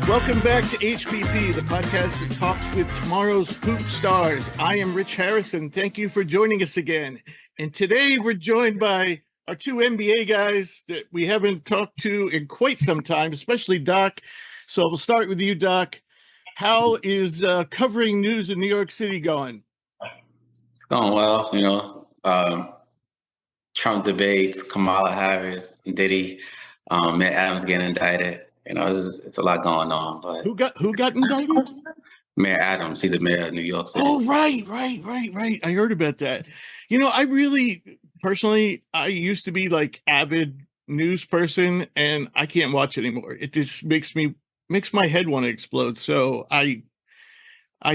Welcome back to HPP, the podcast that talks with tomorrow's hoop stars. I am Rich Harrison. Thank you for joining us again. And today we're joined by our two NBA guys that we haven't talked to in quite some time, especially Doc. So we'll start with you, Doc. How is covering news in New York City going? Going well, Trump debates, Kamala Harris, Diddy, Matt Adams getting indicted. It's a lot going on. But who got indicted? Mayor Adams, he's the mayor of New York City. Oh, right. I heard about that. I really, personally, I used to be like avid news person, and I can't watch it anymore. It just makes my head want to explode. So I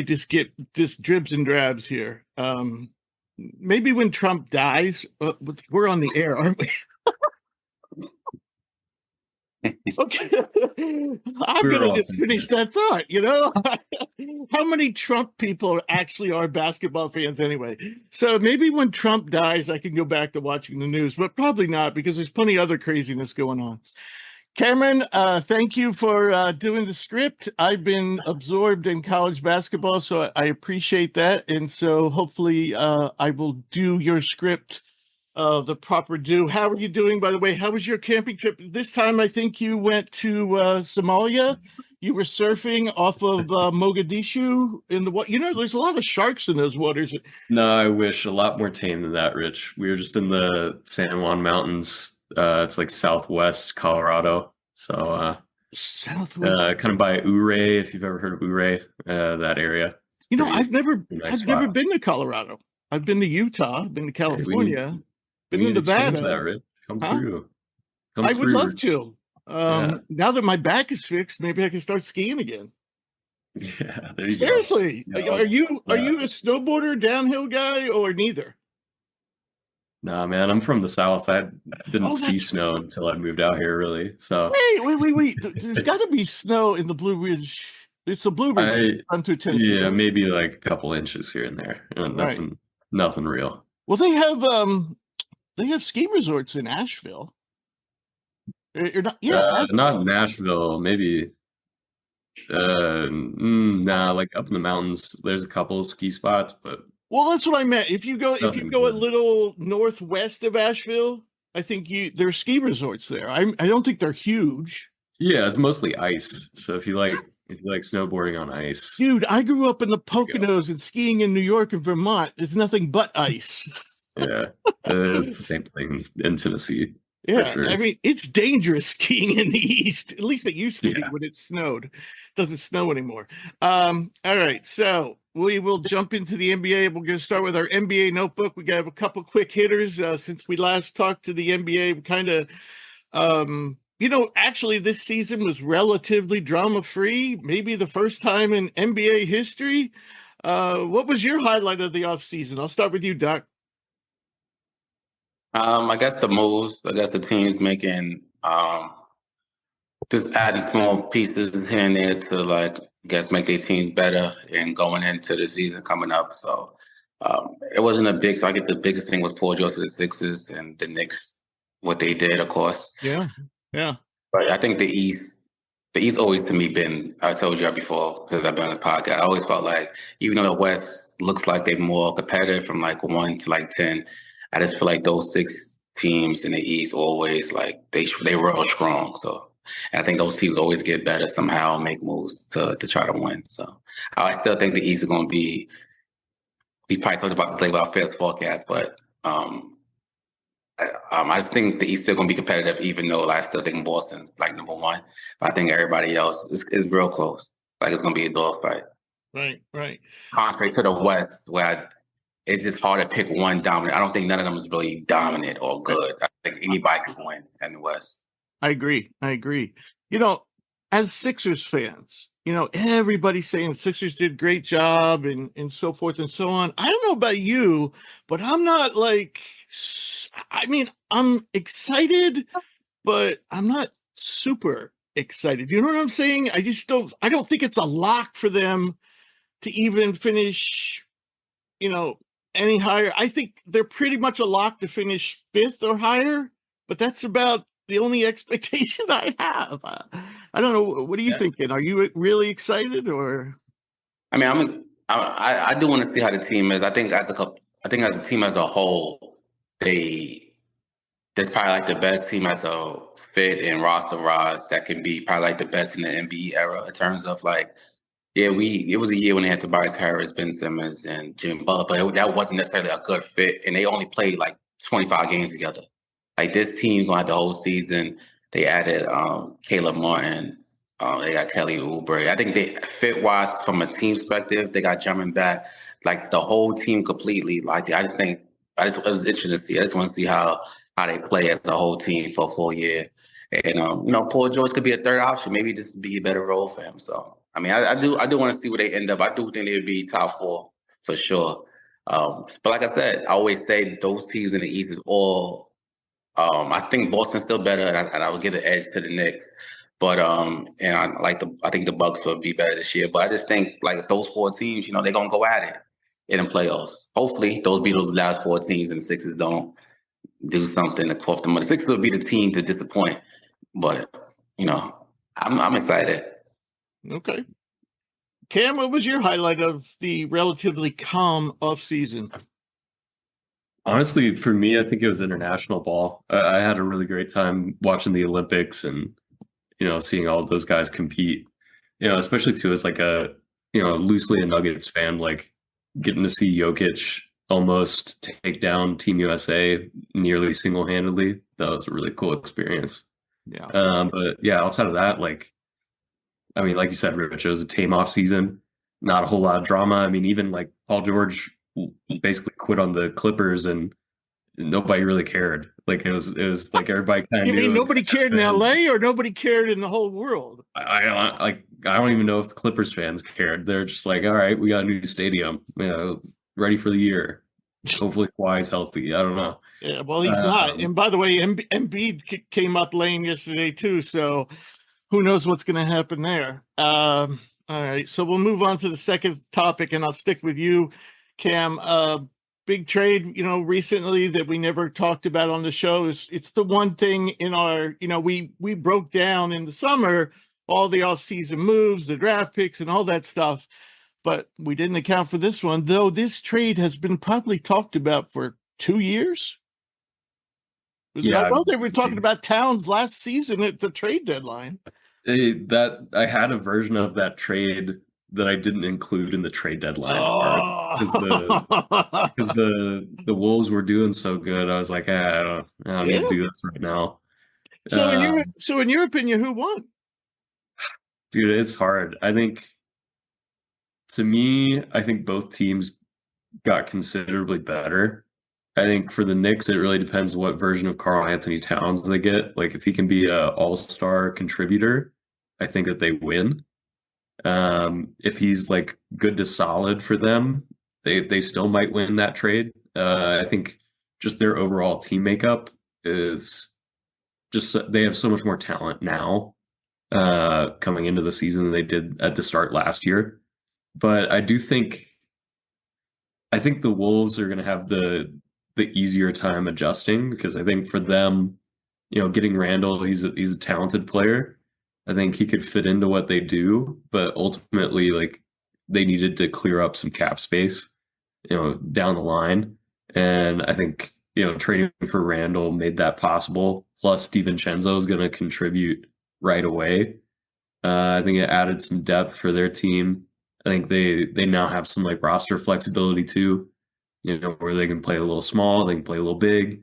just get just dribs and drabs here. Maybe when Trump dies, we're on the air, aren't we? Okay, I'm going to just finish that thought. How many Trump people actually are basketball fans anyway? So maybe when Trump dies, I can go back to watching the news, but probably not, because there's plenty of other craziness going on. Cameron, thank you for doing the script. I've been absorbed in college basketball, so I appreciate that. And so hopefully I will do your script the proper due. How are you doing, by the way? How was your camping trip? This time, I think you went to Somalia. You were surfing off of Mogadishu in the water. There's a lot of sharks in those waters. No, I wish. A lot more tame than that, Rich. We were just in the San Juan Mountains. It's like southwest Colorado. So southwest, kind of by Ouray, if you've ever heard of Ouray, that area. I've never been to Colorado. I've been to Utah. I've been to California. Been in Nevada. That, Rich. Come through. I would love to. Now that my back is fixed, maybe I can start skiing again. Yeah, there you Seriously, go. are you a snowboarder, downhill guy, or neither? Nah, man, I'm from the South. I didn't see snow until I moved out here, really. So wait. There's got to be snow in the Blue Ridge. It's the Blue Ridge onto Tennessee. Yeah, maybe like a couple inches here and there. Nothing real. Well, they have ski resorts in Asheville. Not Nashville. Maybe. Like up in the mountains, there's a couple of ski spots, but. Well, that's what I meant. If you go a little northwest of Asheville, I think there are ski resorts there. I don't think they're huge. Yeah, it's mostly ice. So if you like snowboarding on ice, dude, I grew up in the Poconos and skiing in New York and Vermont. It's nothing but ice. Yeah, it's the same thing in Tennessee. Yeah, sure. I mean, it's dangerous skiing in the East. At least it used to be when it snowed. It doesn't snow anymore. All right, so we will jump into the NBA. We're going to start with our NBA notebook. We got a couple quick hitters since we last talked to the NBA. We kind of, actually this season was relatively drama-free, maybe the first time in NBA history. What was your highlight of the offseason? I'll start with you, Doc. I guess the moves. I guess the team's making just adding small pieces here and there to make their teams better and going into the season coming up. So it wasn't a big. So I guess the biggest thing was Paul George to the Sixers and the Knicks, what they did, of course. Yeah. But I think the East always to me been. I told you before because I've been on this podcast. I always felt like even though the West looks like they're more competitive from 1 to 10. I just feel like those 6 teams in the East always they were all strong. So, and I think those teams always get better somehow, make moves to try to win. So, I still think the East is going to be. We probably talked about this later about Fed's forecast, but I think the East is still going to be competitive, even though I still think Boston's number 1. But I think everybody else is real close. It's going to be a dogfight. Right. Contrary to the West, where it's just hard to pick one dominant. I don't think none of them is really dominant or good. I think anybody can win in the West. I agree. As Sixers fans, everybody's saying Sixers did a great job and so forth and so on. I don't know about you, but I'm not I'm excited, but I'm not super excited. You know what I'm saying? I don't think it's a lock for them to even finish, any higher. I think they're pretty much a lock to finish 5th or higher, but that's about the only expectation I have. I don't know. What are you thinking? Are you really excited or? I mean, I do want to see how the team is. I think as a team as a whole, that's probably like the best team as a fit and roster rise that can be probably like the best in the NBA era in terms of like, yeah, it was a year when they had Tobias Harris, Ben Simmons, and Jimmy Butler, but that wasn't necessarily a good fit, and they only played like 25 games together. Like this team's gonna have the whole season. They added Caleb Martin. They got Kelly Oubre. I think they fit wise from a team perspective. They got Drummond back. Like the whole team completely. Like I just think it was interesting to see. I just want to see how they play as a whole team for a full year. And Paul George could be a third option. Maybe this would be a better role for him. So I mean, I do want to see where they end up. I do think they would be top four for sure. But like I said, I always say those teams in the East is all. I think Boston's still better, and I would give the edge to the Knicks. But and I think the Bucks will be better this year. But I just think like those four teams, they're gonna go at it in the playoffs. Hopefully, those be those last four teams, and the Sixers don't do something to cost them money. The Sixers will be the team to disappoint. But I'm excited. Okay. Cam, what was your highlight of the relatively calm off season? Honestly, for me, I think it was international ball. I had a really great time watching the Olympics and, seeing all of those guys compete, especially too as like a, loosely a Nuggets fan, like getting to see Jokic almost take down Team USA nearly single-handedly. That was a really cool experience. Yeah. But yeah, outside of that, like you said, Rich, it was a tame off season, not a whole lot of drama. I mean, even like Paul George basically quit on the Clippers and nobody really cared. Like it was like everybody kind of knew. You mean nobody cared in LA or nobody cared in the whole world? I don't even know if the Clippers fans cared. They're just like, all right, we got a new stadium, ready for the year. Hopefully Kawhi's healthy. I don't know. Yeah, well, he's not. And by the way, Embiid came up lame yesterday too, so who knows what's going to happen there. All right, so we'll move on to the second topic, and I'll stick with you, Cam. Big trade, recently that we never talked about on the show. It's the one thing in our, we broke down in the summer all the offseason moves, the draft picks, and all that stuff, but we didn't account for this one, though this trade has been probably talked about for 2 years. Yeah, I know they were talking about Towns last season at the trade deadline. That I had a version of that trade that I didn't include in the trade deadline part because the Wolves were doing so good. I was like, I don't need to do this right now. So in your opinion, who won? Dude, it's hard. I think both teams got considerably better. I think for the Knicks, it really depends what version of Karl Anthony Towns they get. Like if he can be an all-star contributor, I think that they win. If he's like good to solid for them, they still might win that trade. I think just their overall team makeup is just they have so much more talent now coming into the season than they did at the start last year. But I think the Wolves are going to have the easier time adjusting because I think for them, getting Randall, he's a talented player. I think he could fit into what they do, but ultimately, like they needed to clear up some cap space, down the line. And I think, trading for Randall made that possible. Plus, DiVincenzo is going to contribute right away. I think it added some depth for their team. I think they now have some like roster flexibility too, where they can play a little small, they can play a little big,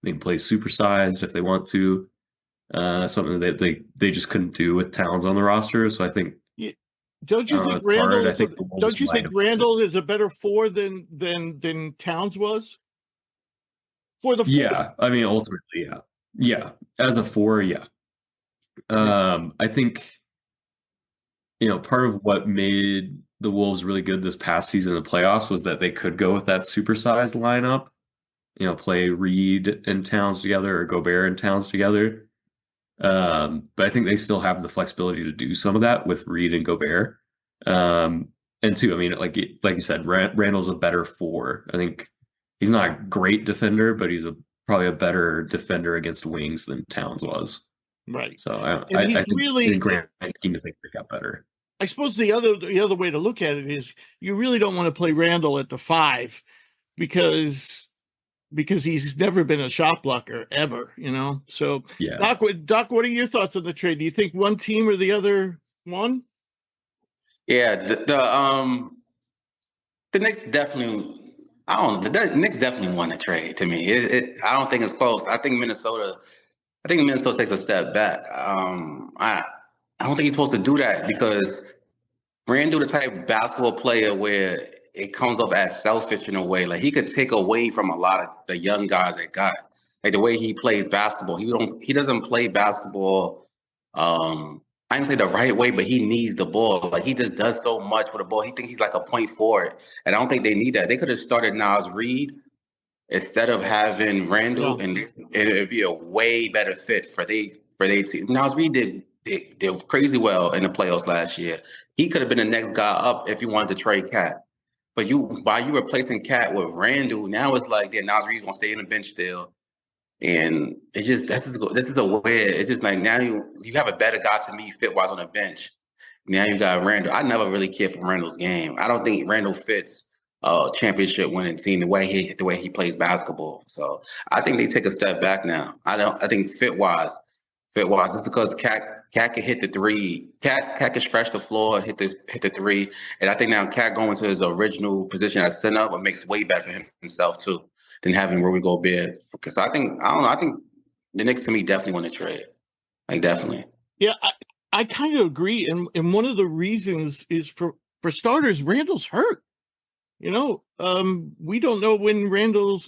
they can play supersized if they want to. Something that they just couldn't do with Towns on the roster. So I think. Don't you think Randall? Don't you think Randall is a better four than Towns was? For the four? Yeah, I mean ultimately, yeah. As a four, yeah. I think part of what made the Wolves really good this past season in the playoffs was that they could go with that supersized lineup. Play Reed and Towns together or Gobert and Towns together. But I think they still have the flexibility to do some of that with Reed and Gobert. And two, I mean, like you said, Randall's a better four. I think he's not a great defender, but he's probably a better defender against wings than Towns was. Right. So And he's I think really, in grand scheme of things, they got better. I suppose the other way to look at it is you really don't want to play Randall at the 5 because he's never been a shot blocker ever, you know. So Yeah. Doc, what are your thoughts on the trade? Do you think one team or the other won? Yeah, the Knicks definitely. I don't know. The Knicks definitely won the trade. To me, I don't think it's close. I think Minnesota. I think Minnesota takes a step back. I don't think he's supposed to do that because Randall the type of basketball player where it comes off as selfish in a way. Like he could take away from a lot of the young guys that got. Like the way he plays basketball. He doesn't play basketball I didn't say the right way, but he needs the ball. Like he just does so much with the ball. He thinks he's like a point forward. And I don't think they need that. They could have started Nas Reed instead of having Randall, Yeah. and it'd be a way better fit for they team. Nas Reed did crazy well in the playoffs last year. He could have been the next guy up if you wanted to trade Cat. But while you replacing Cat with Randall, now it's like Nas Reed's gonna stay in the bench still. And it's just this is a weird. It's just like now you have a better guy to me fit wise on the bench. Now you got Randall. I never really cared for Randall's game. I don't think Randall fits a championship winning team the way he plays basketball. So I think they take a step back now. I think fit wise, just because Cat can hit the three. Cat can stretch the floor, hit the three, and I think now Cat going to his original position as center, what makes way better for himself too than having Rudy Gobert. Because I don't know. I think the Knicks to me definitely want to trade. Like definitely. Yeah, I kind of agree. And one of the reasons is for starters, Randall's hurt. You know, we don't know when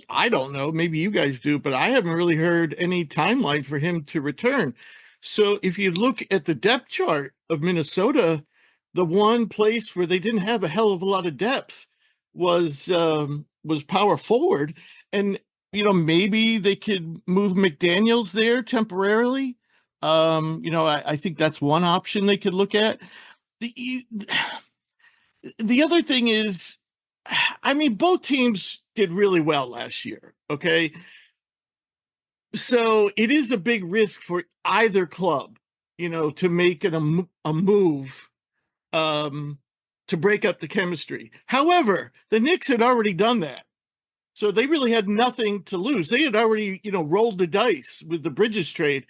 I don't know, maybe you guys do, but I haven't really heard any timeline for him to return. So if you look at the depth chart of Minnesota, the one place where they didn't have a hell of a lot of depth was power forward. And, you know, maybe they could move McDaniels there temporarily. You know, I think that's one option they could look at. The other thing is, I mean, both teams did really well last year. Okay. So it is a big risk for either club, you know, to make a move to break up the chemistry. However, the Knicks had already done that. So they really had nothing to lose. They had already, you know, rolled the dice with the Bridges trade,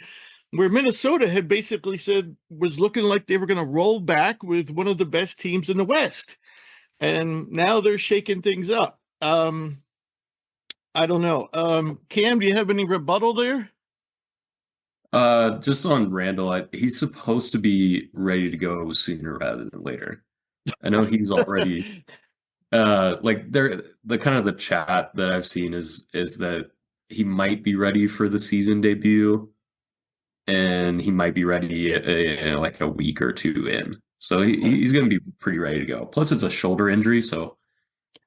where Minnesota had basically said was looking like they were going to roll back with one of the best teams in the West. And now they're shaking things up. I don't know. Cam, do you have any rebuttal there? Just on Randall, he's supposed to be ready to go sooner rather than later. I know he's already like the kind of the chat that I've seen is that he might be ready for the season debut, and he might be ready in like a week or two in. So he's going to be pretty ready to go. Plus, it's a shoulder injury, so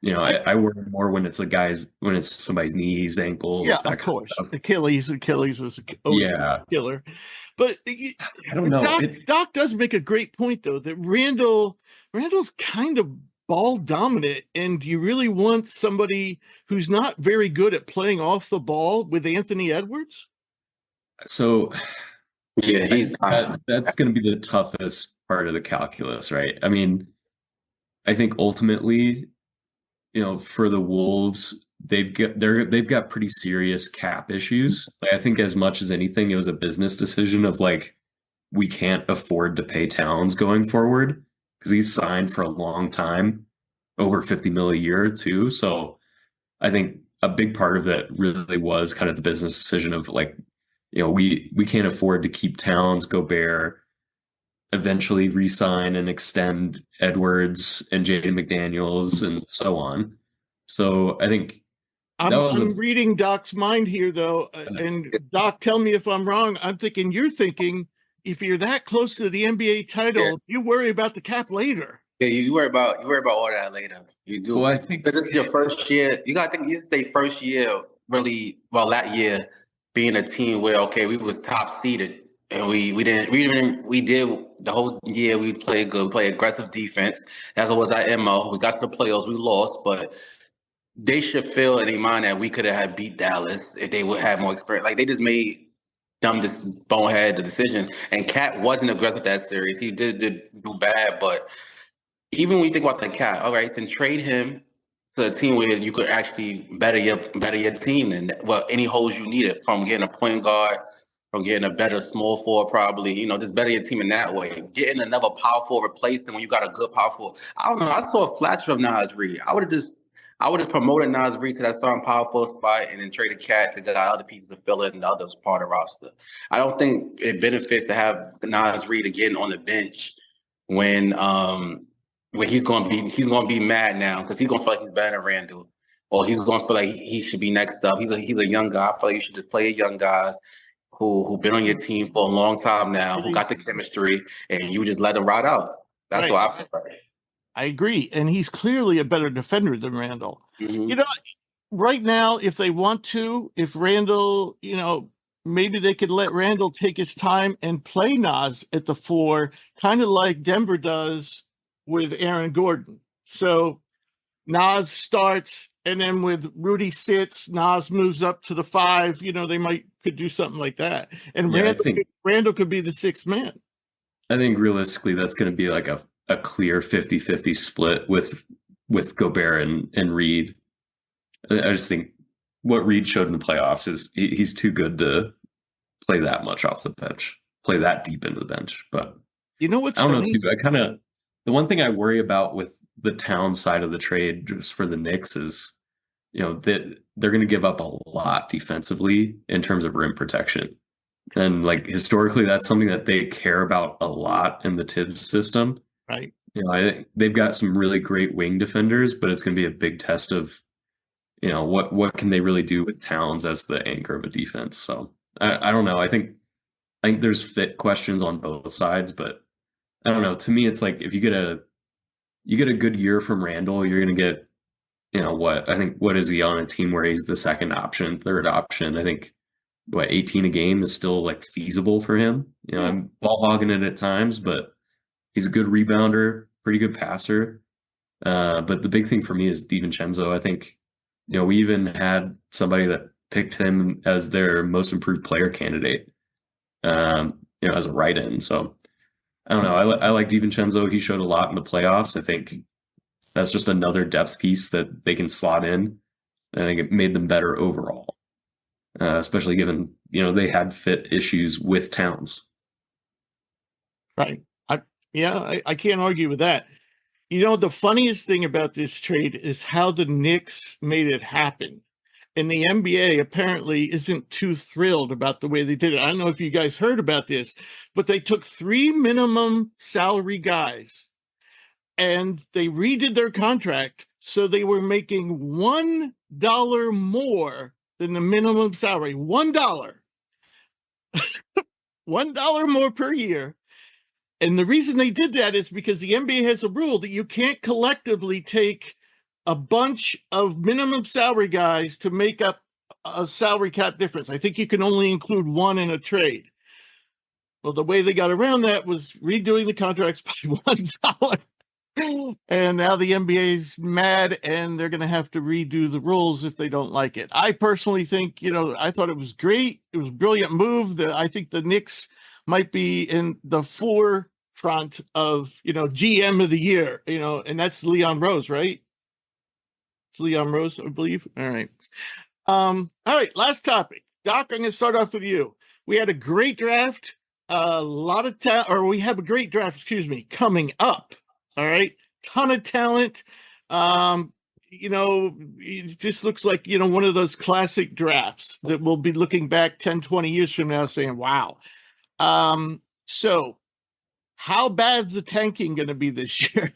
you know I worry more when it's somebody's knees, ankles. Yeah, that of kind course. of stuff. Achilles was always a killer. But I don't know. Doc does make a great point though that Randall's kind of ball dominant, and you really want somebody who's not very good at playing off the ball with Anthony Edwards? So yeah, that's going to be the toughest part of the calculus, right? I mean, I think ultimately, you know, for the Wolves, they've got pretty serious cap issues. Like, I think as much as anything, it was a business decision of like, we can't afford to pay Towns going forward because he's signed for a long time, over 50 mil a year too. So I think a big part of that really was kind of the business decision of like, you know, we can't afford to keep Towns, Gobert, eventually re-sign and extend Edwards and Jaden McDaniels and so on. So I think I'm reading Doc's mind here, though, and Doc, tell me if I'm wrong. You're thinking if you're that close to the NBA title, you worry about the cap later. Yeah, you worry about all that later. You do. Well, I think this is your first year. You gotta think this is their first year, really. Well, that year being a team where we was top seeded, and we did the whole year. We played good, play aggressive defense. That's what was our MO. We got to the playoffs, we lost, but they should feel in their mind that we could have beat Dallas if they would have more experience. Like they just made dumbest bonehead the decisions. And Cat wasn't aggressive that series. He did do bad, but even when you think about the Cat, all right, then trade him to a team where you could actually better your team and any holes you needed, from getting a point guard, from getting a better small forward, probably, just better your team in that way. Getting another power forward replacement when you got a good power forward. I don't know. I saw a flash of Nas Reed. I would have promoted Nas Reed to that starting power forward spot and then traded Cat to get other pieces to fill in the other part of the roster. I don't think it benefits to have Nas Reed again on the bench when he's gonna be mad now because he's gonna feel like he's better than Randall, or he's gonna feel like he should be next up. He's a young guy. I feel like you should just play young guys who've been on your team for a long time now, who got the chemistry, and you just let them ride out. That's what I feel like. I agree, and he's clearly a better defender than Randall. Mm-hmm. Right now, if they want to, if Randall, maybe they could let Randall take his time and play Nas at the 4, kind of like Denver does with Aaron Gordon. So Nas starts, and then with Rudy sits, Nas moves up to the 5. They could do something like that. And Yeah, Randall could be the 6th man. I think realistically that's going to be like a clear 50-50 split with Gobert and Reed. I just think what Reed showed in the playoffs is he's too good to play that much off the bench, play that deep into the bench. But what's I don't funny? know, too. The one thing I worry about with the Towns side of the trade just for the Knicks is, that they're going to give up a lot defensively in terms of rim protection. And historically, that's something that they care about a lot in the Tibbs system. Right. I think they've got some really great wing defenders, but it's going to be a big test of, what can they really do with Towns as the anchor of a defense. So I don't know. I think there's fit questions on both sides, but I don't know. To me, it's like if you get a good year from Randall, you're going to get, what is he on a team where he's the second option, third option? I think 18 a game is still feasible for him. I'm ball hogging it at times, but he's a good rebounder, pretty good passer. But the big thing for me is DiVincenzo. I think, we even had somebody that picked him as their most improved player candidate, as a write-in. So I don't know. I like DiVincenzo. He showed a lot in the playoffs. I think that's just another depth piece that they can slot in. I think it made them better overall, especially given, they had fit issues with Towns. Right. I can't argue with that. The funniest thing about this trade is how the Knicks made it happen. And the NBA apparently isn't too thrilled about the way they did it. I don't know if you guys heard about this, but they took 3 minimum salary guys and they redid their contract so they were making $1 more than the minimum salary. $1. $1 more per year. And the reason they did that is because the NBA has a rule that you can't collectively take a bunch of minimum salary guys to make up a salary cap difference. I think you can only include one in a trade. Well, the way they got around that was redoing the contracts by $1. And now the NBA is mad and they're going to have to redo the rules if they don't like it. I personally think, I thought it was great. It was a brilliant move. I think the Knicks might be in the forefront of, GM of the year, and that's Leon Rose, right? It's Leon Rose, I believe. All right. All right. Last topic. Doc, I'm going to start off with you. We had a great draft, a lot of we have a great draft, coming up. All right. Ton of talent. It just looks like, one of those classic drafts that we'll be looking back 10, 20 years from now saying, wow. So how bad's the tanking going to be this year?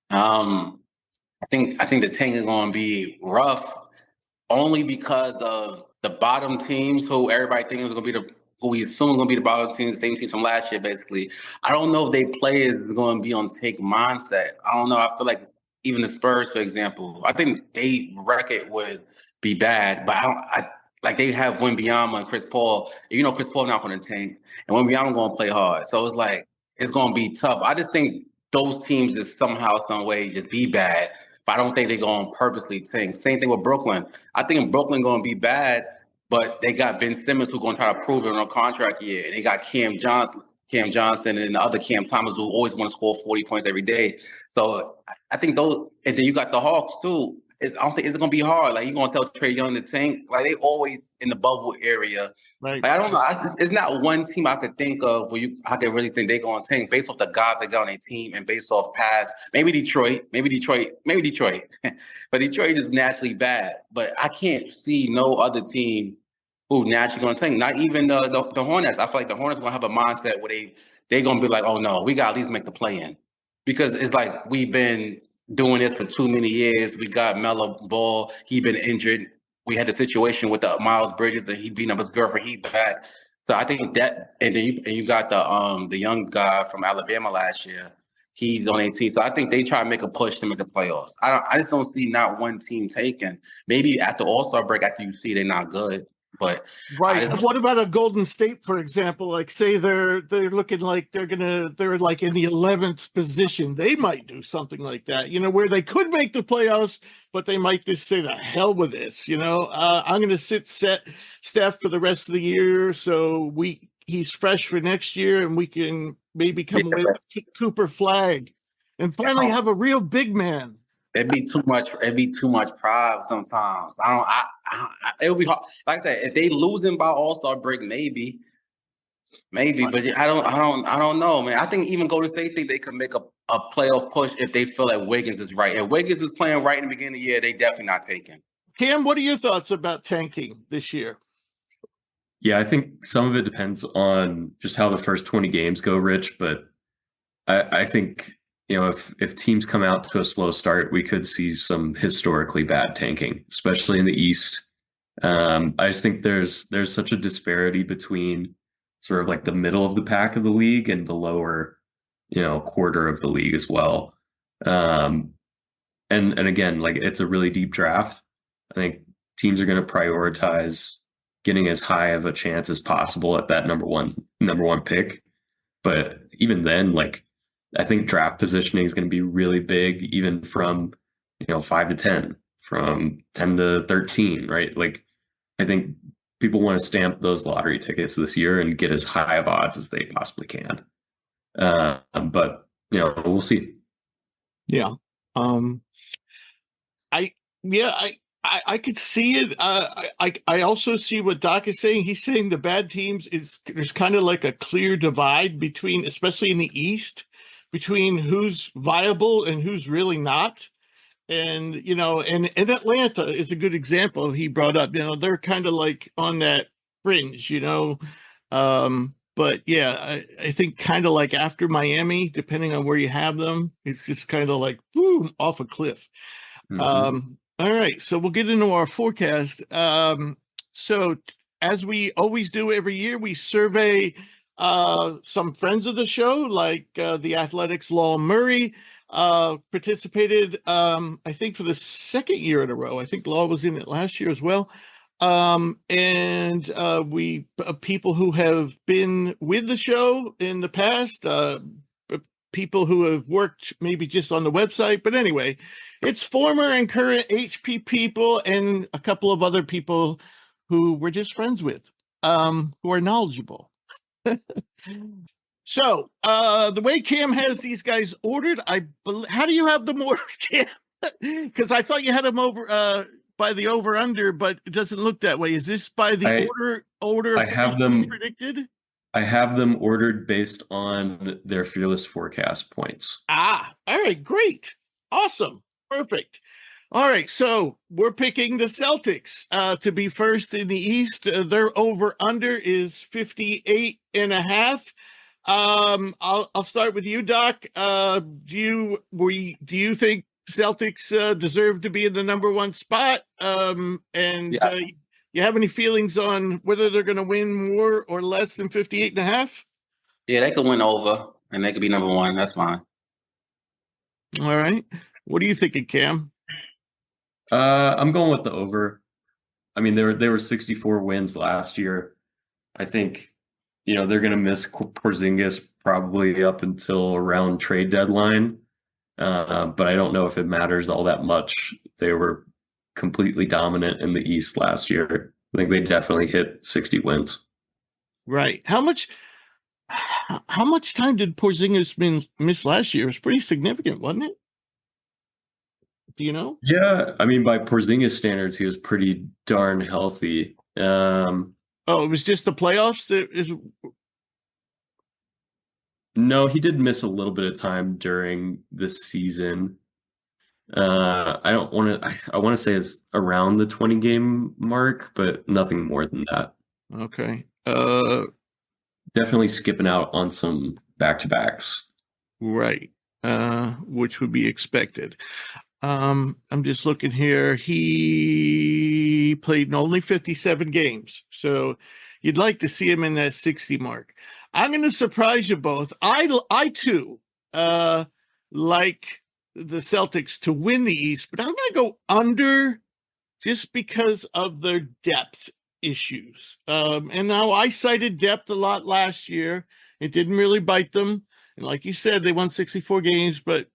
I think the tank is going to be rough, only because of the bottom teams who everybody thinks is going to be who we assume are going to be the bottom teams, the same teams from last year, basically. I don't know if they players is going to be on tank mindset. I don't know. I feel like even the Spurs, for example, I think their record would be bad, but they have Wembanyama and Chris Paul. Chris Paul not going to tank, and Wembanyama going to play hard. So it's it's going to be tough. I just think those teams just somehow, some way, just be bad. But I don't think they're going to purposely tank. Same thing with Brooklyn. I think Brooklyn going to be bad, but they got Ben Simmons who's going to try to prove it on a contract year, and they got Cam Johnson, and the other Cam Thomas who always want to score 40 points every day. So I think those, and then you got the Hawks too. I don't think it's going to be hard. Like, you're going to tell Trae Young to tank. Like, they always in the bubble area. Right. Like, I don't know. It's not one team I could think of where I could really think they're going to tank based off the guys they got on their team and based off pass. Maybe Detroit. But Detroit is naturally bad. But I can't see no other team who naturally going to tank. Not even the Hornets. I feel like the Hornets going to have a mindset where they're going to be like, oh, no, we got to at least make the play-in. Because it's like we've been doing this for too many years. We got Melo Ball. He been injured. We had the situation with the Miles Bridges that he beat up his girlfriend. He back. So I think that, and then you got the young guy from Alabama last year. He's on 18. So I think they try to make a push to make the playoffs. I just don't see not one team taking. Maybe after All-Star break, after you see they're not good. But right. What about a Golden State, for example? Like, say they're looking like they're like in the 11th position. They might do something like that, where they could make the playoffs, but they might just say, the hell with this. I'm going to sit Steph for the rest of the year, so he's fresh for next year, and we can maybe come away with Cooper Flag and finally have a real big man. It'd be too much pride sometimes. It would be hard. Like I said, if they losing by All-Star break, maybe, but I don't know, man. I think even Golden State think they could make a playoff push if they feel like Wiggins is right. If Wiggins is playing right in the beginning of the year, they definitely not taking. Cam, what are your thoughts about tanking this year? Yeah, I think some of it depends on just how the first 20 games go, Rich. But I think, if teams come out to a slow start, we could see some historically bad tanking, especially in the East. I just think there's such a disparity between sort of like the middle of the pack of the league and the lower, quarter of the league as well. And again, like, it's a really deep draft. I think teams are going to prioritize getting as high of a chance as possible at that number one pick. But even then, like, I think draft positioning is going to be really big, even from 5 to 10, from 10 to 13, right? Like, I think people want to stamp those lottery tickets this year and get as high of odds as they possibly can. But we'll see. Yeah. I could see it. I also see what Doc is saying. He's saying the bad teams there's kind of like a clear divide between, especially in the East, between who's viable and who's really not. And, and Atlanta is a good example he brought up. They're kind of like on that fringe, but yeah, I think kind of like after Miami, depending on where you have them, it's just kind of like, boom, off a cliff. Mm-hmm. All right, so we'll get into our forecast. So as we always do every year, we survey some friends of the show, like the Athletics' Law Murray participated, I think, for the second year in a row. I think Law was in it last year as well. And we people who have been with the show in the past, people who have worked maybe just on the website. But anyway, it's former and current HP people and a couple of other people who we're just friends with, who are knowledgeable. So the way Cam has these guys ordered, how do you have them ordered, Cam? Because I thought you had them over by the over under, but it doesn't look that way. Is this by the order? I have them predicted. I have them ordered based on their Fearless Forecast points. All right, great, awesome, perfect. All right, so we're picking the Celtics to be first in the East. Their over/under is 58.5. I'll start with you, Doc. Do you think Celtics deserve to be in the number one spot? You have any feelings on whether they're going to win more or less than 58.5? Yeah, they could win over, and they could be number one. That's fine. All right. What are you thinking, Cam? I'm going with the over. I mean, they were 64 wins last year. I think, they're going to miss Porzingis probably up until around trade deadline. But I don't know if it matters all that much. They were completely dominant in the East last year. I think they definitely hit 60 wins. Right. How much time did Porzingis miss last year? It was pretty significant, wasn't it? Do you know? Yeah, I mean, by Porzingis standards, he was pretty darn healthy. Oh, it was just the playoffs that is. No, he did miss a little bit of time during this season. I don't want to. I want to say it's around the 20 game mark, but nothing more than that. Okay. Definitely skipping out on some back-to-backs. Right. Which would be expected. I'm just looking here. He played in only 57 games, so you'd like to see him in that 60 mark. I'm going to surprise you both. I too, like the Celtics to win the East, but I'm going to go under just because of their depth issues. And now I cited depth a lot last year. It didn't really bite them. And like you said, they won 64 games, but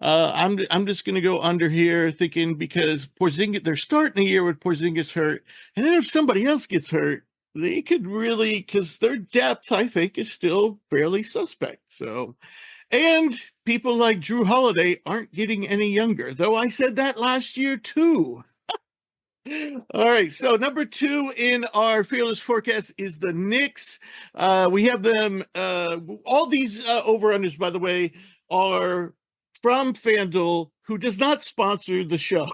I'm just going to go under here, thinking because Porzingis, they're starting the year with Porzingis hurt, and then if somebody else gets hurt, they could really, because their depth, I think, is still fairly suspect. So, and people like Drew Holiday aren't getting any younger, though I said that last year too. All right, so number 2 in our fearless forecast is the Knicks. We have them. All these over-unders, by the way, are from FanDuel, who does not sponsor the show,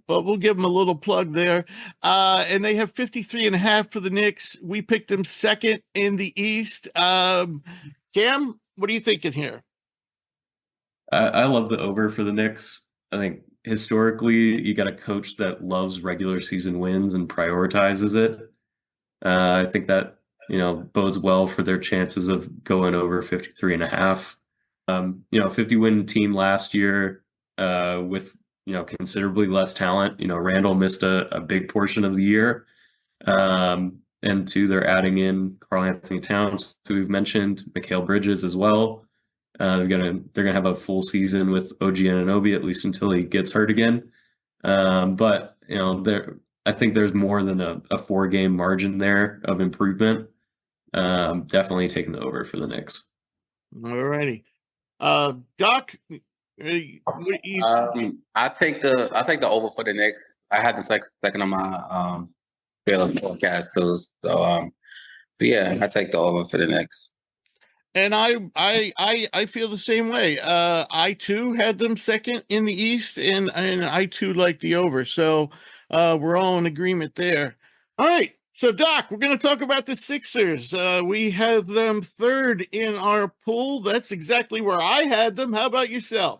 but we'll give them a little plug there. And they have 53.5 for the Knicks. We picked them second in the East. Cam, what are you thinking here? I love the over for the Knicks. I think historically, you got a coach that loves regular season wins and prioritizes it. I think that, bodes well for their chances of going over 53.5. 50 win team last year with, considerably less talent. Randall missed a big portion of the year. And two, they're adding in Karl Anthony Towns, who we've mentioned, Mikal Bridges as well. They're gonna have a full season with OG Anunoby, at least until he gets hurt again. But I think there's more than a 4-game margin there of improvement. Definitely taking the over for the Knicks. All righty, Doc. I take the over for the Knicks. I had the second on my fearless forecast too. So yeah, I take the over for the Knicks. And I feel the same way. I too had them second in the East, and I too like the over. So we're all in agreement there. All right. So Doc, we're going to talk about the Sixers. We have them third in our pool. That's exactly where I had them. How about yourself?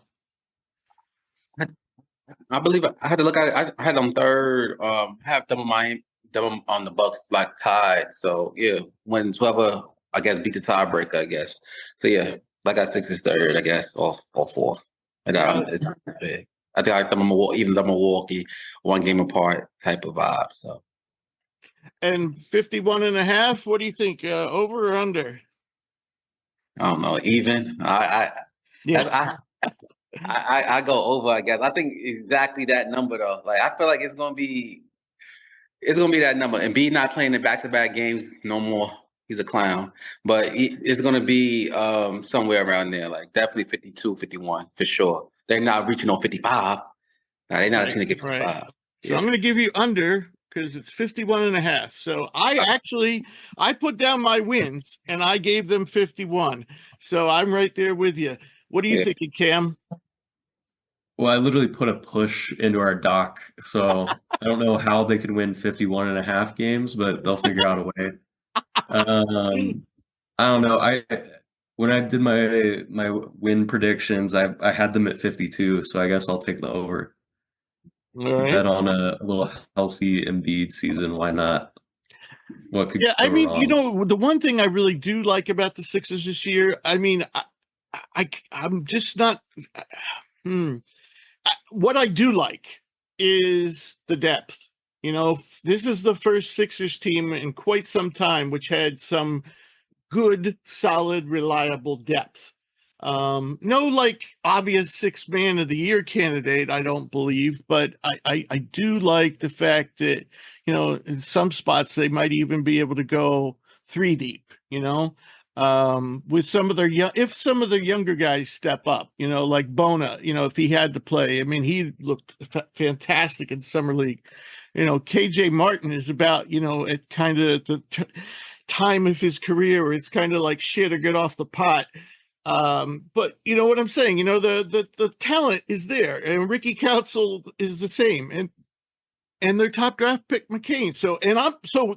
I believe I had to look at it. I had them third. I have them on the Bucks like tied. So yeah, when whoever I guess beat the tiebreaker, I guess. So yeah, like I Sixers third, I guess, or fourth. And I think I like them even the Milwaukee 1 game apart type of vibe. So. And 51.5. What do you think? Over or under? I don't know. Even I go over. I guess I think exactly that number though. Like I feel like it's gonna be that number. And B not playing the back-to-back games no more. He's a clown. But it's gonna be somewhere around there. Like definitely 52, 51 for sure. They're not reaching on 55. They're not a team to get 55. Right. So I'm going to give you under because it's 51.5. So I put down my wins and I gave them 51. So I'm right there with you. What are you thinking, Cam? Well, I literally put a push into our doc, so I don't know how they could win 51.5 games, but they'll figure out a way. I don't know. When I did my win predictions, I had them at 52, so I guess I'll take the over. All right. Bet on a little healthy Embiid season. Why not? What could I go mean, wrong? the one thing I really do like about the Sixers this year, I mean, I'm just not. What I do like is the depth. This is the first Sixers team in quite some time which had some good, solid, reliable depth. No, like obvious sixth man of the year candidate, I don't believe, but I do like the fact that, in some spots they might even be able to go three deep, with some of their if some of their younger guys step up, like Bona, if he had to play. I mean, he looked fantastic in summer league. KJ Martin is about, at kind of the time of his career where it's kind of like shit or get off the pot. But you know what I'm saying? The talent is there, and Ricky Council is the same, and their top draft pick McCain. So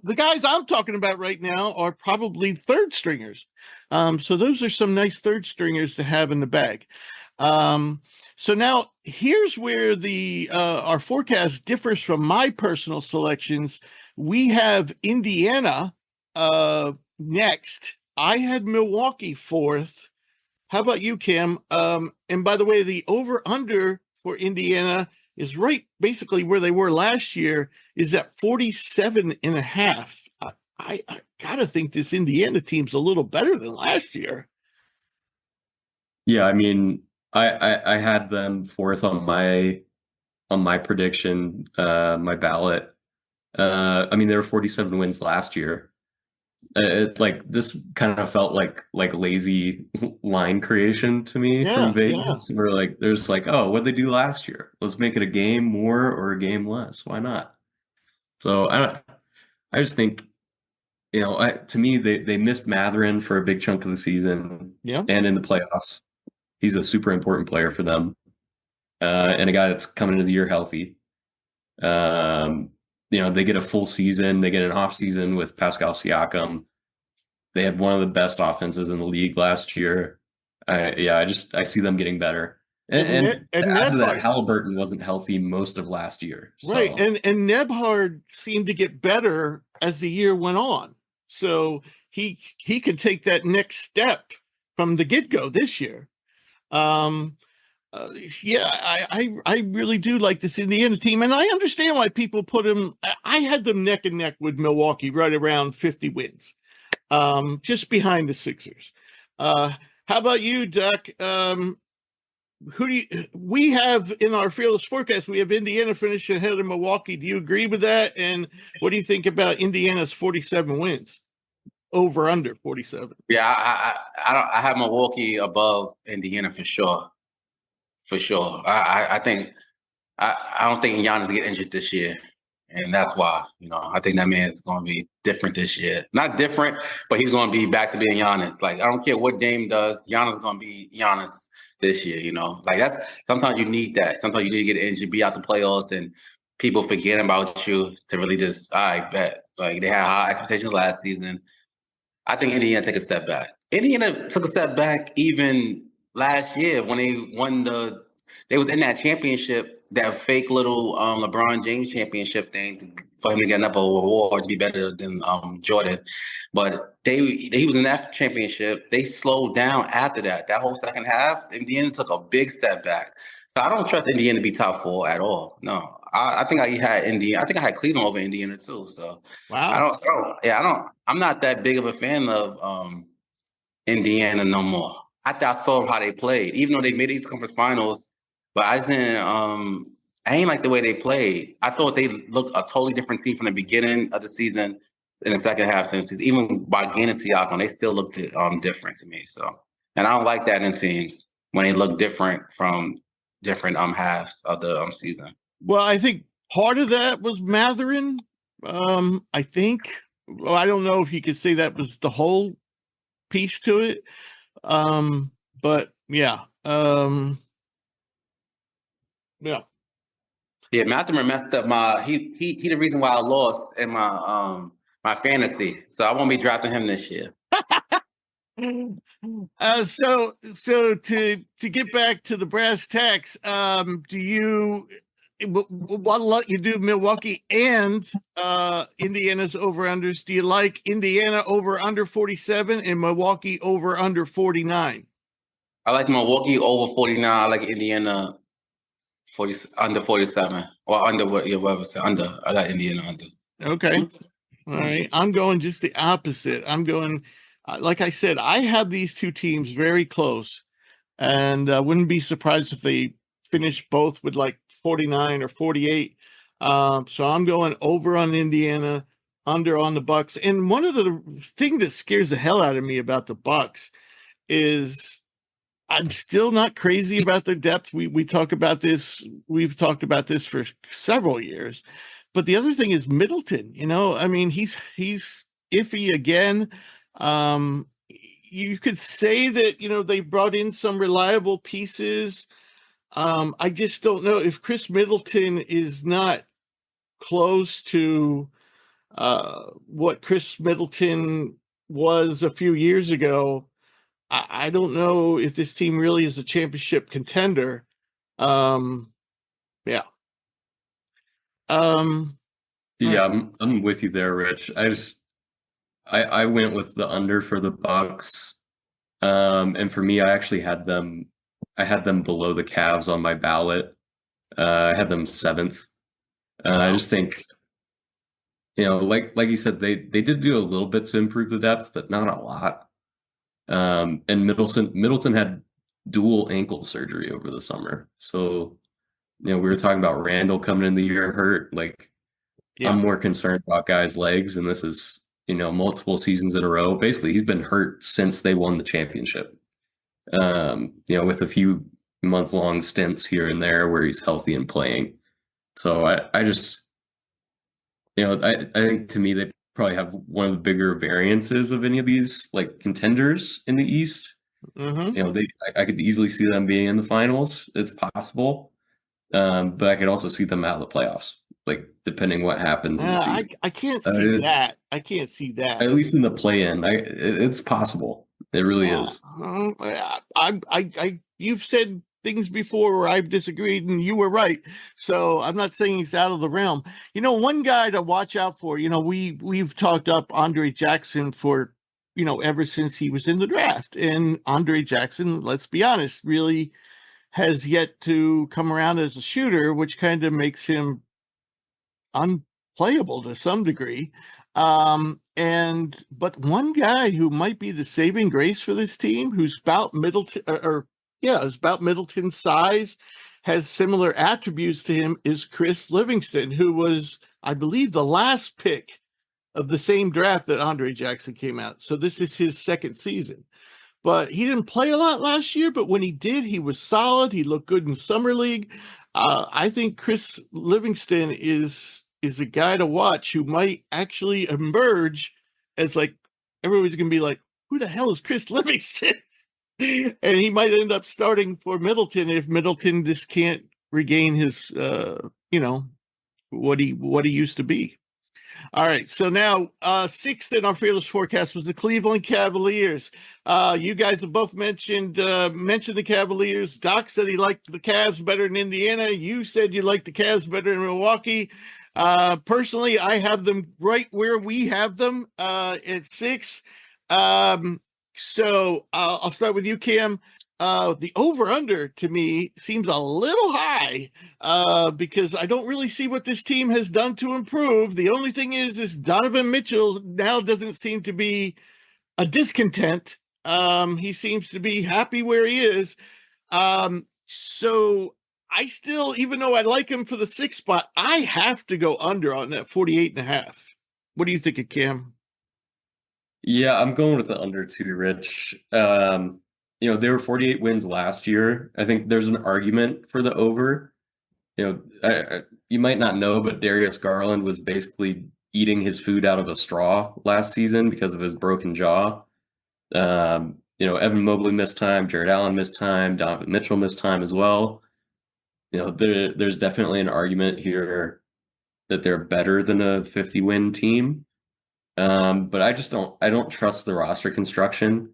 the guys I'm talking about right now are probably third stringers. So those are some nice third stringers to have in the bag. So now here's where our forecast differs from my personal selections. We have Indiana next. I had Milwaukee fourth. How about you, Cam? And by the way, the over-under for Indiana is right basically where they were last year, is at 47.5. I got to think this Indiana team's a little better than last year. Yeah, I mean, I had them fourth on my prediction, my ballot. I mean, they were 47 wins last year. This kind of felt like lazy line creation to me from Vegas. Where there's oh, what'd they do last year? Let's make it a game more or a game less. Why not? So I just think, to me they missed Matherin for a big chunk of the season. Yeah. And in the playoffs, he's a super important player for them, and a guy that's coming into the year healthy. They get a full season. They get an off season with Pascal Siakam. They had one of the best offenses in the league last year. I see them getting better. And after that, Halliburton wasn't healthy most of last year. So. Right, and Nebhard seemed to get better as the year went on. So he could take that next step from the get-go this year. I really do like this Indiana team, and I understand why people put them. I had them neck and neck with Milwaukee, right around 50 wins, just behind the Sixers. How about you, Duck? We have in our fearless forecast? We have Indiana finishing ahead of Milwaukee. Do you agree with that? And what do you think about Indiana's 47 wins? Over under 47? Yeah, I have Milwaukee above Indiana for sure. For sure. I think I don't think Giannis will get injured this year. And that's why, I think that man's going to be different this year. Not different, but he's going to be back to being Giannis. I don't care what Dame does, Giannis is going to be Giannis this year, that's sometimes you need that. Sometimes you need to get injured, be out the playoffs, and people forget about you to really just, I bet. They had high expectations last season. I think Indiana took a step back. Indiana took a step back even last year when they won they was in that championship, that fake little LeBron James championship thing for him to get another award to be better than Jordan. But he was in that championship. They slowed down after that. That whole second half, Indiana took a big step back. So I don't trust Indiana to be top four at all. No, I think I had Indiana. I think I had Cleveland over Indiana too. So wow. I'm not that big of a fan of Indiana no more. I saw how they played, even though they made these conference finals. But I ain't like the way they played. I thought they looked a totally different team from the beginning of the season in the second half of the season. Even by gaining Siakam, they still looked different to me. So, and I don't like that in teams when they look different from different halves of the season. Well, I think part of that was Matherin. I think. Well, I don't know if you could say that was the whole piece to it. But yeah. Yeah. Yeah, Matherin messed up he the reason why I lost in my fantasy. So I won't be drafting him this year. So to get back to the brass tacks, do you what let you do Milwaukee and Indiana's over-unders? Do you like Indiana over under 47 and Milwaukee over under 49? I like Milwaukee over 49. I like Indiana under 47 or under whatever. Under. I got Indiana under. Okay. All right. I'm going just the opposite. I'm going, like I said, I have these two teams very close. and wouldn't be surprised if they finish both with like 49 or 48. So I'm going over on Indiana, under on the Bucks. And one of the thing that scares the hell out of me about the Bucks is I'm still not crazy about their depth. We talk about this. We've talked about this for several years. But the other thing is Middleton. I mean, he's iffy again. You could say that they brought in some reliable pieces. I just don't know if Chris Middleton is not close to what Chris Middleton was a few years ago. I don't know if this team really is a championship contender. Yeah. Yeah, I'm with you there, Rich. I went with the under for the Bucks. And for me, I actually had them below the Cavs on my ballot. I had them 7th. I just think, like you said, they did do a little bit to improve the depth, but not a lot. And Middleton had dual ankle surgery over the summer. So, we were talking about Randall coming in the year hurt. Like, Yeah. I'm more concerned about guys' legs, and this is, multiple seasons in a row. Basically, he's been hurt since they won the championship. With a few month-long stints here and there where he's healthy and playing. So I just, I think to me they probably have one of the bigger variances of any of these like contenders in the East. Mm-hmm. I could easily see them being in the finals. It's possible, but I could also see them out of the playoffs. Like depending what happens in the season. I can't see that. I can't see that. At least in the play-in, it's possible. It really is. You've said things before where I've disagreed and you were right. So I'm not saying he's out of the realm. One guy to watch out for, we've talked up Andre Jackson for, ever since he was in the draft. And Andre Jackson, let's be honest, really has yet to come around as a shooter, which kind of makes him unplayable to some degree. But one guy who might be the saving grace for this team, who's about Middleton, is about Middleton's size, has similar attributes to him, is Chris Livingston, who was, I believe, the last pick of the same draft that Andre Jackson came out. So this is his second season. But he didn't play a lot last year, but when he did, he was solid. He looked good in summer league. I think Chris Livingston is a guy to watch who might actually emerge as like everybody's gonna be like, who the hell is Chris Livingston? And he might end up starting for Middleton if Middleton just can't regain his what he used to be. All right, so now 6th in our fearless forecast was the Cleveland Cavaliers. You guys have both mentioned the Cavaliers. Doc said he liked the Cavs better than Indiana. You said you liked the Cavs better than Milwaukee. Personally, I have them right where we have them at 6. So I'll start with you, Cam. The over-under to me seems a little high because I don't really see what this team has done to improve. The only thing is Donovan Mitchell now doesn't seem to be a discontent. He seems to be happy where he is. So I still, even though I like him for the 6th spot, I have to go under on that 48.5. What do you think of Cam? Yeah, I'm going with the under too, Rich. They were 48 wins last year. I think there's an argument for the over. You might not know, but Darius Garland was basically eating his food out of a straw last season because of his broken jaw. Evan Mobley missed time, Jared Allen missed time, Donovan Mitchell missed time as well. There's definitely an argument here that they're better than a 50-win team. But I don't trust the roster construction.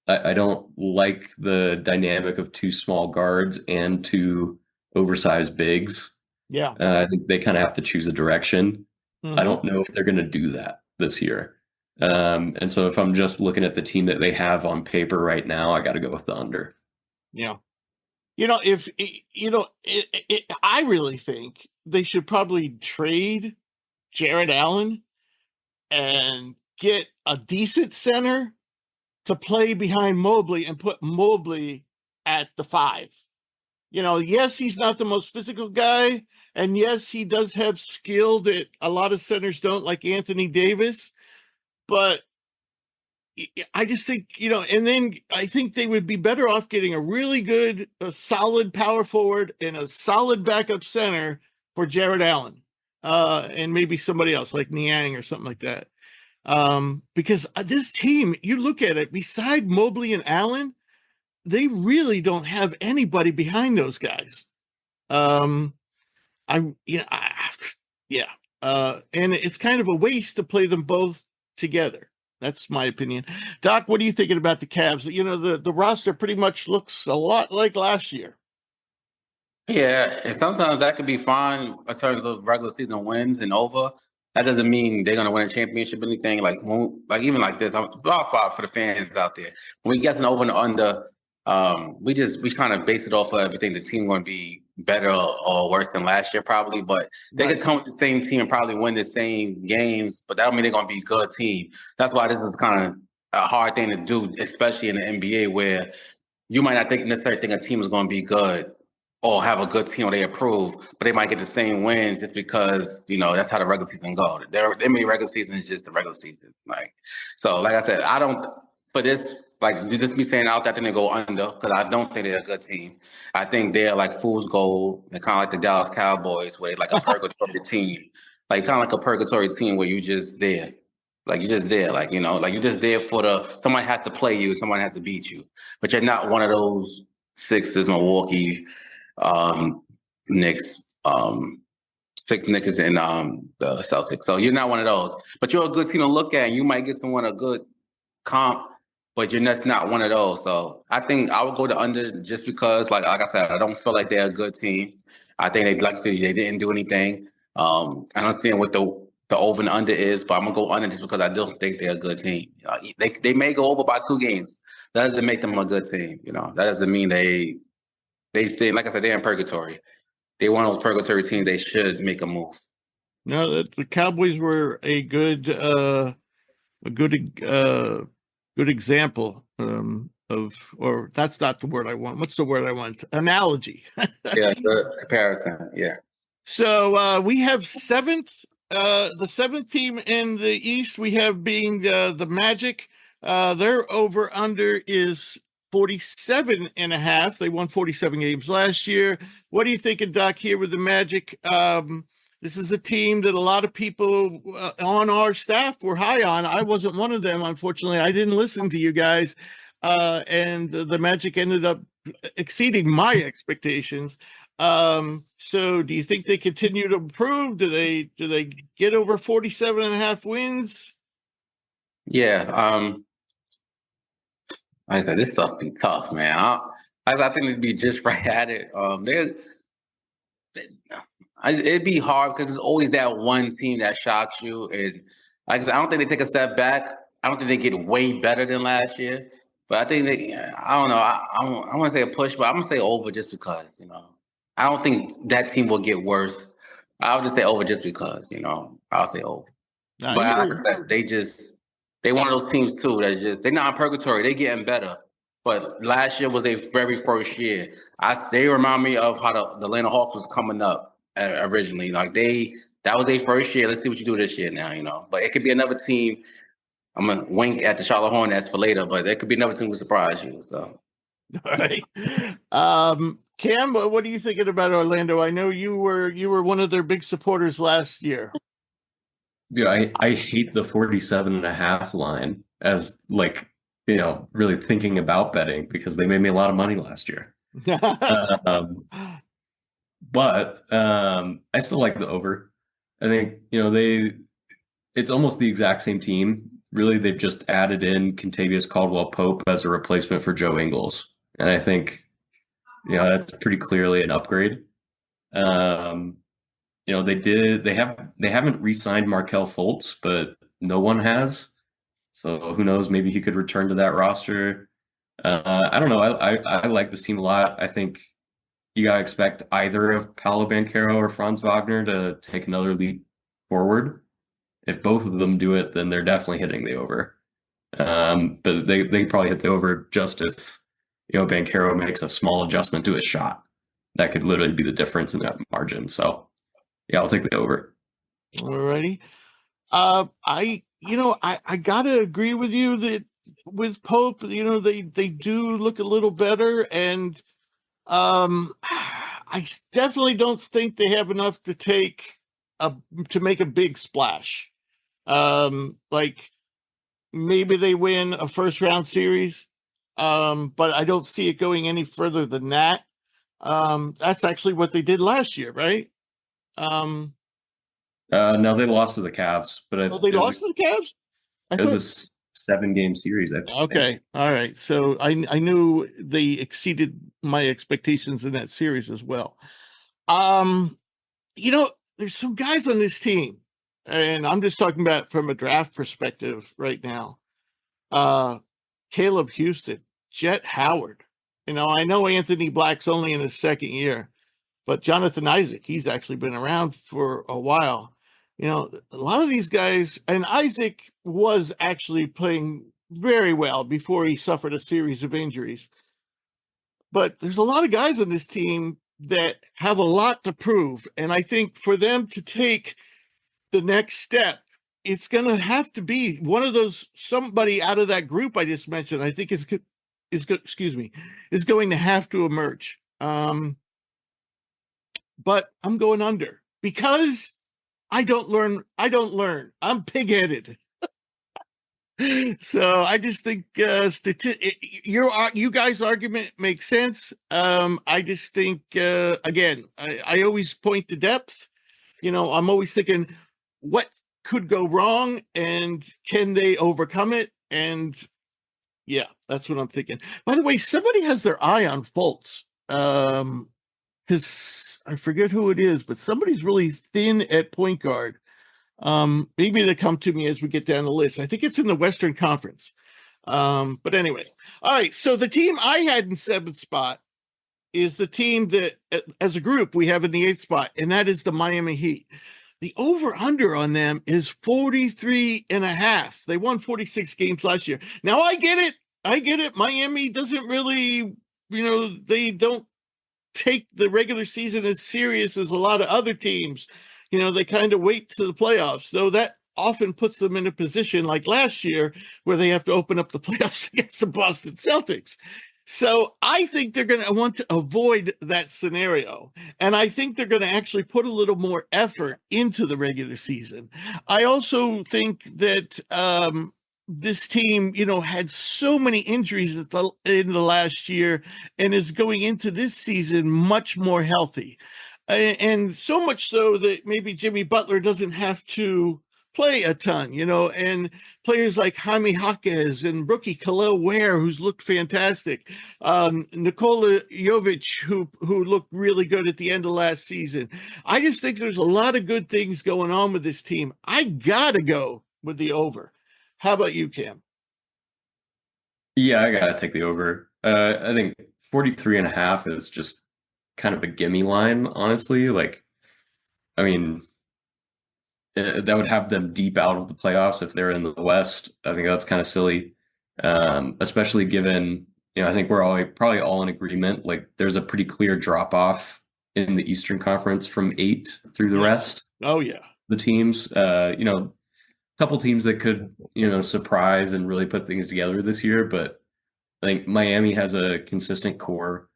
I don't like the dynamic of 2 small guards and 2 oversized bigs. Yeah. I think they kind of have to choose a direction. Mm-hmm. I don't know if they're going to do that this year. And so if I'm just looking at the team that they have on paper right now, I got to go with the under. Yeah. I really think they should probably trade Jared Allen and get a decent center to play behind Mobley and put Mobley at the 5. Yes, he's not the most physical guy, and yes, he does have skill that a lot of centers don't, like Anthony Davis. But I just think, and then I think they would be better off getting a really good, a solid power forward and a solid backup center for Jared Allen, and maybe somebody else like Niang or something like that. Because this team, you look at it, beside Mobley and Allen, they really don't have anybody behind those guys. And it's kind of a waste to play them both together. That's my opinion. Doc, what are you thinking about the Cavs? The roster pretty much looks a lot like last year. Yeah, and sometimes that could be fine in terms of regular season wins and over. That doesn't mean they're gonna win a championship or anything. Even like this, I'm for the fans out there. When we get an over and under, we kind of base it off of everything. The team going to be better or worse than last year, probably. But they could come with the same team and probably win the same games. But that don't mean they're going to be a good team. That's why this is kind of a hard thing to do, especially in the NBA, where you might not necessarily think a team is going to be good or have a good team or they approve, but they might get the same wins just because, that's how the regular season goes. Their regular season is just the regular season. So like I said, I don't, but this, just me saying out that thing they go under, because I don't think they're a good team. I think they're like fool's gold. They're kind of like the Dallas Cowboys, where they're like a purgatory team. Kind of like a purgatory team where you just there. You're just there. You're just there somebody has to play you, someone has to beat you. But you're not one of those Sixers, Milwaukee, Knicks, Knicks and the Celtics. So you're not one of those, but you're a good team to look at, and you might get someone a good comp, but you're not one of those. So I think I would go to under just because, like I said, I don't feel like they're a good team. I think they didn't do anything. I don't understand what the over and under is, but I'm gonna go under just because I don't think they're a good team. They may go over by 2 games. That doesn't make them a good team. That doesn't mean they stay, like I said, they're in purgatory. They're one of those purgatory teams. They should make a move. No, the Cowboys were a good example or that's not the word I want. What's the word I want? Analogy. Yeah, the comparison. Yeah. So we have the 7th team in the East. We have being the Magic. Their over under is 47.5. They won 47 games last year. What are you thinking, Doc, here with the Magic? This is a team that a lot of people on our staff were high on. I wasn't one of them, unfortunately. I didn't listen to you guys. And the Magic ended up exceeding my expectations. So do you think they continue to improve? Do they get over 47.5 wins? Yeah. Like I said, this stuff be tough, man. I think it'd be just right at it. It'd be hard because there's always that one team that shocks you. And like I said, I don't think they take a step back. I don't think they get way better than last year. But I think I don't know. I want to say a push, but I'm going to say over just because, I don't think that team will get worse. I'll just say over just because, I'll say over. But like I said, they one of those teams too they're not in purgatory. They're getting better. But last year was their very first year. They remind me of how the Atlanta Hawks was coming up originally. That was their first year. Let's see what you do this year now, But it could be another team. I'm gonna wink at the Charlotte Hornets for later, but there could be another team who surprise you. So, all right. Cam, what are you thinking about Orlando? I know you were one of their big supporters last year. Yeah, I hate the 47.5 line as really thinking about betting because they made me a lot of money last year. But I still like the over. I think, it's almost the exact same team. Really, they've just added in Kentavious Caldwell-Pope as a replacement for Joe Ingles. And I think, that's pretty clearly an upgrade. They haven't re-signed Markelle Fultz, but no one has. So who knows? Maybe he could return to that roster. I don't know. I like this team a lot. I think you gotta expect either of Paolo Banchero or Franz Wagner to take another leap forward. If both of them do it, then they're definitely hitting the over. But they probably hit the over just if Banchero makes a small adjustment to his shot, that could literally be the difference in that margin. So yeah, I'll take the over. Alrighty. I gotta agree with you that with Pope, they do look a little better, and I definitely don't think they have enough to make a big splash. Like maybe they win a first round series, but I don't see it going any further than that. That's actually what they did last year, right? No, they lost to the Cavs, but They lost to the Cavs. It was a 7-game series, I think. Okay, all right. So I knew they exceeded my expectations in that series as well. There's some guys on this team, and I'm just talking about from a draft perspective right now. Caleb Houston, Jet Howard. I know Anthony Black's only in his second year, but Jonathan Isaac, he's actually been around for a while. A lot of these guys, and Isaac was actually playing very well before he suffered a series of injuries. But there's a lot of guys on this team that have a lot to prove. And I think for them to take the next step, it's going to have to be one of those, somebody out of that group I just mentioned, I think is going to have to emerge. But I'm going under because I don't learn. I'm pig-headed. So I just think you guys' argument makes sense. I just think again, I always point to depth. I'm always thinking what could go wrong and can they overcome it? And yeah, that's what I'm thinking. By the way, somebody has their eye on Fultz. Because I forget who it is, but somebody's really thin at point guard. Maybe they'll come to me as we get down the list. I think it's in the Western Conference. But anyway, all right. So the team I had in 7th spot is the team that, as a group, we have in the 8th spot, and that is the Miami Heat. The over-under on them is 43.5. They won 46 games last year. Now, I get it. Miami doesn't really, they don't take the regular season as serious as a lot of other teams. They kind of wait to the playoffs, though that often puts them in a position like last year where they have to open up the playoffs against the Boston Celtics. So I think they're going to want to avoid that scenario. And I think they're going to actually put a little more effort into the regular season. I also think that this team, had so many injuries in the last year and is going into this season much more healthy. And so much so that maybe Jimmy Butler doesn't have to play a ton, and players like Jaime Jaquez and rookie Khalil Ware, who's looked fantastic. Nikola Jovic, who looked really good at the end of last season. I just think there's a lot of good things going on with this team. I got to go with the over. How about you, Cam? Yeah, I got to take the over. I think 43.5 is just kind of a gimme line, honestly. I mean, that would have them deep out of the playoffs if they're in the West. I think that's kind of silly, especially given, I think we're probably all in agreement. There's a pretty clear drop off in the Eastern Conference from 8 through the rest. Oh yeah, the teams. A couple teams that could, surprise and really put things together this year. But I think Miami has a consistent core.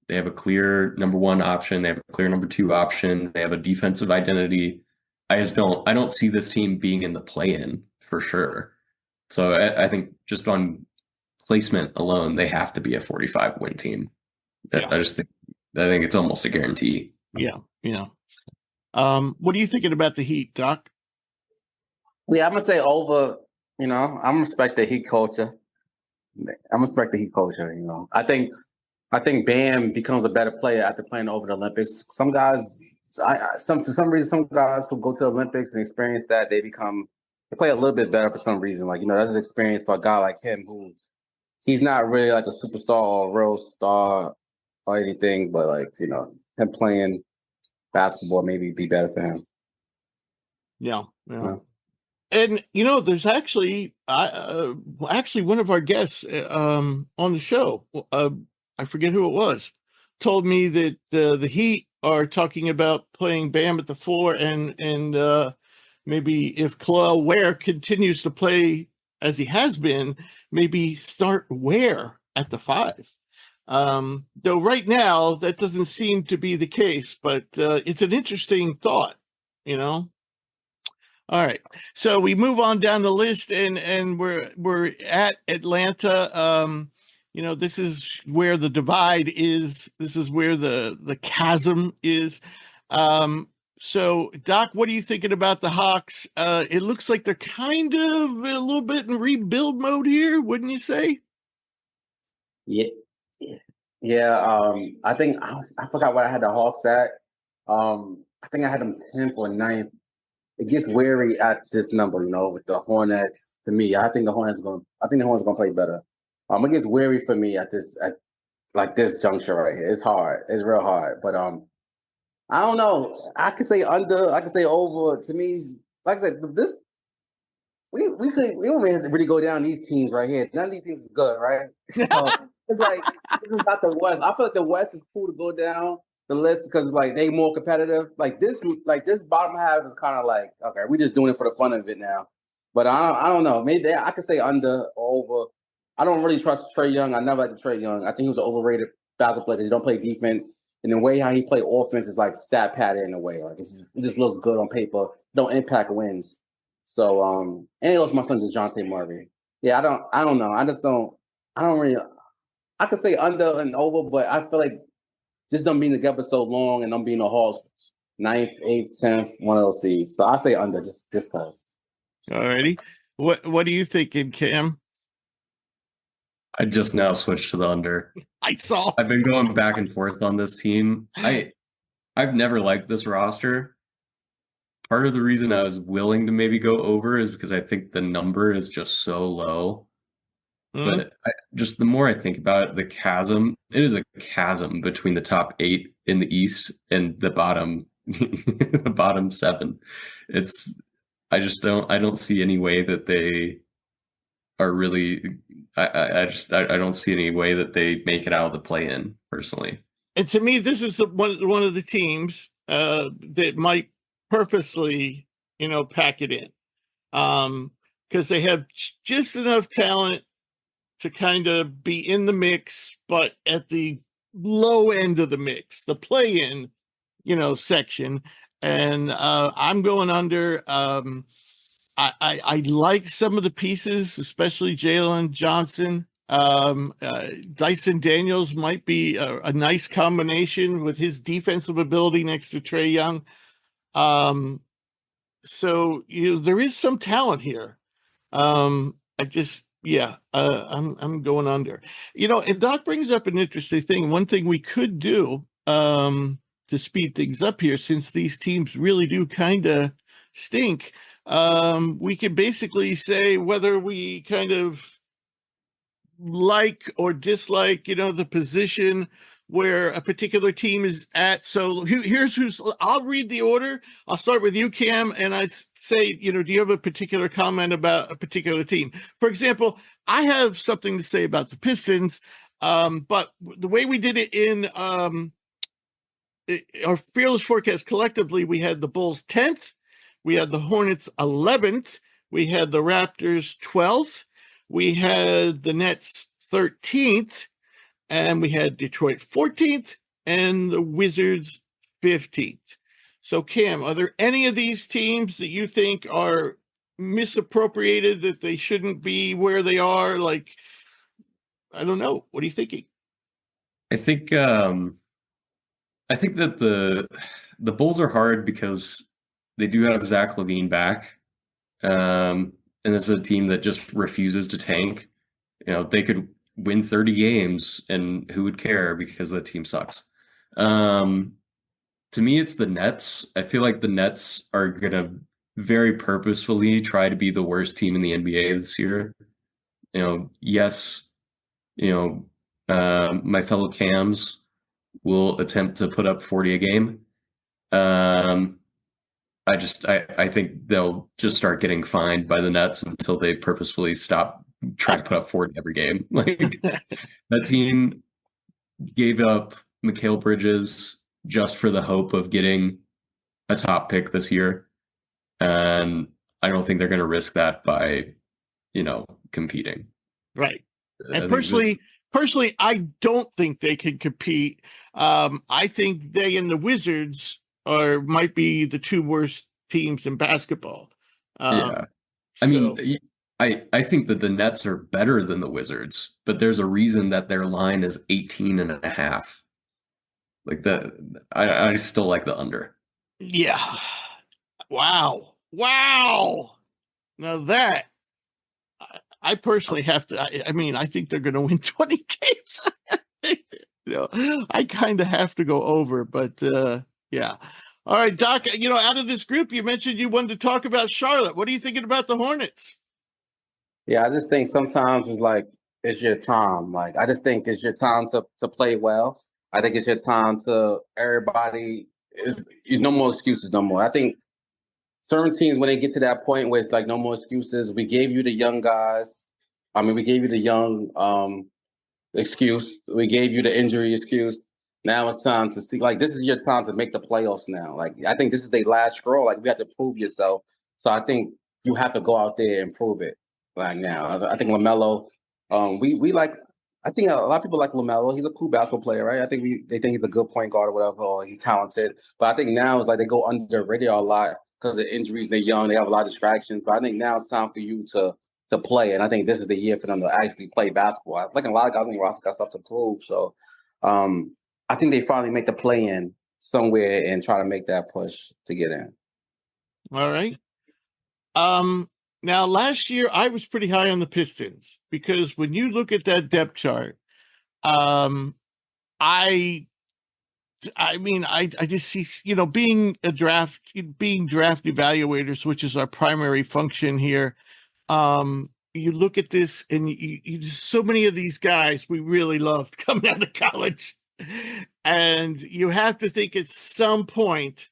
They have a clear number 1 option. They have a clear number 2 option. They have a defensive identity. I don't see this team being in the play-in for sure. So I think just on placement alone, they have to be a 45 win team. Yeah. I think it's almost a guarantee. Yeah. What are you thinking about the Heat, Doc? Yeah, I'm gonna say over. I'm respect the Heat culture. I think Bam becomes a better player after playing over the Olympics. Some guys. For some reason, some guys who go to the Olympics and experience that, they play a little bit better for some reason. That's an experience for a guy like him he's not really like a superstar or a real star or anything, but him playing basketball maybe be better for him. Yeah. And there's actually one of our guests on the show, I forget who it was, told me that the Heat are talking about playing Bam at the 4, and maybe if Khalil Ware continues to play as he has been, maybe start Ware at the 5. Though right now that doesn't seem to be the case, but it's an interesting thought, you know. All right, so we move on down the list, and we're at Atlanta. This is where the divide is. This is where the chasm is. So, Doc, what are you thinking about the Hawks? It looks like they're kind of a little bit in rebuild mode here, wouldn't you say? Yeah, yeah. I think I forgot what I had the Hawks at. I think I had them 10th or 9th. It gets wary at this number, with the Hornets. To me, I think the Hornets gonna play better. It gets wary for me at this juncture right here. It's hard. It's real hard. But I don't know. I could say under. I could say over. To me, like I said, this we don't really go down these teams right here. None of these teams is good, right? So it's like this is not the West. I feel like the West is cool to go down the list because like they more competitive. Like this bottom half is kind of like, okay, we're just doing it for the fun of it now. But I don't know. Maybe I could say under or over. I don't really trust Trae Young. I never liked Trae Young. I think he was an overrated basketball player because he don't play defense. And the way how he play offense is like stat pattern in a way. Like it just looks good on paper. Don't impact wins. So and it was my son DeJounte Murray. Yeah, I don't know. I don't really. I could say under and over, but I feel like just them being together so long and them being the Hawks 9th, 8th, 10th, one of those seeds. So I say under just because. All righty. What are you thinking, Cam? I just now switched to the under. I've been going back and forth on this team. I've never liked this roster. Part of the reason I was willing to maybe go over is because I think the number is just so low. Mm-hmm. But just the more I think about it, it is a chasm between the top 8 in the East and the bottom the bottom 7. I don't see any way that they are really I don't see any way that they make it out of the play-in personally. And to me, this is one of the teams that might purposely, pack it in, because they have just enough talent to kind of be in the mix, but at the low end of the mix, the play-in, section. And I'm going under. I like some of the pieces, especially Jalen Johnson. Dyson Daniels might be a nice combination with his defensive ability next to Trae Young. So there is some talent here. I'm going under. And Doc brings up an interesting thing. One thing we could do to speed things up here, since these teams really do kind of stink, we could basically say whether we kind of like or dislike, the position where a particular team is at. So I'll read the order. I'll start with you, Cam, and I say, do you have a particular comment about a particular team? For example, I have something to say about the Pistons, but the way we did it in our Fearless Forecast collectively, we had the Bulls 10th, we had the Hornets 11th, we had the Raptors 12th, we had the Nets 13th, and we had Detroit 14th, and the Wizards 15th. So, Cam, are there any of these teams that you think are misappropriated, that they shouldn't be where they are? Like, I don't know. What are you thinking? I think that the Bulls are hard because they do have Zach LaVine back. And this is a team that just refuses to tank. They could win 30 games and who would care because the team sucks. To me, it's the Nets. I feel like the Nets are going to very purposefully try to be the worst team in the NBA this year. Yes, my fellow Cams will attempt to put up 40 a game. I think they'll just start getting fined by the Nets until they purposefully stop trying to put up 40 every game. Like that team, gave up Mikal Bridges just for the hope of getting a top pick this year. And I don't think they're going to risk that by, competing. Right. And I think personally, I don't think they can compete. I think they and the Wizards might be the two worst teams in basketball. yeah. I mean, I think that the Nets are better than the Wizards, but there's a reason that their line is 18.5. Like that, I still like the under. Yeah. Wow. Now that I personally have to. I mean, I think they're going to win 20 games. I kind of have to go over, but yeah. All right, Doc. Out of this group, you mentioned you wanted to talk about Charlotte. What are you thinking about the Hornets? Yeah, I just think sometimes it's your time. Like I just think it's your time to play well. I think it's your time to everybody is no more excuses no more. I think certain teams when they get to that point where it's like no more excuses, we gave you the young guys. I mean, we gave you the young excuse. We gave you the injury excuse. Now it's time to see. Like this is your time to make the playoffs. Now, like I think this is their last scroll. Like we have to prove yourself. So I think you have to go out there and prove it. Like now, I think LaMelo. We like. I think a lot of people like LaMelo. He's a cool basketball player, right? I think they think he's a good point guard or whatever. Or he's talented. But I think now it's like they go under the radar a lot because of injuries. They're young. They have a lot of distractions. But I think now it's time for you to play. And I think this is the year for them to actually play basketball. I think a lot of guys on the roster got stuff to prove. So I think they finally make the play in somewhere and try to make that push to get in. All right. Now last year I was pretty high on the Pistons because when you look at that depth chart, I just see, being draft evaluators, which is our primary function here. You look at this and you just, so many of these guys we really loved coming out of college, and you have to think at some point,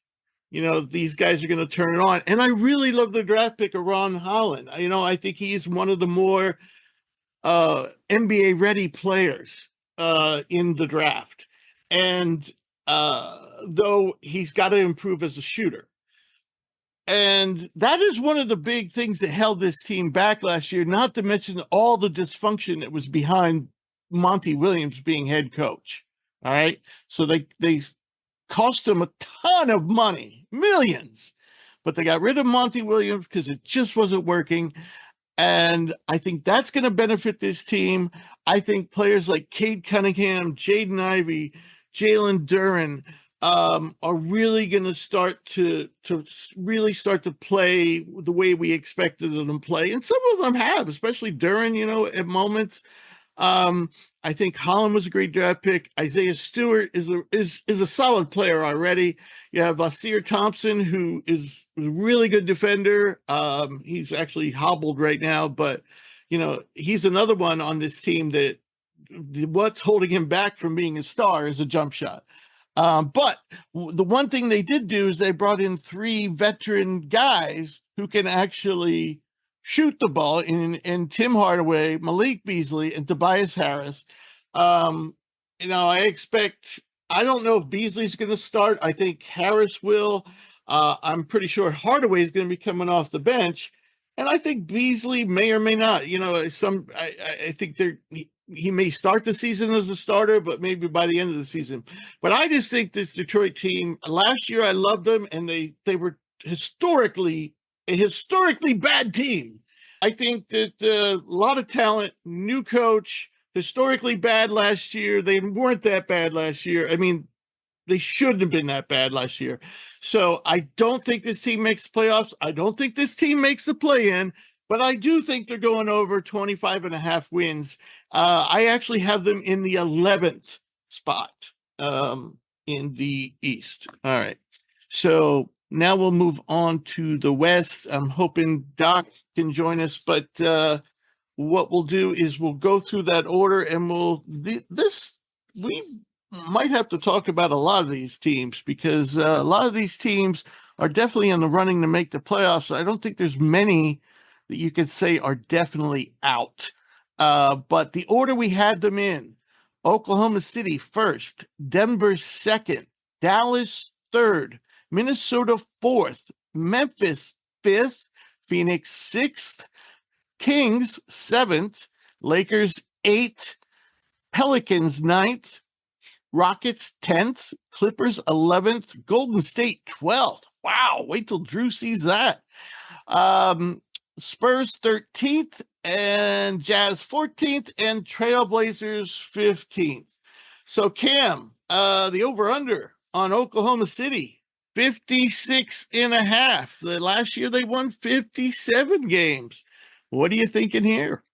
these guys are going to turn it on. And I really love the draft pick of Ron Holland. I think he's one of the more NBA ready players in the draft. And though he's got to improve as a shooter. And that is one of the big things that held this team back last year, not to mention all the dysfunction that was behind Monty Williams being head coach. All right. So they cost him a ton of money, millions, but they got rid of Monty Williams because it just wasn't working. And I think that's going to benefit this team. I think players like Cade Cunningham, Jaden Ivey, Jalen Duren are really going to start to really start to play the way we expected them to play. And some of them have, especially Duren, at moments. I think Holland was a great draft pick. Isaiah Stewart is a solid player already. You have Vasir Thompson, who is a really good defender. He's actually hobbled right now, but he's another one on this team that what's holding him back from being a star is a jump shot. But the one thing they did do is they brought in 3 veteran guys who can actually shoot the ball in Tim Hardaway, Malik Beasley, and Tobias Harris. I don't know if Beasley's going to start. I think Harris will. I'm pretty sure Hardaway is going to be coming off the bench. And I think Beasley may or may not. I think he may start the season as a starter, but maybe by the end of the season. But I just think this Detroit team, last year I loved them, and they were historically bad team. I think that a lot of talent, new coach, historically bad last year. They weren't that bad last year. I mean, they shouldn't have been that bad last year. So I don't think this team makes the playoffs. I don't think this team makes the play-in, but I do think they're going over 25.5 wins. I actually have them in the 11th spot in the East. All right. So now we'll move on to the West. I'm hoping Doc can join us, but what we'll do is we'll go through that order, and we might have to talk about a lot of these teams because a lot of these teams are definitely in the running to make the playoffs. I don't think there's many that you could say are definitely out. But the order we had them in, Oklahoma City first, Denver second, Dallas third, Minnesota fourth, Memphis fifth, Phoenix sixth, Kings seventh, Lakers eighth, Pelicans ninth, Rockets 10th, Clippers 11th, Golden State 12th. Wow, wait till Drew sees that. Spurs 13th, and Jazz 14th, and Trailblazers 15th. So, Cam, the over-under on Oklahoma City, 56.5. The last year they won 57 games. What are you thinking here?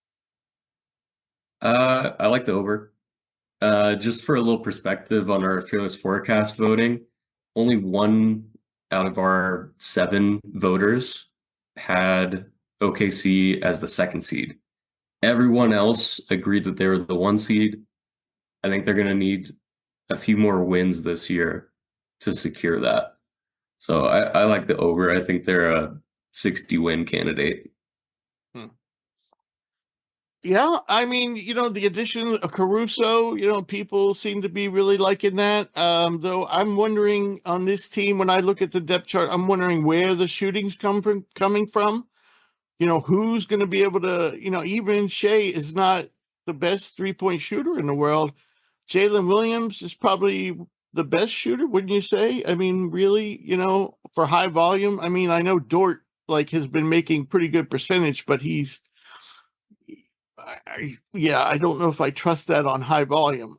I like the over. Just for a little perspective on our Fearless Forecast voting, only 1 out of our 7 voters had OKC as the 2nd seed. Everyone else agreed that they were the 1 seed. I think they're going to need a few more wins this year to secure that. So I like the over. I think they're a 60-win candidate. Yeah, I mean, the addition of Caruso, people seem to be really liking that. Though I'm wondering on this team, when I look at the depth chart, I'm wondering where the shooting's coming from. Who's going to be able to, even Shea is not the best 3-point shooter in the world. Jalen Williams is probably the best shooter, wouldn't you say? I mean, really, for high volume. I mean, I know Dort has been making pretty good percentage, but I don't know if I trust that on high volume.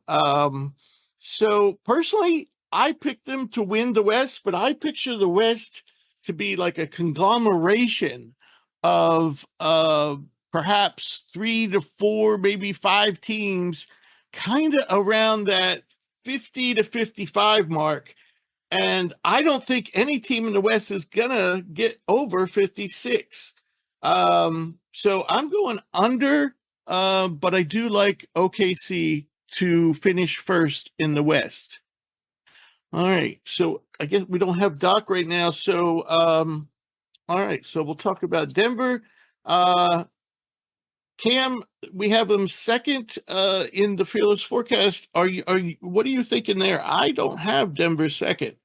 So personally, I picked them to win the West, but I picture the West to be like a conglomeration of perhaps 3 to 4, maybe 5 teams, kind of around that 50 to 55 mark. And I don't think any team in the West is gonna get over 56. So I'm going under. But I do like OKC to finish first in the West. All right. So I guess we don't have Doc right now. So, all right. So we'll talk about Denver. Cam, we have them second in the Fearless Forecast. What are you thinking there? I don't have Denver second.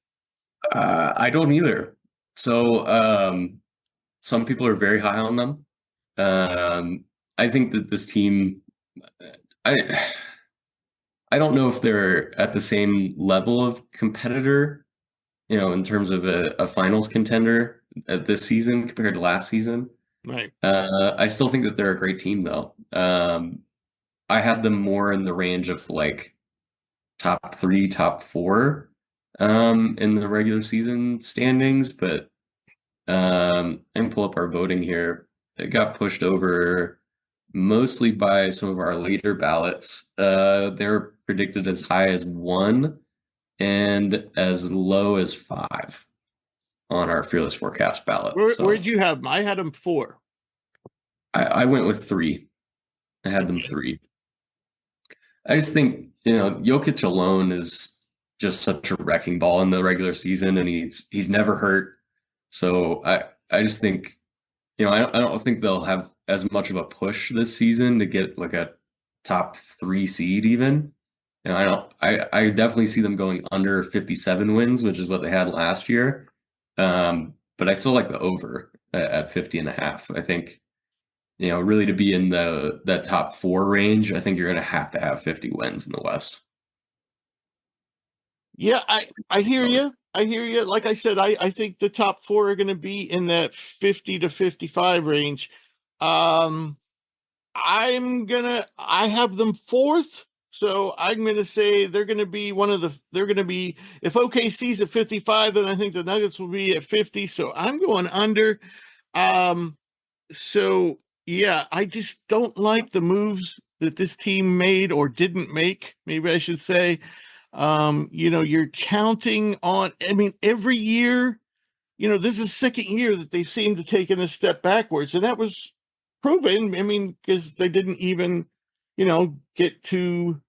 I don't either. So some people are very high on them. I think that this team, I don't know if they're at the same level of competitor, in terms of a finals contender this season compared to last season. Right. I still think that they're a great team, though. I had them more in the range of top 3, top 4 in the regular season standings, but I can pull up our voting here. It got pushed over mostly by some of our later ballots. They're predicted as high as 1 and as low as 5 on our Fearless Forecast ballot. Where'd you have them? I had them 4. I went with 3. I had them 3. I just think, Jokic alone is just such a wrecking ball in the regular season, and he's never hurt. So I just think, I don't think they'll have as much of a push this season to get a top 3 seed even. And I definitely see them going under 57 wins, which is what they had last year. But I still like the over at 50.5. I think, really to be in that top 4 range, I think you're going to have 50 wins in the West. Yeah, I hear you. I hear you. Like I said, I think the top 4 are going to be in that 50 to 55 range. I have them 4th. So I'm going to say they're going to be if OKC's at 55, then I think the Nuggets will be at 50. So I'm going under. So yeah, I just don't like the moves that this team made or didn't make. Maybe I should say. You're counting on, every year, this is the 2nd year that they seem to take a step backwards. And that was proven, because they didn't even, get to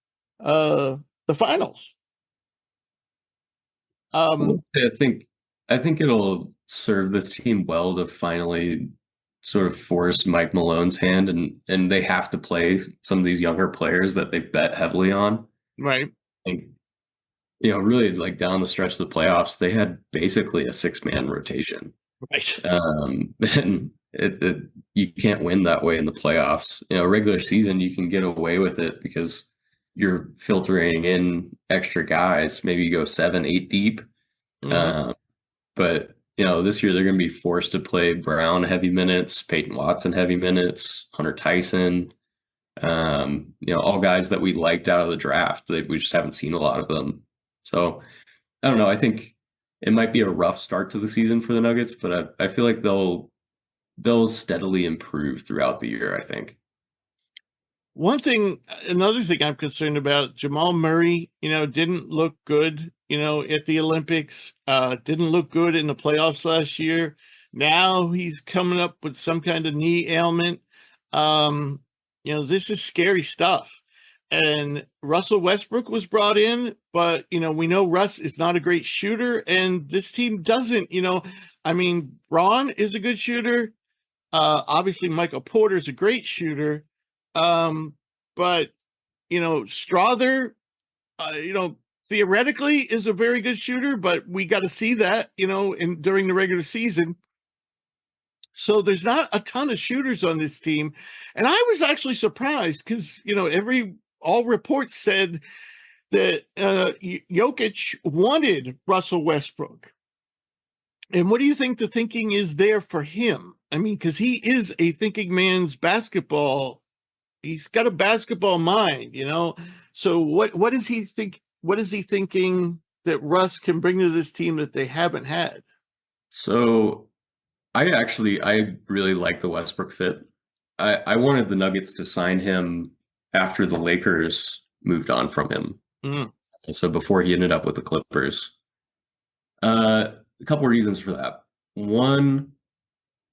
the finals. I think it'll serve this team well to finally sort of force Mike Malone's hand, and they have to play some of these younger players that they've bet heavily on. Right. Like, really like down the stretch of the playoffs, they had basically a 6-man rotation. Right. And you can't win that way in the playoffs. Regular season, you can get away with it because you're filtering in extra guys. Maybe you go 7, 8 deep. Mm-hmm. But this year they're going to be forced to play Brown heavy minutes, Peyton Watson heavy minutes, Hunter Tyson. All guys that we liked out of the draft. We just haven't seen a lot of them. So I don't know. I think it might be a rough start to the season for the Nuggets, but I feel like they'll steadily improve throughout the year, I think. Another thing I'm concerned about, Jamal Murray, didn't look good, at the Olympics, didn't look good in the playoffs last year. Now he's coming up with some kind of knee ailment. This is scary stuff. And Russell Westbrook was brought in, but, we know Russ is not a great shooter, and this team doesn't, Braun is a good shooter. Obviously, Michael Porter is a great shooter. But, Strother, theoretically is a very good shooter, but we got to see that, during the regular season. So there's not a ton of shooters on this team. And I was actually surprised because, all reports said that Jokic wanted Russell Westbrook. And what do you think the thinking is there for him? Because he is a thinking man's basketball. He's got a basketball mind, So what does he think? What is he thinking that Russ can bring to this team that they haven't had? So I really like the Westbrook fit. I wanted the Nuggets to sign him after the Lakers moved on from him. Mm. So before he ended up with the Clippers. A couple of reasons for that. One,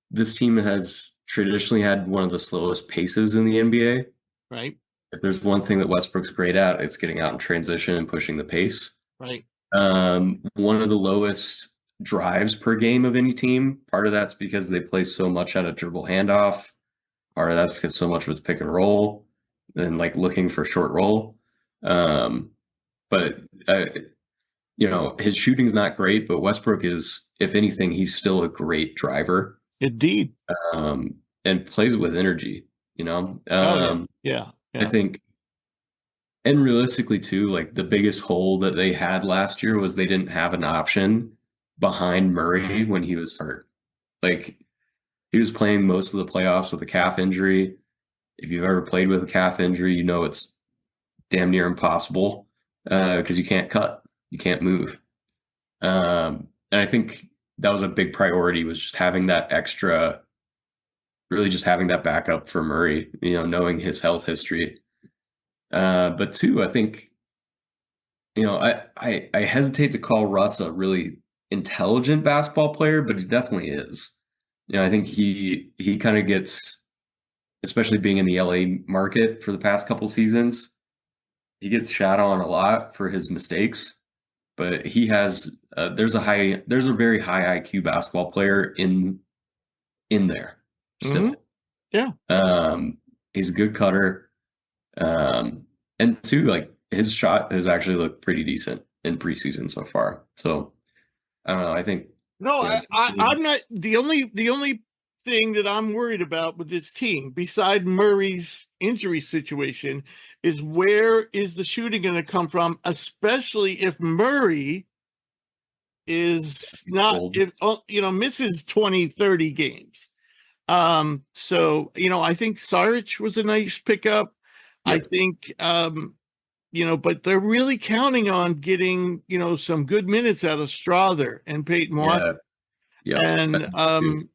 this team has traditionally had one of the slowest paces in the NBA. Right. If there's one thing that Westbrook's great at, it's getting out in transition and pushing the pace. Right. One of the lowest drives per game of any team. Part of that's because they play so much at a dribble handoff. Part of that's because so much was pick and roll and like looking for short roll. But his shooting's not great, but Westbrook is, if anything, he's still a great driver. Indeed. And plays with energy, Yeah. I think, and realistically too, like the biggest hole that they had last year was they didn't have an option behind Murray when he was hurt. Like he was playing most of the playoffs with a calf injury. If you've ever played with a calf injury, it's damn near impossible because you can't cut, you can't move. And I think that was a big priority, was just having that extra, really just having that backup for Murray, knowing his health history. But two, I think, I hesitate to call Russ a really intelligent basketball player, but he definitely is. I think he kind of gets, especially being in the LA market for the past couple seasons, he gets shot on a lot for his mistakes, but he has there's a very high IQ basketball player in there still. Mm-hmm. Yeah. He's a good cutter. And two, like his shot has actually looked pretty decent in preseason so far. So I don't know. I think I'm not the only thing that I'm worried about with this team, beside Murray's injury situation, is where is the shooting going to come from, especially if Murray is misses 20, 30 games. So, I think Saric was a nice pickup. Yeah. I think, but they're really counting on getting, some good minutes out of Strother and Peyton Watson. Yeah. And,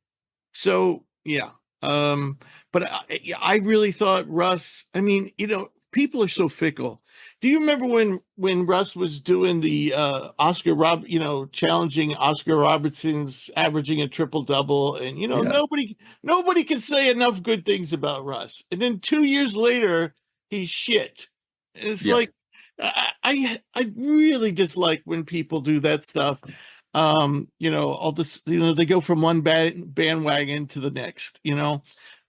so, yeah. But I really thought Russ, people are so fickle. Do you remember when Russ was doing the challenging Oscar Robertson's averaging a triple-double, and nobody can say enough good things about Russ. And then 2 years later, he's shit. And it's like I really dislike when people do that stuff. All this, they go from one bandwagon to the next,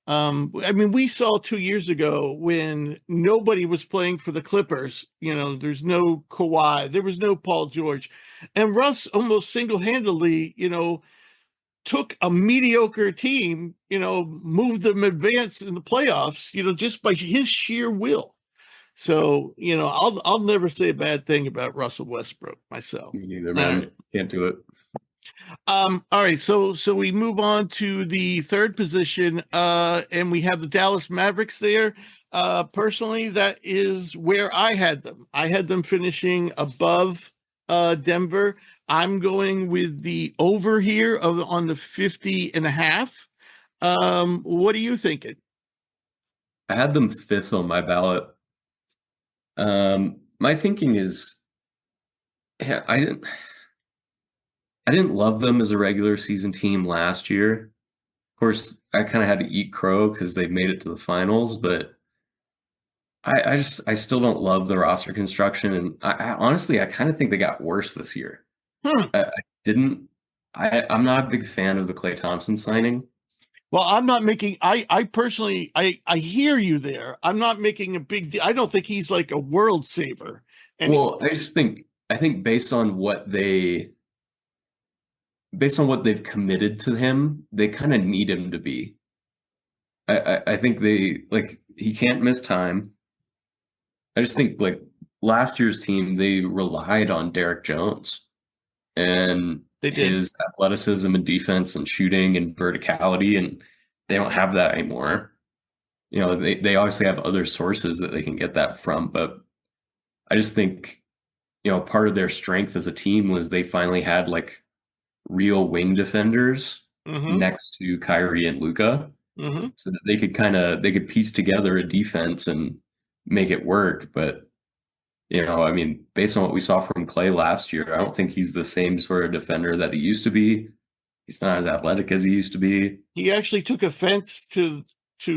I mean, we saw 2 years ago when nobody was playing for the Clippers. There's no Kawhi, there was no Paul George, and Russ almost single-handedly, took a mediocre team, moved them advance in the playoffs, just by his sheer will. So, I'll never say a bad thing about Russell Westbrook myself. Me neither, man. Right. Can't do it. All right, so we move on to the third position, and we have the Dallas Mavericks there. Personally, that is where I had them. I had them finishing above Denver. I'm going with the over here on the 50.5. What are you thinking? I had them fifth on my ballot. My thinking is, yeah, I didn't love them as a regular season team last year. Of course, I kind of had to eat crow because they made it to the finals, but I still don't love the roster construction, and I honestly kind of think they got worse this year. I'm not a big fan of the Klay Thompson signing. Well, I'm not making. I personally, I hear you there. I'm not making a big deal. I don't think he's like a world saver. Well, I think based on what they've committed to him, they kind of need him to be. I think he can't miss time. I just think like last year's team, they relied on Derek Jones and his athleticism and defense and shooting and verticality, and they don't have that anymore. They obviously have other sources that they can get that from, but I just think, part of their strength as a team was they finally had like real wing defenders next to Kyrie and Luka, so that they could piece together a defense and make it work. But I mean, based on what we saw from Klay last year, I don't think he's the same sort of defender that he used to be. He's not as athletic as he used to be. He actually took offense to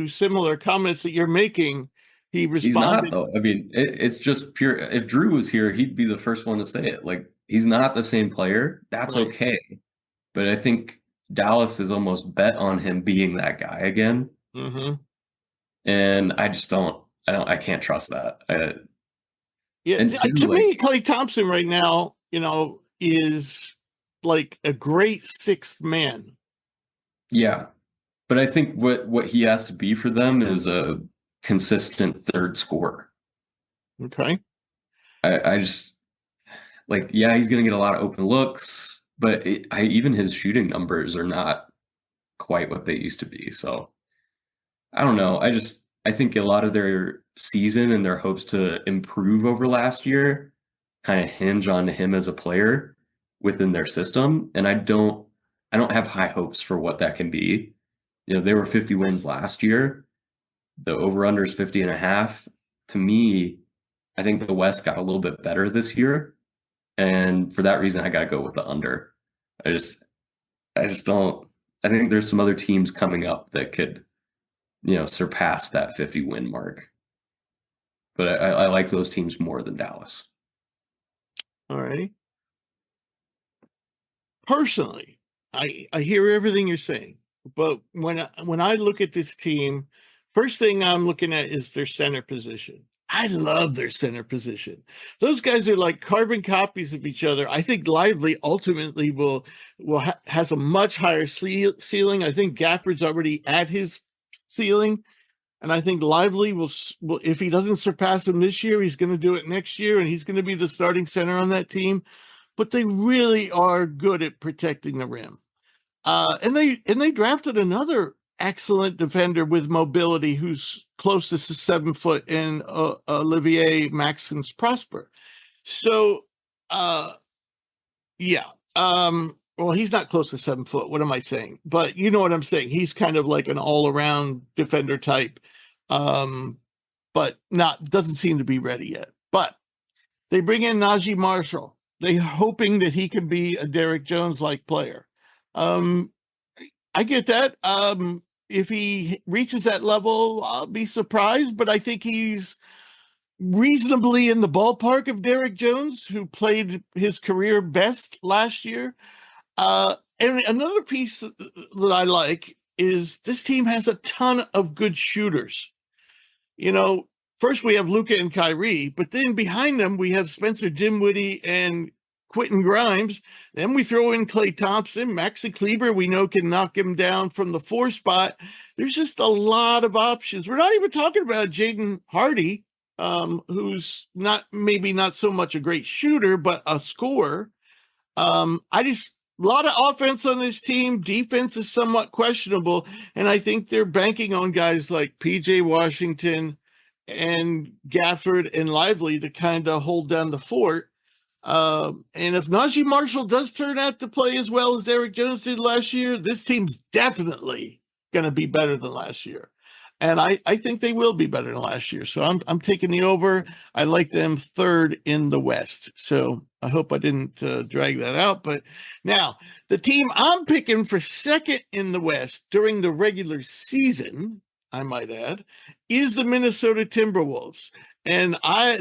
similar comments that you're making. He responded. He's not, though. I mean, it's just pure. If Drew was here, he'd be the first one to say it. Like, he's not the same player. That's right. Okay. But I think Dallas is almost bet on him being that guy again. And I just I can't trust that. Yeah, to me, Klay Thompson right now, is like a great sixth man. Yeah, but I think what he has to be for them is a consistent third scorer. Okay. I just he's going to get a lot of open looks, but even his shooting numbers are not quite what they used to be. So I don't know. I think a lot of their season and their hopes to improve over last year kind of hinge on him as a player within their system. And I don't have high hopes for what that can be. They were 50 wins last year. The over-under is 50.5. To me, I think the West got a little bit better this year. And for that reason, I got to go with the under. I just don't. I think there's some other teams coming up that could, surpass that 50 win mark. But I like those teams more than Dallas. All right. Personally, I hear everything you're saying, but when I look at this team, first thing I'm looking at is their center position. I love their center position. Those guys are like carbon copies of each other. I think Lively ultimately has a much higher ceiling. I think Gafford's already at his ceiling, and I think Lively will if he doesn't surpass him this year, he's going to do it next year, and he's going to be the starting center on that team. But they really are good at protecting the rim, and they drafted another excellent defender with mobility who's close to 7 foot in Olivier Maxence Prosper. So, yeah. Well, he's not close to 7 foot. What am I saying? But you know what I'm saying. He's kind of like an all-around defender type, but doesn't seem to be ready yet. But they bring in Najee Marshall. They're hoping that he can be a Derek Jones-like player. I get that. If he reaches that level, I'll be surprised, but I think he's reasonably in the ballpark of Derek Jones, who played his career best last year. And another piece that I like is this team has a ton of good shooters. You know, first we have Luka and Kyrie, but then behind them we have Spencer Dinwiddie and Quentin Grimes. Then we throw in Klay Thompson, Maxi Kleber. We know can knock him down from the 4 spot. There's just a lot of options. We're not even talking about Jaden Hardy, who's maybe not so much a great shooter, but a scorer. A lot of offense on this team. Defense is somewhat questionable, and I think they're banking on guys like PJ Washington and Gafford and Lively to kind of hold down the fort. And if Najee Marshall does turn out to play as well as Eric Jones did last year, this team's definitely going to be better than last year. And I think they will be better than last year. So I'm taking the over. I like them 3rd in the West. So I hope I didn't drag that out. But now the team I'm picking for 2nd in the West during the regular season, I might add, is the Minnesota Timberwolves. And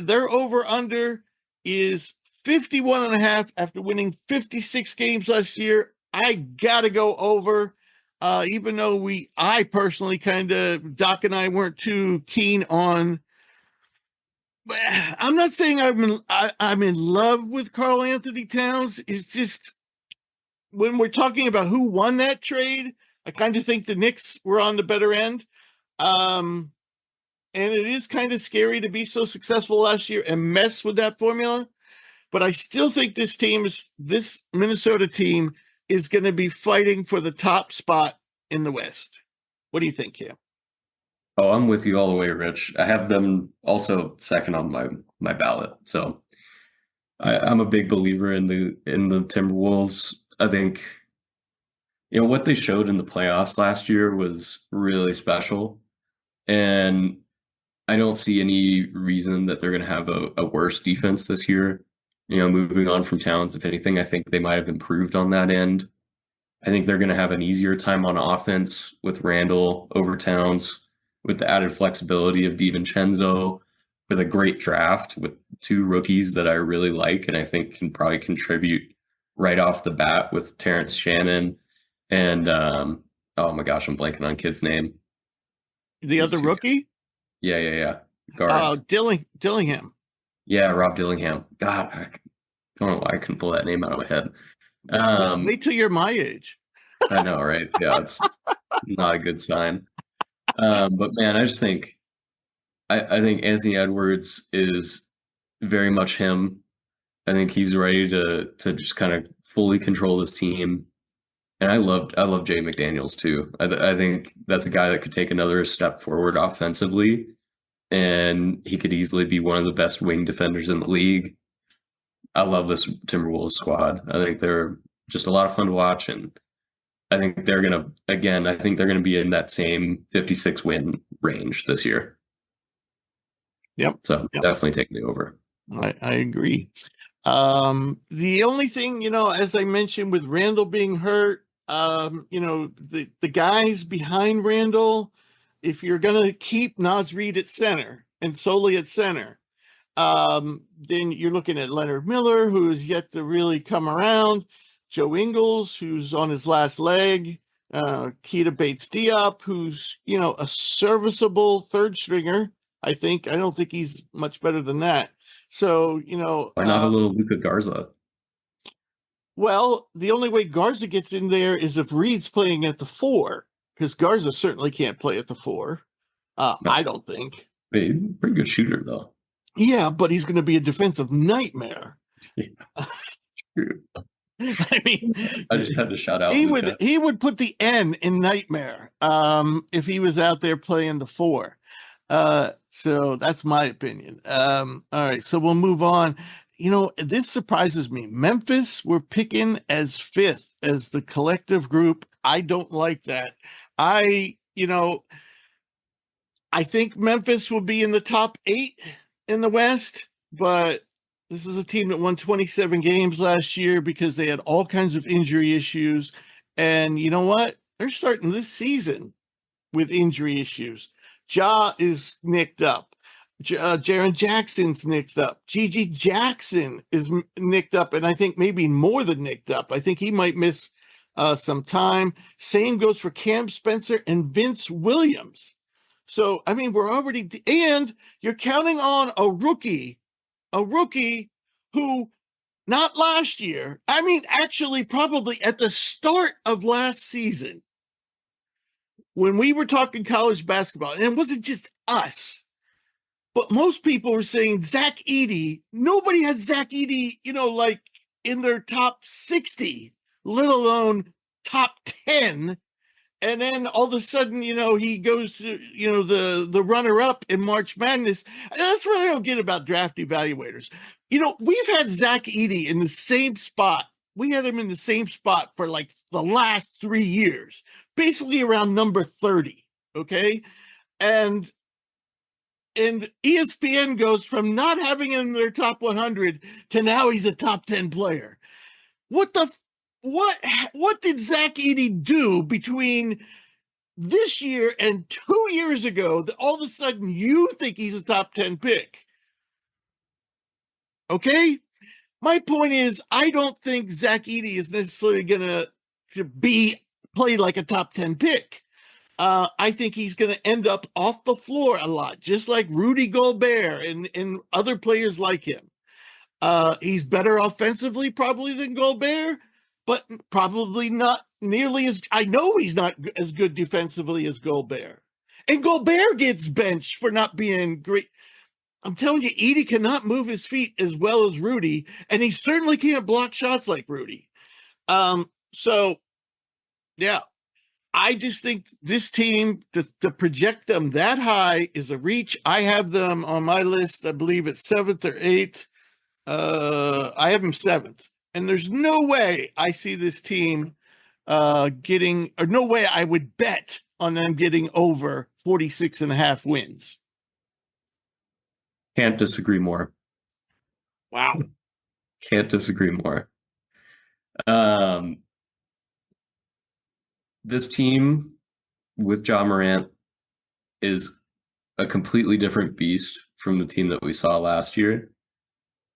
their over-under is 51.5 after winning 56 games last year. I got to go over. Even though I personally Doc and I weren't too keen on. I'm not saying I'm in love with Karl Anthony Towns. It's just when we're talking about who won that trade, I kind of think the Knicks were on the better end. And it is kind of scary to be so successful last year and mess with that formula. But I still think this Minnesota team is going to be fighting for the top spot in the West. What do you think, Cam? Oh, I'm with you all the way, Rich. I have them also 2nd on my ballot. So I'm a big believer in the Timberwolves. I think what they showed in the playoffs last year was really special, and I don't see any reason that they're going to have a worse defense this year. Moving on from Towns, if anything, I think they might have improved on that end. I think they're going to have an easier time on offense with Randall over Towns, with the added flexibility of DiVincenzo, with a great draft with 2 rookies that I really like and I think can probably contribute right off the bat with Terrence Shannon and oh my gosh, I'm blanking on kid's name. The other rookie? Yeah. Guard. Dillingham. Yeah, Rob Dillingham. God, I don't know why I couldn't pull that name out of my head. Wait till you're my age. I know, right? Yeah, it's not a good sign. But man, I just think I think Anthony Edwards is very much him. I think he's ready to just kind of fully control this team. And I love Jay McDaniels too. I think that's a guy that could take another step forward offensively, and he could easily be one of the best wing defenders in the league. I love this Timberwolves squad. I think they're just a lot of fun to watch, and I think they're going to be in that same 56 win range this year. Yep. So definitely taking the over. I agree. The only thing, as I mentioned with Randall being hurt, the guys behind Randall, if you're going to keep Naz Reid at center and solely at center, then you're looking at Leonard Miller, who is yet to really come around, Joe Ingles, who's on his last leg, Keita Bates-Diop, who's, a serviceable 3rd stringer. I don't think he's much better than that. So, why not a little Luka Garza? Well, the only way Garza gets in there is if Reed's playing at the 4, because Garza certainly can't play at the 4. No. I don't think. He's a pretty good shooter, though. Yeah, but he's going to be a defensive nightmare. Yeah. I mean, I just had to shout out. He would put the N in nightmare if he was out there playing the 4. So that's my opinion. All right, so we'll move on. This surprises me. Memphis, we're picking as 5th as the collective group. I don't like that. I think Memphis will be in the top 8 in the West, but this is a team that won 27 games last year because they had all kinds of injury issues. And you know what? They're starting this season with injury issues. Ja is nicked up. Jaren Jackson's nicked up. Gigi Jackson is nicked up, and I think maybe more than nicked up. I think he might miss some time. Same goes for Cam Spencer and Vince Williams. So, I mean, we're already, and you're counting on a rookie who, not last year, I mean, actually, probably at the start of last season, when we were talking college basketball, and it wasn't just us, but most people were saying Zach Edey. Nobody had Zach Edey, like in their top 60, let alone top 10. And then all of a sudden, he goes to, the runner-up in March Madness. And that's what I don't get about draft evaluators. We've had Zach Edey in the same spot. We had him in the same spot for like the last 3 years, basically around number 30. Okay. And ESPN goes from not having him in their top 100 to now he's a top 10 player. What did Zach Edey do between this year and 2 years ago that all of a sudden you think he's a top 10 pick? Okay? My point is, I don't think Zach Edey is necessarily going to play like a top 10 pick. I think he's going to end up off the floor a lot, just like Rudy Gobert and other players like him. He's better offensively probably than Gobert, but probably not nearly as, I know he's not as good defensively as Gobert. And Gobert gets benched for not being great. I'm telling you, Edey cannot move his feet as well as Rudy, and he certainly can't block shots like Rudy. So, yeah, I just think this team, to project them that high is a reach. I have them on my list, I believe it's 7th or 8th. I have them 7th. And there's no way I see this team getting, or no way I would bet on them getting over 46.5 wins. Can't disagree more. Wow. Can't disagree more. This team with Ja Morant is a completely different beast from the team that we saw last year,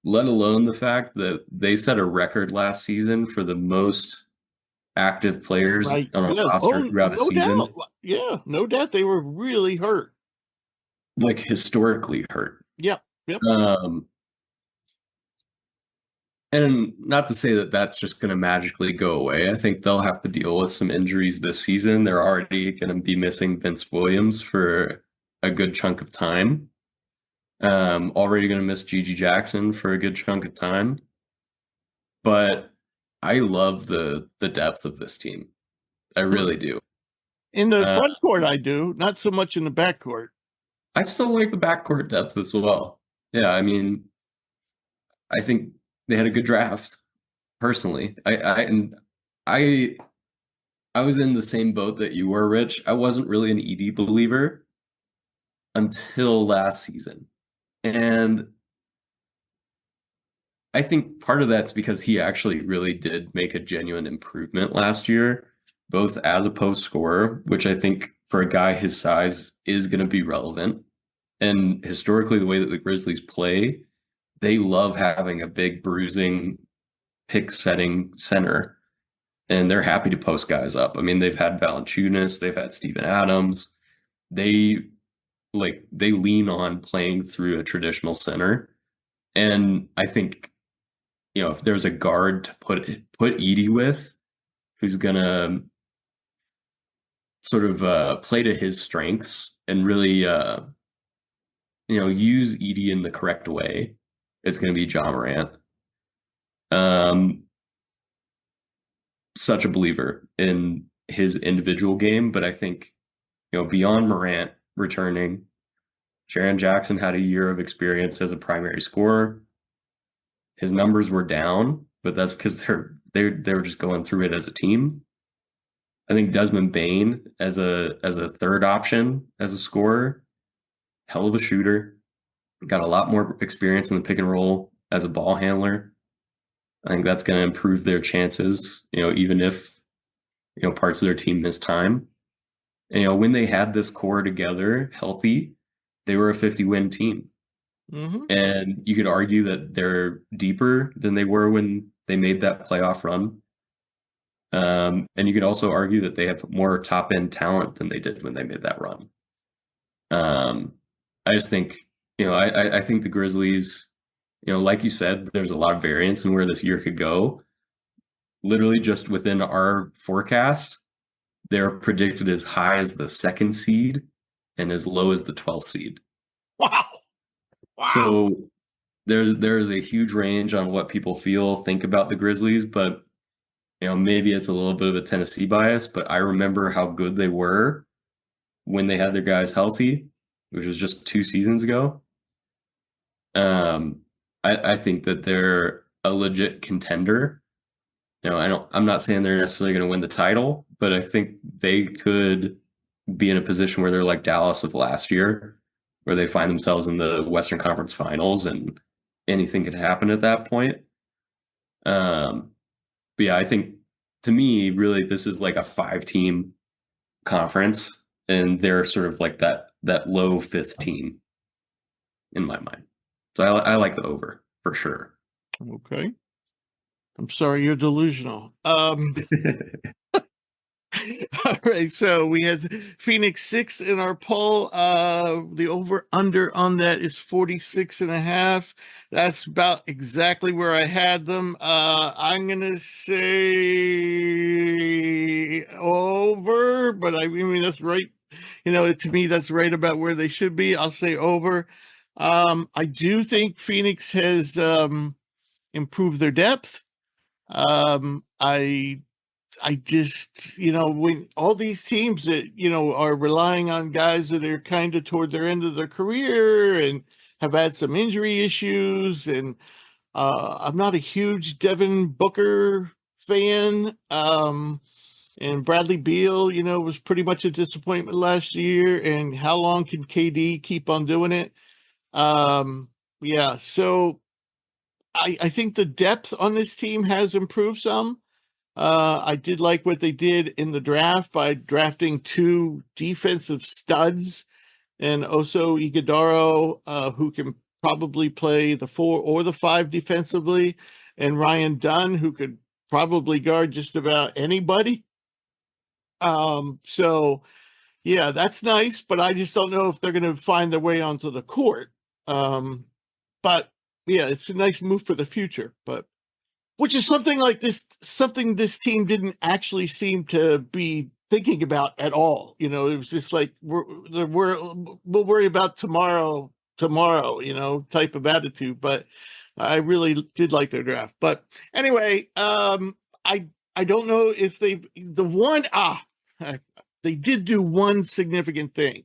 let alone the fact that they set a record last season for the most active players on a roster throughout a season. Doubt. Yeah, no doubt they were really hurt. Like historically hurt. Yep. And not to say that that's just going to magically go away. I think they'll have to deal with some injuries this season. They're already going to be missing Vince Williams for a good chunk of time. Already going to miss Gigi Jackson for a good chunk of time. But I love the depth of this team. I really do. In the front court, I do. Not so much in the back court. I still like the backcourt depth as well. Yeah, I mean, I think they had a good draft. Personally, I was in the same boat that you were, Rich. I wasn't really an ED believer until last season, and I think part of that's because he actually really did make a genuine improvement last year, both as a post scorer, which I think for a guy his size is going to be relevant. And historically, the way that the Grizzlies play, they love having a big bruising, pick-setting center. And they're happy to post guys up. I mean, they've had Valanciunas, they've had Steven Adams. They lean on playing through a traditional center. And I think, if there's a guard to put Edey with, who's gonna sort of play to his strengths and really use Edey in the correct way, it's gonna be Ja Morant. Such a believer in his individual game, but I think beyond Morant returning, Jaren Jackson had a year of experience as a primary scorer. His numbers were down, but that's because they were just going through it as a team. I think Desmond Bane as a third option as a scorer, hell of a shooter, got a lot more experience in the pick and roll as a ball handler. I think that's going to improve their chances, even if parts of their team miss time. And, when they had this core together healthy, they were a 50-win team. Mm-hmm. And you could argue that they're deeper than they were when they made that playoff run. And you could also argue that they have more top end talent than they did when they made that run. I just think, I think the Grizzlies, like you said, there's a lot of variance in where this year could go. Literally just within our forecast, they're predicted as high as the 2nd seed and as low as the 12th seed. Wow. So there's a huge range on what people think about the Grizzlies, but maybe it's a little bit of a Tennessee bias, but I remember how good they were when they had their guys healthy, which was just 2 seasons ago. I think that they're a legit contender. I'm not saying they're necessarily going to win the title, but I think they could be in a position where they're like Dallas of last year, where they find themselves in the Western Conference Finals and anything could happen at that point. But yeah, I think to me, really, this is like a 5-team conference, and they're sort of like that low 5th team in my mind. So I like the over for sure. Okay. I'm sorry, you're delusional. All right, so we had Phoenix 6th in our poll. The over under on that is 46.5. That's about exactly where I had them. I'm gonna say over, but I mean that's right. To me, that's right about where they should be. I'll say over. I do think Phoenix has improved their depth. I just, when all these teams that, are relying on guys that are kind of toward their end of their career and have had some injury issues. And I'm not a huge Devin Booker fan. And Bradley Beal, was pretty much a disappointment last year. And how long can KD keep on doing it? Yeah, so I think the depth on this team has improved some. I did like what they did in the draft by drafting 2 defensive studs and Oso Ighodaro, who can probably play the 4 or the 5 defensively, and Ryan Dunn, who could probably guard just about anybody. So yeah, that's nice, but I just don't know if they're going to find their way onto the court. But yeah, it's a nice move for the future, but which is something this team didn't actually seem to be thinking about at all. It was just like we'll worry about tomorrow, type of attitude. But I really did like their draft. But anyway, I don't know if they did do one significant thing.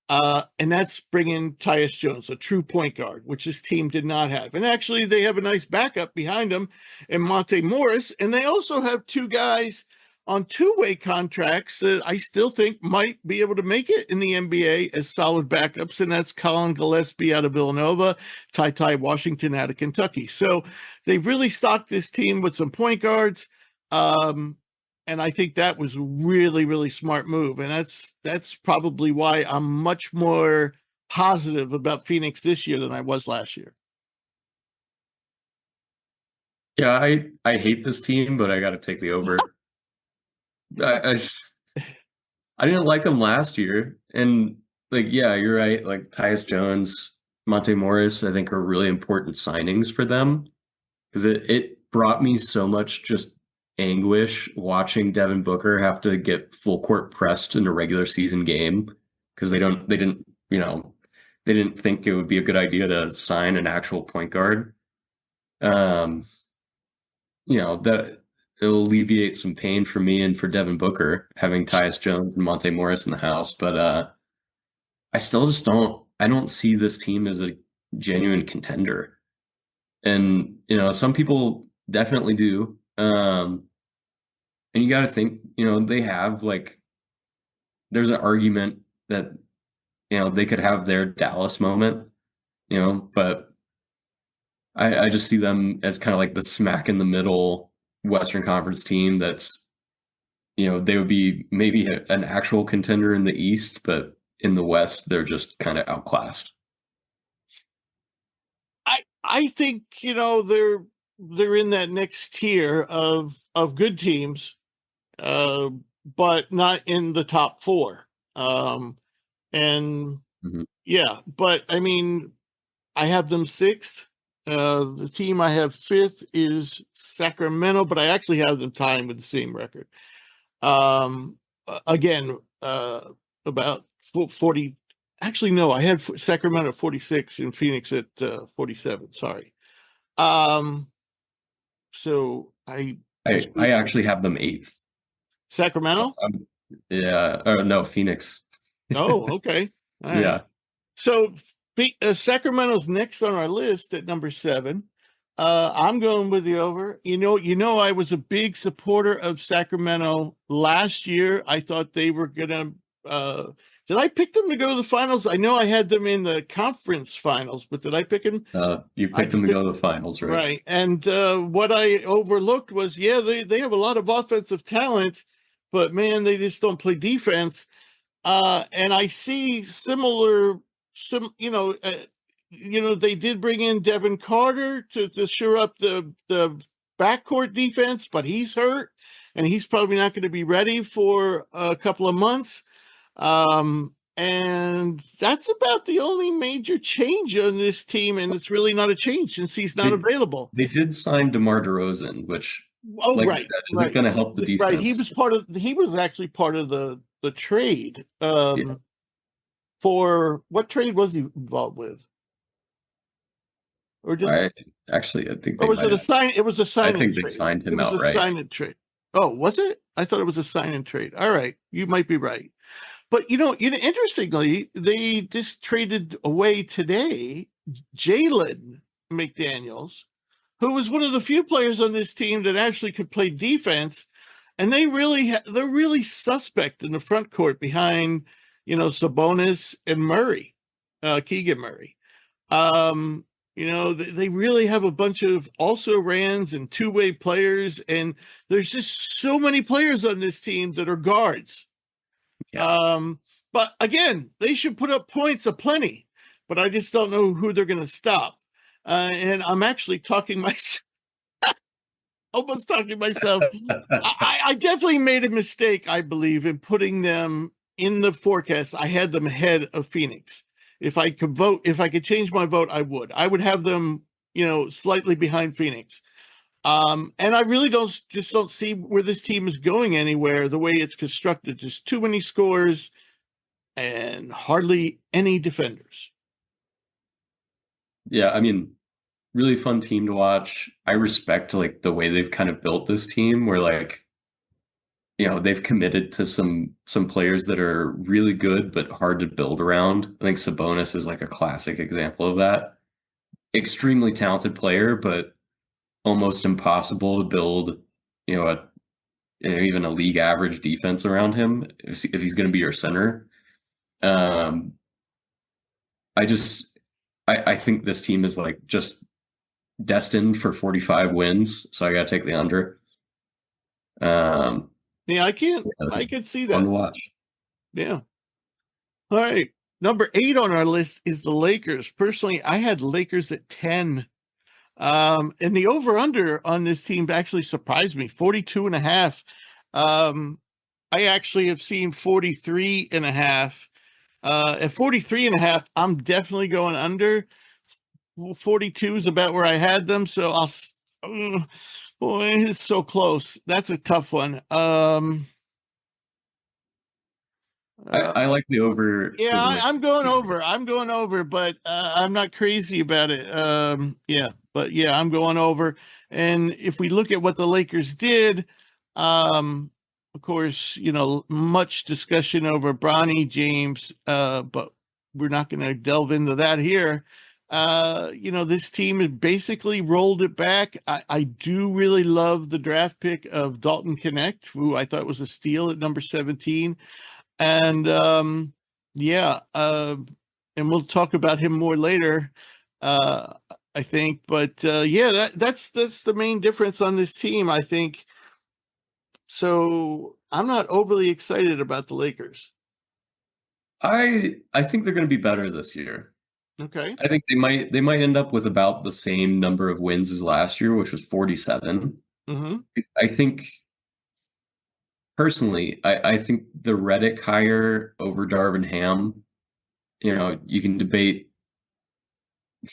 And that's bringing Tyus Jones, a true point guard, which this team did not have. And actually, they have a nice backup behind him in Monte Morris. And they also have 2 guys on 2-way contracts that I still think might be able to make it in the NBA as solid backups. And that's Colin Gillespie out of Villanova, Ty Washington out of Kentucky. So they've really stocked this team with some point guards. And I think that was really, really smart move. And that's probably why I'm much more positive about Phoenix this year than I was last year. Yeah, I hate this team, but I got to take the over. I didn't like them last year, and like, yeah, you're right. Like Tyus Jones, Monte Morris, I think are really important signings for them because it brought me so much just anguish watching Devin Booker have to get full court pressed in a regular season game because they didn't think it would be a good idea to sign an actual point guard. That it'll alleviate some pain for me and for Devin Booker having Tyus Jones and Monte Morris in the house, but I still just don't see this team as a genuine contender. And some people definitely do. And you got to think, they have there's an argument that, they could have their Dallas moment, but I just see them as kind of like the smack in the middle Western Conference team that's, they would be maybe an actual contender in the East, but in the West, they're just kind of outclassed. I think, they're in that next tier of good teams. but not in the top 4. And yeah, but I mean, I have them 6th. The team I have 5th is Sacramento, but I actually have them tying with the same record. Again, about 40. Actually, no, I had Sacramento at 46 and Phoenix at 47. Sorry. So I actually have them 8th. Sacramento? Yeah. Oh no, Phoenix. Oh, okay. All right. Yeah. So Sacramento's next on our list at number 7. I'm going with the over. You know, I was a big supporter of Sacramento last year. I thought they were gonna. Did I pick them to go to the finals? I know I had them in the conference finals, but did I pick them? You picked them to go to the finals, Rich. Right. And what I overlooked was, yeah, they have a lot of offensive talent, but man, they just don't play defense. And I see similar, they did bring in Devin Carter to shore up the backcourt defense, but he's hurt, and he's probably not going to be ready for a couple of months. And that's about the only major change on this team, and it's really not a change since he's not available. They did sign DeMar DeRozan, which, right, I said, isn't going to help the defense. Right, he was actually part of the trade. For what trade was he involved with? Or did I think they was it a sign? It was a sign. I think they signed him outright. It was a sign and trade. Oh, was it? I thought it was a sign and trade. All right, you might be right. But interestingly, they just traded away today Jalen McDaniels, who was one of the few players on this team that actually could play defense, and they're really suspect in the front court behind Sabonis and Murray, Keegan Murray. They really have a bunch of also-rans and two-way players, and there's just so many players on this team that are guards. Yeah. But again, they should put up points aplenty, but I just don't know who they're going to stop. And I'm actually almost talking myself. I definitely made a mistake, I believe, in putting them in the forecast. I had them ahead of Phoenix. If I could change my vote, I would. I would have them, slightly behind Phoenix. And I really don't see where this team is going anywhere the way it's constructed. Just too many scores and hardly any defenders. Yeah, I mean, really fun team to watch. I respect the way they've kind of built this team, where they've committed to some players that are really good but hard to build around. I think Sabonis is a classic example of that. Extremely talented player, but almost impossible to build, even a league average defense around him if he's going to be your center. I think this team is just destined for 45 wins, so I got to take the under. Yeah, I can see that. Fun to watch. Yeah. All right. Number 8 on our list is the Lakers. Personally, I had Lakers at 10. And the over-under on this team actually surprised me, 42.5. I actually have seen 43.5. At 43.5, I'm definitely going under. 42 is about where I had them, so boy, it's so close. That's a tough one. I like the over. Yeah, I'm going over. But I'm not crazy about it. I'm going over. And if we look at what the Lakers did, of course, much discussion over Bronny James, but we're not going to delve into that here. This team has basically rolled it back. I do really love the draft pick of Dalton Connect, who I thought was a steal at number 17. And and we'll talk about him more later, I think. But that's the main difference on this team, I think. So I'm not overly excited about the Lakers. I think they're going to be better this year. Okay. I think they might end up with about the same number of wins as last year, which was 47. Mm-hmm. I think personally, I think the Redick hire over Darvin Ham, you can debate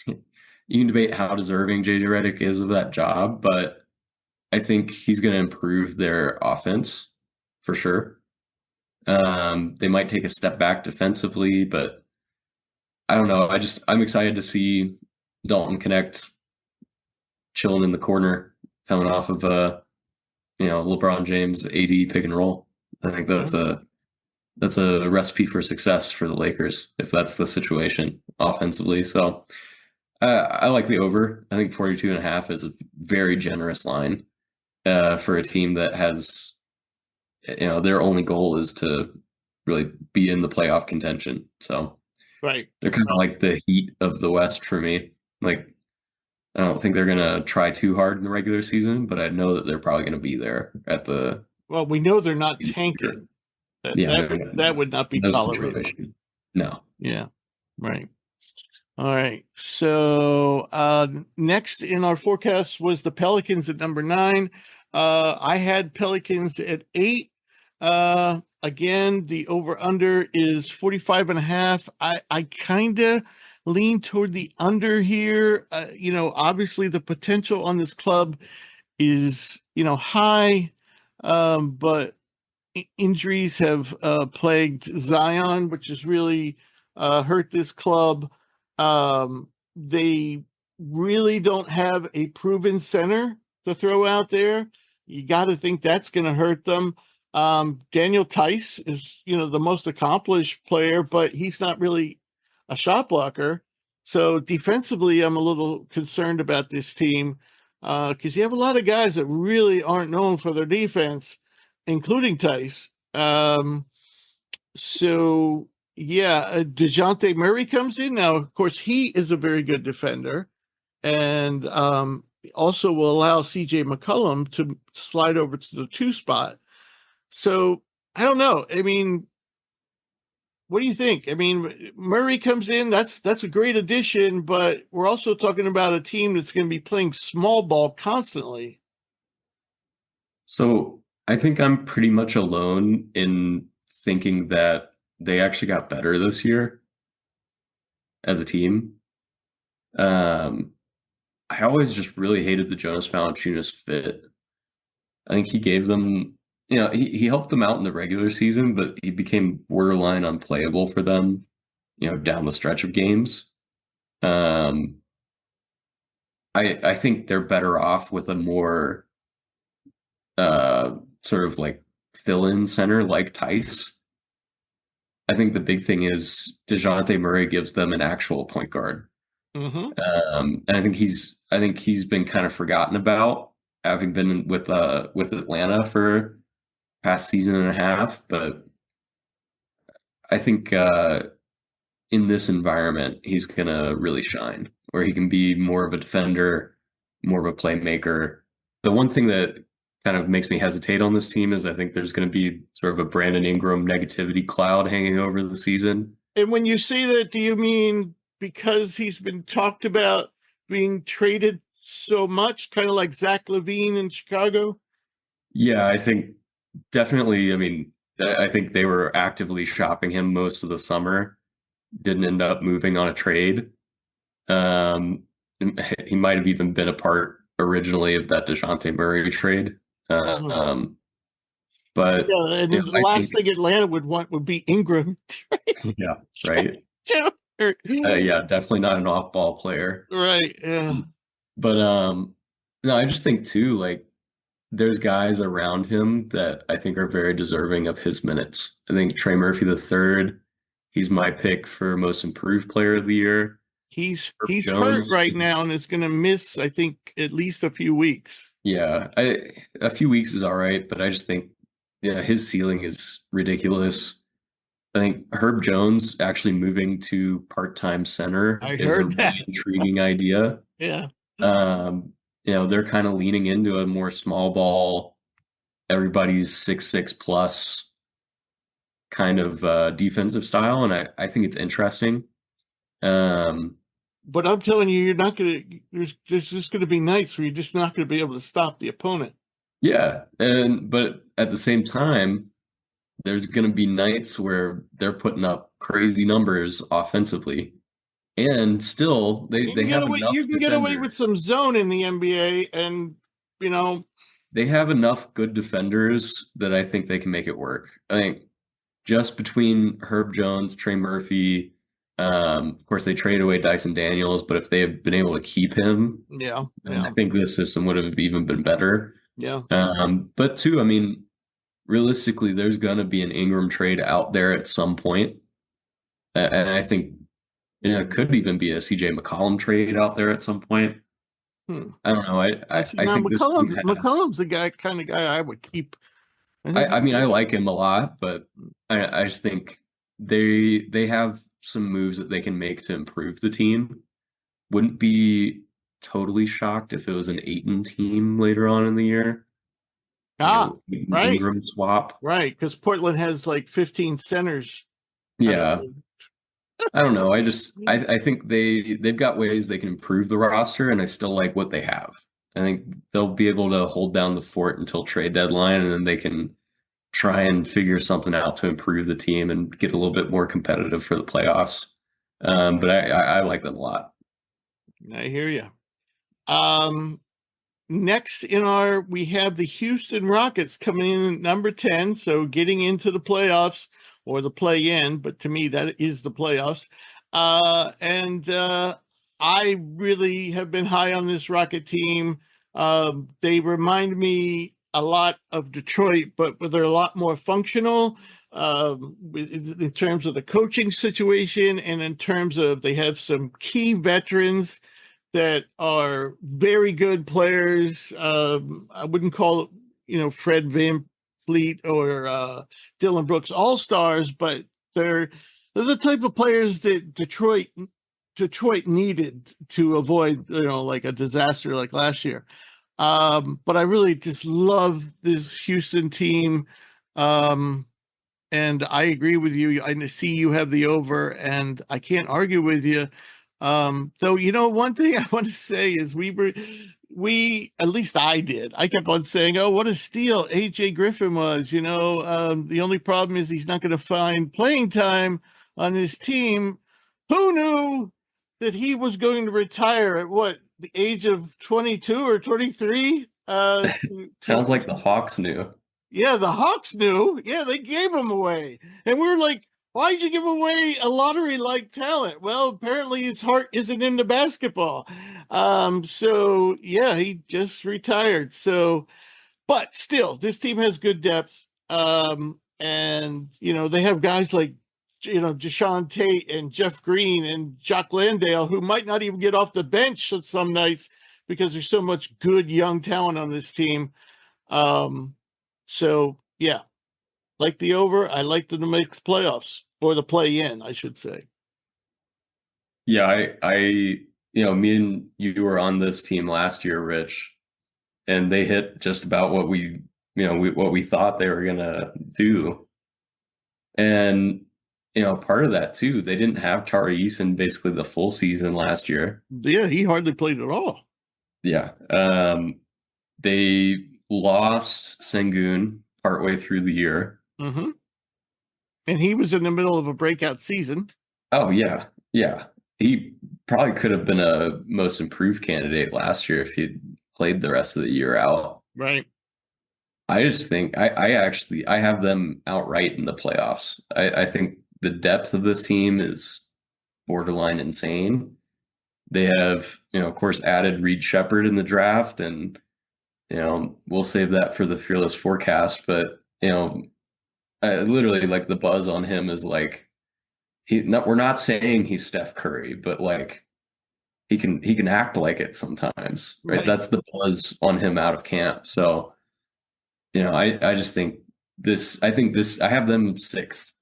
how deserving JJ Redick is of that job, but I think he's going to improve their offense for sure. They might take a step back defensively, but I don't know. I'm excited to see Dalton Connect chilling in the corner, coming off of LeBron James AD pick and roll. I think that's a recipe for success for the Lakers if that's the situation offensively. So I like the over. I think 42.5 is a very generous line for a team that has, their only goal is to really be in the playoff contention. So right, they're kind of like the Heat of the West for me. Like, I don't think they're going to try too hard in the regular season, but I know that they're probably going to be there at the. Well, we know they're not tanking. That would not be tolerated. Situation. No. Yeah. Right. All right. So next in our forecast was the Pelicans at number 9. I had Pelicans at 8. Again, the over-under is 45.5. I kind of lean toward the under here. Obviously the potential on this club is, high, but injuries have plagued Zion, which has really hurt this club. They really don't have a proven center to throw out there. You got to think that's going to hurt them. Daniel Tice is, the most accomplished player, but he's not really a shot blocker. So defensively, I'm a little concerned about this team because you have a lot of guys that really aren't known for their defense, including Tice. DeJounte Murray comes in. Now, of course, he is a very good defender and also will allow CJ McCollum to slide over to the 2 spot. So I don't know. I mean, what do you think? I mean, Murray comes in. That's a great addition, but we're also talking about a team that's going to be playing small ball constantly. So I think I'm pretty much alone in thinking that they actually got better this year as a team. I always just really hated the Jonas Valanciunas fit. I think he gave them, he helped them out in the regular season, but he became borderline unplayable for them, down the stretch of games. I think they're better off with a more sort of like fill-in center like Tice. I think the big thing is DeJounte Murray gives them an actual point guard. Mm-hmm. And I think he's been kind of forgotten about, having been with Atlanta for past season and a half. But I think in this environment, he's gonna really shine, where he can be more of a defender, more of a playmaker. The one thing that kind of makes me hesitate on this team is I think there's going to be sort of a Brandon Ingram negativity cloud hanging over the season. And when you say that, do you mean because he's been talked about being traded so much, kind of like Zach LaVine in Chicago? Yeah, I think definitely. I mean, I think they were actively shopping him most of the summer. Didn't end up moving on a trade. He might have even been a part originally of that DeJounte Murray trade. But and the last thing Atlanta would want would be Ingram. Yeah, right. Yeah, definitely not an off-ball player. Right. Yeah. But no, I just think too, like, there's guys around him that I think are very deserving of his minutes. I think Trey Murphy III, he's my pick for most improved player of the year. He's hurt right now and is going to miss, I think, at least a few weeks. Yeah, a few weeks is all right, but I just think, his ceiling is ridiculous. I think Herb Jones actually moving to part-time center is a really intriguing idea. Yeah. They're kind of leaning into a more small ball, everybody's 6'6" plus kind of defensive style, and I think it's interesting. But I'm telling you, you're not going to. There's just going to be nights where you're just not going to be able to stop the opponent. Yeah, but at the same time, there's going to be nights where they're putting up crazy numbers offensively, and still they have enough You can get away with defenders. some zone in the NBA, and you know, They have enough good defenders that I think they can make it work. I think just between Herb Jones, Trey Murphy, of course they traded away Dyson Daniels, but if they had been able to keep him, yeah, then I think this system would have even been better. yeah. But too, I mean, realistically, there's going to be an Ingram trade out there at some point. And I think it could even be a CJ McCollum trade out there at some point. I don't know. I See, now think this team has. McCollum's the kind of guy I would keep. I mean, I like him a lot, but I just think they have some moves that they can make to improve the team. Wouldn't be totally shocked if it was an Aiton team later on in the year. right, Ingram swap. Right, because Portland has like 15 centers. Yeah. I don't know. I think they've got ways they can improve the roster, and I still like what they have. I think they'll be able to hold down the fort until trade deadline, and then they can try and figure something out to improve the team and get a little bit more competitive for the playoffs. But I like them a lot. I hear you. Next we have the Houston Rockets coming in at number 10, so getting into the playoffs or the play-in, but to me that is the playoffs. I really have been high on this Rocket team. They remind me a lot of Detroit, but they're a lot more functional in terms of the coaching situation, and in terms of they have some key veterans that are very good players. I wouldn't call it, Fred VanVleet or Dylan Brooks all-stars, but they're the type of players that Detroit needed to avoid, like a disaster like last year. But I really just love this Houston team. And I agree with you. I see you have the over, and I can't argue with you. Though, one thing I want to say is at least I did. I kept on saying, "Oh, what a steal AJ Griffin was." The only problem is he's not going to find playing time on his team. Who knew that he was going to retire at the age of 22 or 23? Sounds like the Hawks knew. Yeah, the Hawks knew. Yeah, they gave him away. And we were like, why'd you give away a lottery-like talent? Well, apparently his heart isn't into basketball. So yeah, he just retired. So, but still, this team has good depth. And they have guys like Deshaun Tate and Jeff Green and Jock Landale, who might not even get off the bench some nights because there's so much good young talent on this team. So yeah, like the over. I like them to make playoffs, or the play-in, I should say. Yeah, me and you were on this team last year, Rich, and they hit just about what we thought they were gonna do. And part of that too, they didn't have Tari Eason basically the full season last year. Yeah, he hardly played at all. Yeah. They lost Sengun partway through the year. Mm-hmm. And he was in the middle of a breakout season. Oh, yeah. Yeah. He probably could have been a most improved candidate last year if he'd played the rest of the year out. Right. I just think I have them outright in the playoffs. I think the depth of this team is borderline insane. They have, of course, added Reed Shepherd in the draft, and we'll save that for the Fearless Forecast. But literally, like, the buzz on him is like we're not saying he's Steph Curry, but like he can act like it sometimes, right? That's the buzz on him out of camp. So, I just think this. I have them 6th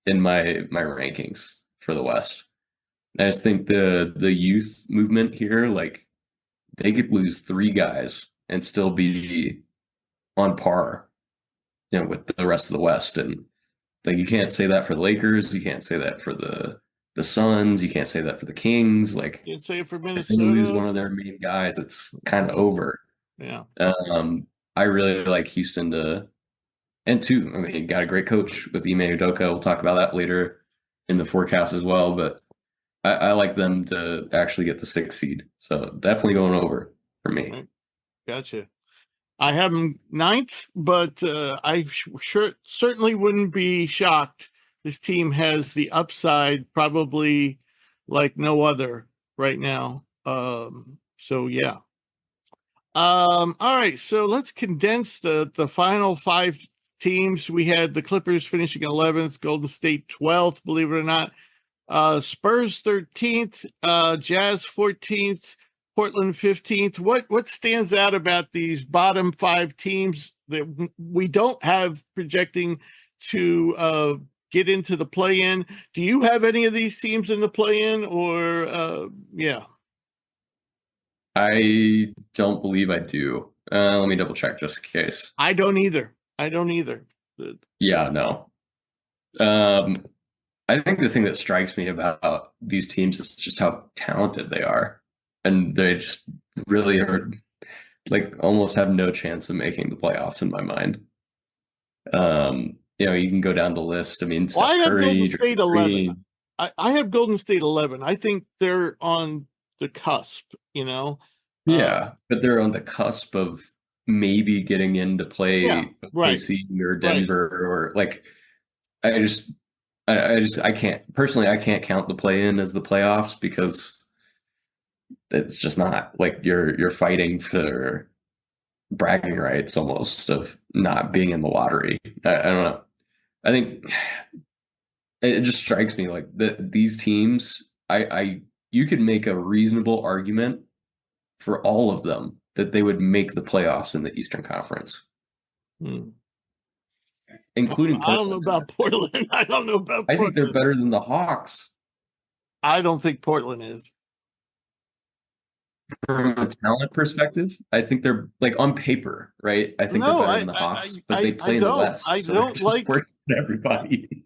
in my rankings for the West. I just think the youth movement here, like, they could lose 3 guys and still be on par, with the rest of the West. And like, you can't say that for the Lakers, you can't say that for the Suns, you can't say that for the Kings. Like, you can't say it for if Minnesota. they lose one of their main guys, it's kind of over. Yeah. I really like Houston and two, I mean, got a great coach with Ime Udoka. We'll talk about that later in the forecast as well. But I like them to actually get the 6th seed. So definitely going over for me. Right. Gotcha. I have them 9th, but I certainly wouldn't be shocked. This team has the upside probably like no other right now. So yeah. All right, so let's condense the final 5 teams. We had the Clippers finishing 11th, Golden State 12th, believe it or not. Spurs 13th, Jazz 14th, Portland 15th. What stands out about these bottom 5 teams that we don't have projecting to get into the play-in? Do you have any of these teams in the play-in, or yeah? I don't believe I do. Let me double check just in case. I don't either. Yeah, no. I think the thing that strikes me about these teams is just how talented they are. And they just really are, like, almost have no chance of making the playoffs in my mind. You can go down the list. I mean, Well, I have Curry, Golden State Draymond 11. Green. I have Golden State 11. I think they're on the cusp, Yeah, but they're on the cusp of maybe getting into play Yeah, right, KC or Denver or like I can't personally I can't count the play in as the playoffs because it's just not like you're fighting for bragging rights almost of not being in the lottery. I don't know. I think it just strikes me like these teams you could make a reasonable argument for all of them that they would make the playoffs in the Eastern Conference. Including Portland. I don't know about Portland. I think they're better than the Hawks. I don't think Portland is. From a talent perspective, I think they're like on paper, right? I think they're better than the Hawks, but they play in the West. I so don't like everybody.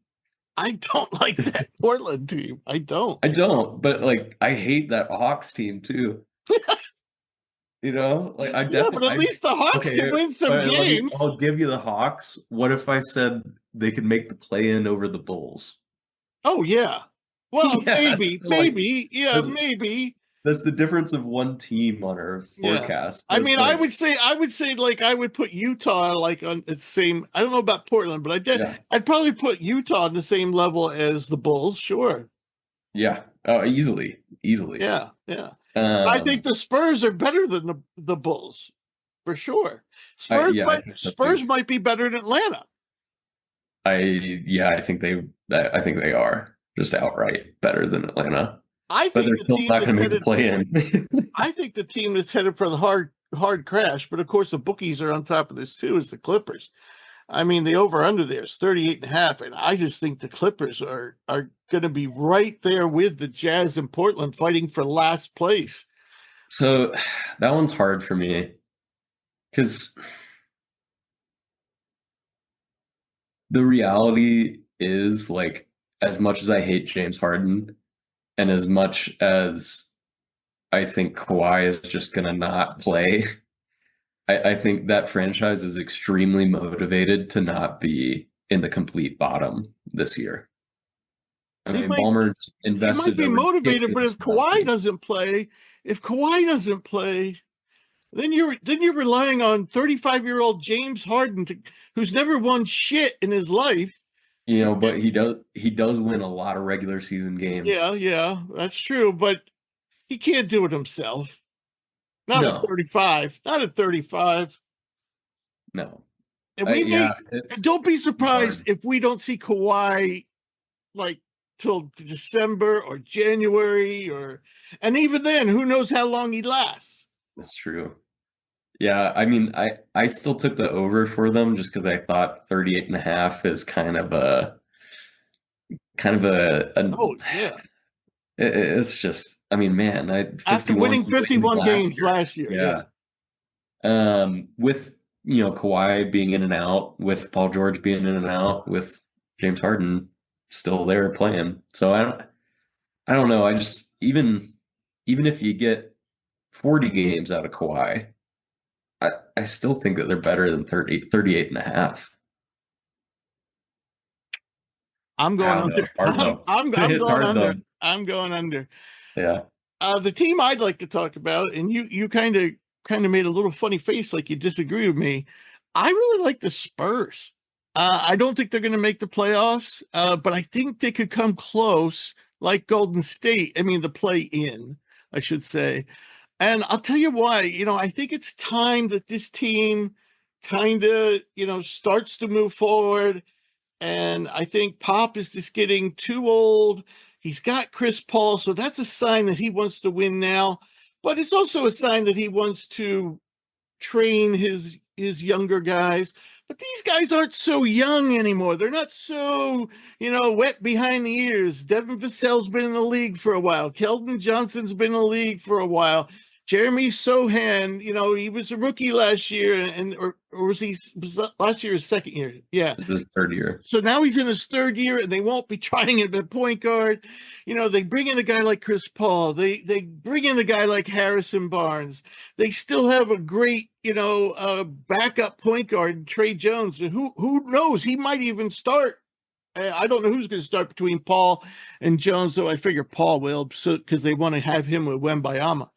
I don't like that Portland team. I don't, but like I hate that Hawks team too. Like I definitely. Yeah, but at least the Hawks can win some games. I'll give you the Hawks. What if I said they could make the play-in over the Bulls? Oh yeah. Well, Yeah, maybe. Yeah, maybe. That's the difference of one team on our forecast. I mean, I would say like I would put Utah like on the same. I don't know about Portland, but I'd probably put Utah on the same level as the Bulls. Sure. Yeah. Oh, easily. Yeah. I think the Spurs are better than the Bulls, for sure. Spurs might be better than Atlanta. I think they are just outright better than Atlanta. But they're still not going to make the play-in. I think the team that's headed for the hard crash, but of course the bookies are on top of this too, is the Clippers. I mean, the over-under there is 38.5, and I just think the Clippers are going to be right there with the Jazz and Portland fighting for last place. So that one's hard for me because the reality is, like, as much as I hate James Harden and as much as I think Kawhi is just going to not play, I think that franchise is extremely motivated to not be in the complete bottom this year. I mean, Ballmer invested. They might be motivated, but if Kawhi doesn't play, then you're relying on 35-year-old James Harden, who's never won shit in his life. But he does win a lot of regular season games. Yeah, that's true, but he can't do it himself. Not at 35. Not at 35. No. And don't be surprised if we don't see Kawhi like till December or January, and even then, who knows how long he lasts. That's true. Yeah, I mean, I still took the over for them just because I thought 38.5 is kind of a oh yeah. It's just, I mean, man, after winning 51 games last year. Yeah. With Kawhi being in and out, with Paul George being in and out, with James Harden still there playing. So I don't know. I just even if you get 40 games out of Kawhi, I still think that they're better than 38.5. I'm going under. Hard though. I'm It's going hard under. though. I'm going under. Yeah. The team I'd like to talk about, and you kind of made a little funny face like you disagree with me. I really like the Spurs. I don't think they're going to make the playoffs, but I think they could come close, like Golden State. I mean, the play in, I should say. And I'll tell you why. I think it's time that this team kind of, starts to move forward. And I think Pop is just getting too old. He's got Chris Paul, so that's a sign that he wants to win now. But it's also a sign that he wants to train his younger guys. But these guys aren't so young anymore. They're not so, wet behind the ears. Devin Vassell's been in the league for a while. Keldon Johnson's been in the league for a while. Jeremy Sohan, he was a rookie last year, or was last year his second year? Yeah. This is his third year. So now he's in his third year, and they won't be trying him at point guard. They bring in a guy like Chris Paul. They bring in a guy like Harrison Barnes. They still have a great, backup point guard, Trey Jones. Who knows? He might even start. I don't know who's going to start between Paul and Jones, though I figure Paul will, because they want to have him with Wembayama.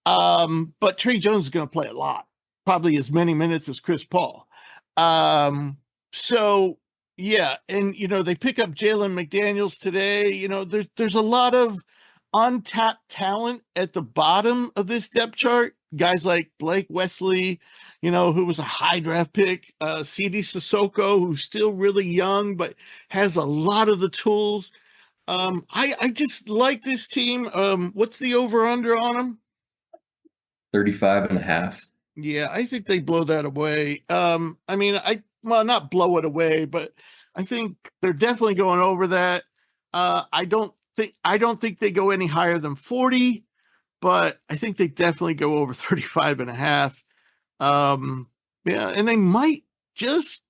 But Trey Jones is going to play a lot, probably as many minutes as Chris Paul. So yeah, and they pick up Jalen McDaniels today. There's a lot of untapped talent at the bottom of this depth chart. Guys like Blake Wesley, who was a high draft pick, CD Sissoko, who's still really young but has a lot of the tools. I just like this team. What's the over under on them? 35.5. Yeah, I think they blow that away. Not blow it away, but I think they're definitely going over that. I don't think they go any higher than 40, but I think they definitely go over 35.5. Yeah, and they might just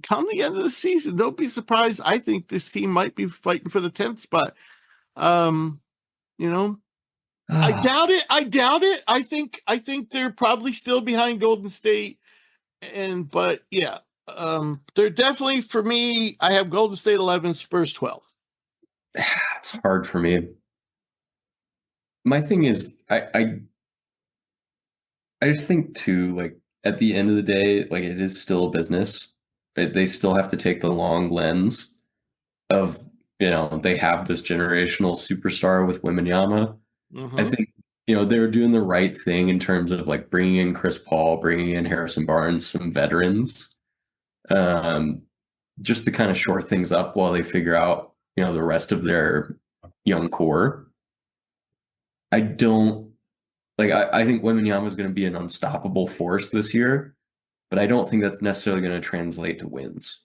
come the end of the season. Don't be surprised. I think this team might be fighting for the 10th spot. I doubt it. I think they're probably still behind Golden State. But yeah, they're definitely, for me, I have Golden State 11, Spurs 12. It's hard for me. My thing is, I just think too, like at the end of the day, like it is still a business. They still have to take the long lens of, they have this generational superstar with Wembanyama. Mm-hmm. I think, they're doing the right thing in terms of like bringing in Chris Paul, bringing in Harrison Barnes, some veterans, just to kind of shore things up while they figure out, the rest of their young core. I don't like, I think Wembanyama is going to be an unstoppable force this year, but I don't think that's necessarily going to translate to wins.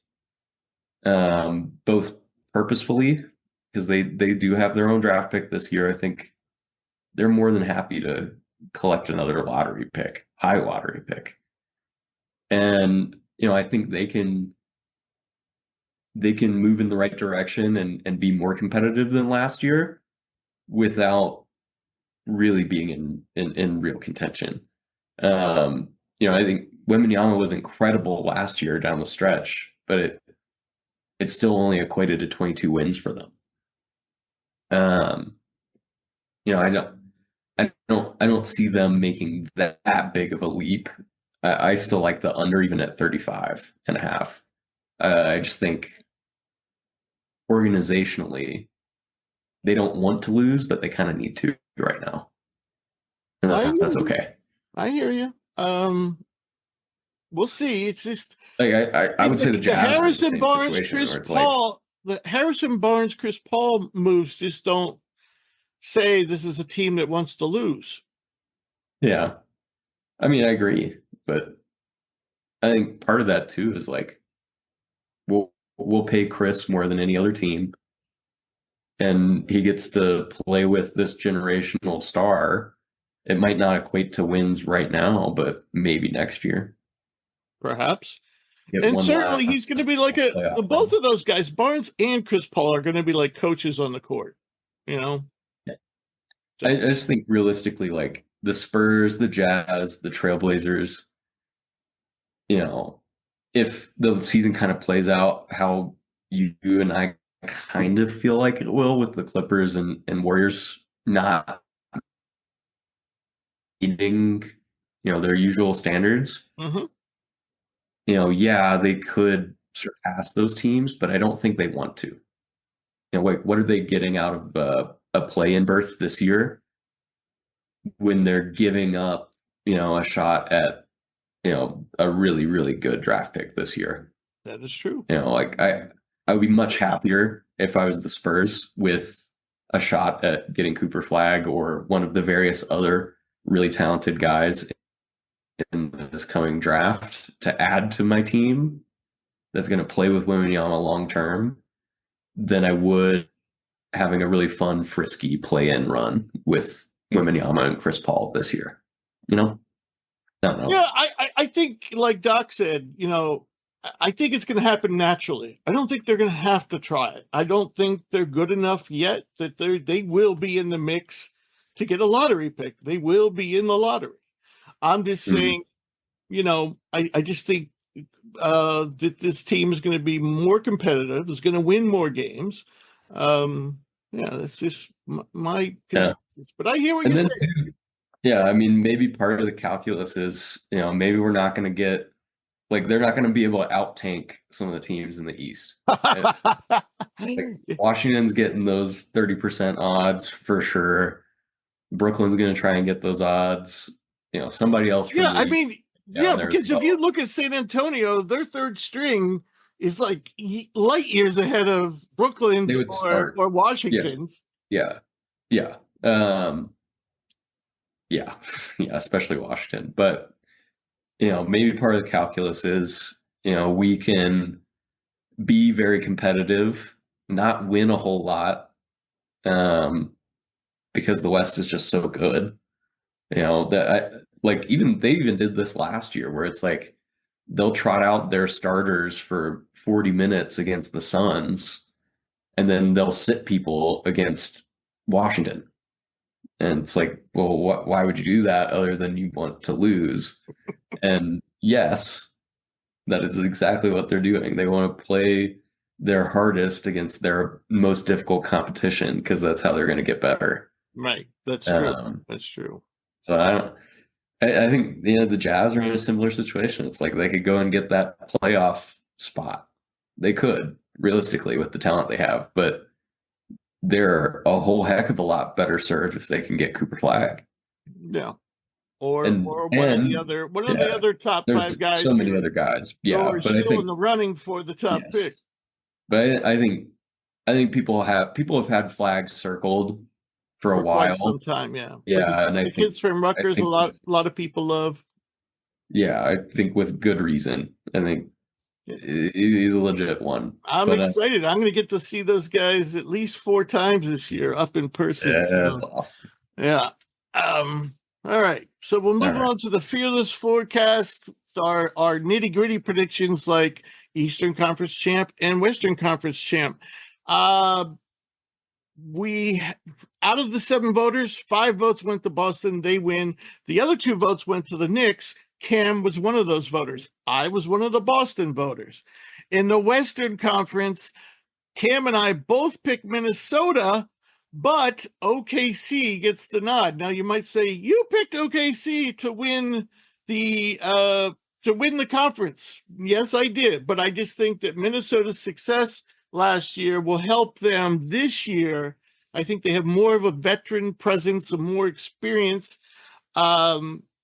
Both purposefully, because they do have their own draft pick this year. I think they're more than happy to collect another lottery pick, high lottery pick. And, I think they can move in the right direction and be more competitive than last year without really being in real contention. I think Wembanyama was incredible last year down the stretch, but it still only equated to 22 wins for them. I don't see them making that big of a leap. I still like the under even at 35.5. I just think organizationally they don't want to lose, but they kind of need to right now. And that's okay. I hear you. We'll see. It's just like I would say the Jazz Harrison Barnes, Chris Paul, the Harrison Barnes, Chris Paul moves just don't say this is a team that wants to lose. Yeah. I mean, I agree, but I think part of that too is like we'll pay Chris more than any other team, and he gets to play with this generational star. It might not equate to wins right now, but maybe next year. Perhaps. And certainly he's going to be like both of those guys, Barnes and Chris Paul, are going to be like coaches on the court, Yeah. So, I just think realistically, like the Spurs, the Jazz, the Trailblazers, if the season kind of plays out how you and I kind of feel like it will, with the Clippers and Warriors not meeting, their usual standards, Mm-hmm. Yeah, they could surpass those teams, but I don't think they want to. What are they getting out of a play-in berth this year when they're giving up, a shot at, a really, really good draft pick this year? That is true. I would be much happier if I was the Spurs with a shot at getting Cooper Flag or one of the various other really talented guys in this coming draft to add to my team that's going to play with Wembanyama long term than I would having a really fun, frisky play-in run with Wembanyama and Chris Paul this year. I don't know. Yeah, I think, like Doc said, I think it's going to happen naturally. I don't think they're going to have to try it. I don't think they're good enough yet that they will be in the mix to get a lottery pick. They will be in the lottery. I'm just saying, I just think that this team is going to be more competitive, is going to win more games. That's just my consensus. Yeah. But I hear what you're saying. Yeah, I mean, maybe part of the calculus is, maybe we're not going to get, they're not going to be able to out-tank some of the teams in the East. Washington's getting those 30% odds for sure. Brooklyn's going to try and get those odds. Somebody else. Because if you look at San Antonio, their third string is like light years ahead of Brooklyn's or Washington's. Yeah. Especially Washington. But, maybe part of the calculus is, we can be very competitive, not win a whole lot, because the West is just so good. They even did this last year where it's like they'll trot out their starters for 40 minutes against the Suns, and then they'll sit people against Washington. And it's like, well, why would you do that other than you want to lose? And yes, that is exactly what they're doing. They want to play their hardest against their most difficult competition because that's how they're going to get better. Right. That's true. That's true. So I think the Jazz are in a similar situation. It's like they could go and get that playoff spot. They could, realistically, with the talent they have, but they're a whole heck of a lot better served if they can get Cooper Flag. Yeah. Or one of the other top five guys. So many other guys. Yeah. But still I think, in the running for the top pick. But I think people have had Flags circled for a while. Some time, yeah. Yeah. And the kids from Rutgers, a lot of people love. Yeah, I think with good reason. I think he's a legit one. I'm excited. I'm going to get to see those guys at least 4 times this year up in person. Yeah, that's awesome. Yeah. All right. So we'll move on to the Fearless Forecast, our nitty-gritty predictions like Eastern Conference champ and Western Conference champ. We, out of the 7 voters, 5 votes went to Boston. They win. The other 2 votes went to the Knicks. Cam was one of those voters. I was one of the Boston voters. In the Western Conference, Cam and I both picked Minnesota, but OKC gets the nod. Now you might say you picked OKC to win the conference. Yes, I did, but I just think that Minnesota's success last year will help them this year. I think they have more of a veteran presence, a more experience,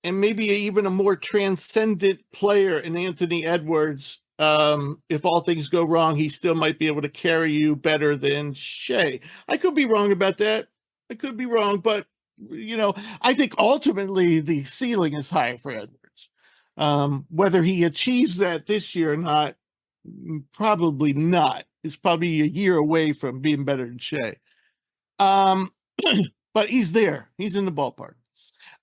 and maybe even a more transcendent player in Anthony Edwards. If all things go wrong, he still might be able to carry you better than Shea. I could be wrong about that. I could be wrong, but I think ultimately the ceiling is high for Edwards. Whether he achieves that this year or not, probably not. He's probably a year away from being better than Shea. But he's there. He's in the ballpark.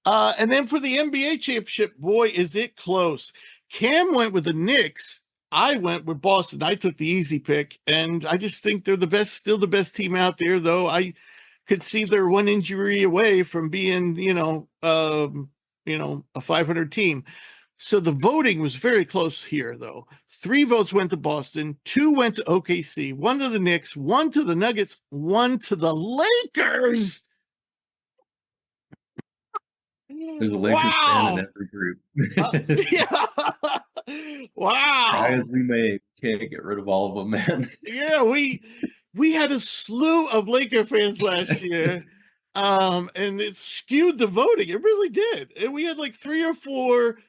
And then for the NBA championship, boy, is it close. Cam went with the Knicks. I went with Boston. I took the easy pick, and I just think they're still the best team out there, though. I could see they're one injury away from being, a 500 team. So the voting was very close here, though. 3 votes went to Boston, 2 went to OKC, 1 to the Knicks, 1 to the Nuggets, 1 to the Lakers. There's a Lakers fan in every group. Yeah. Wow. Try as we may, can't get rid of all of them, man. Yeah, we had a slew of Laker fans last year. And it skewed the voting. It really did. And we had like 3 or 4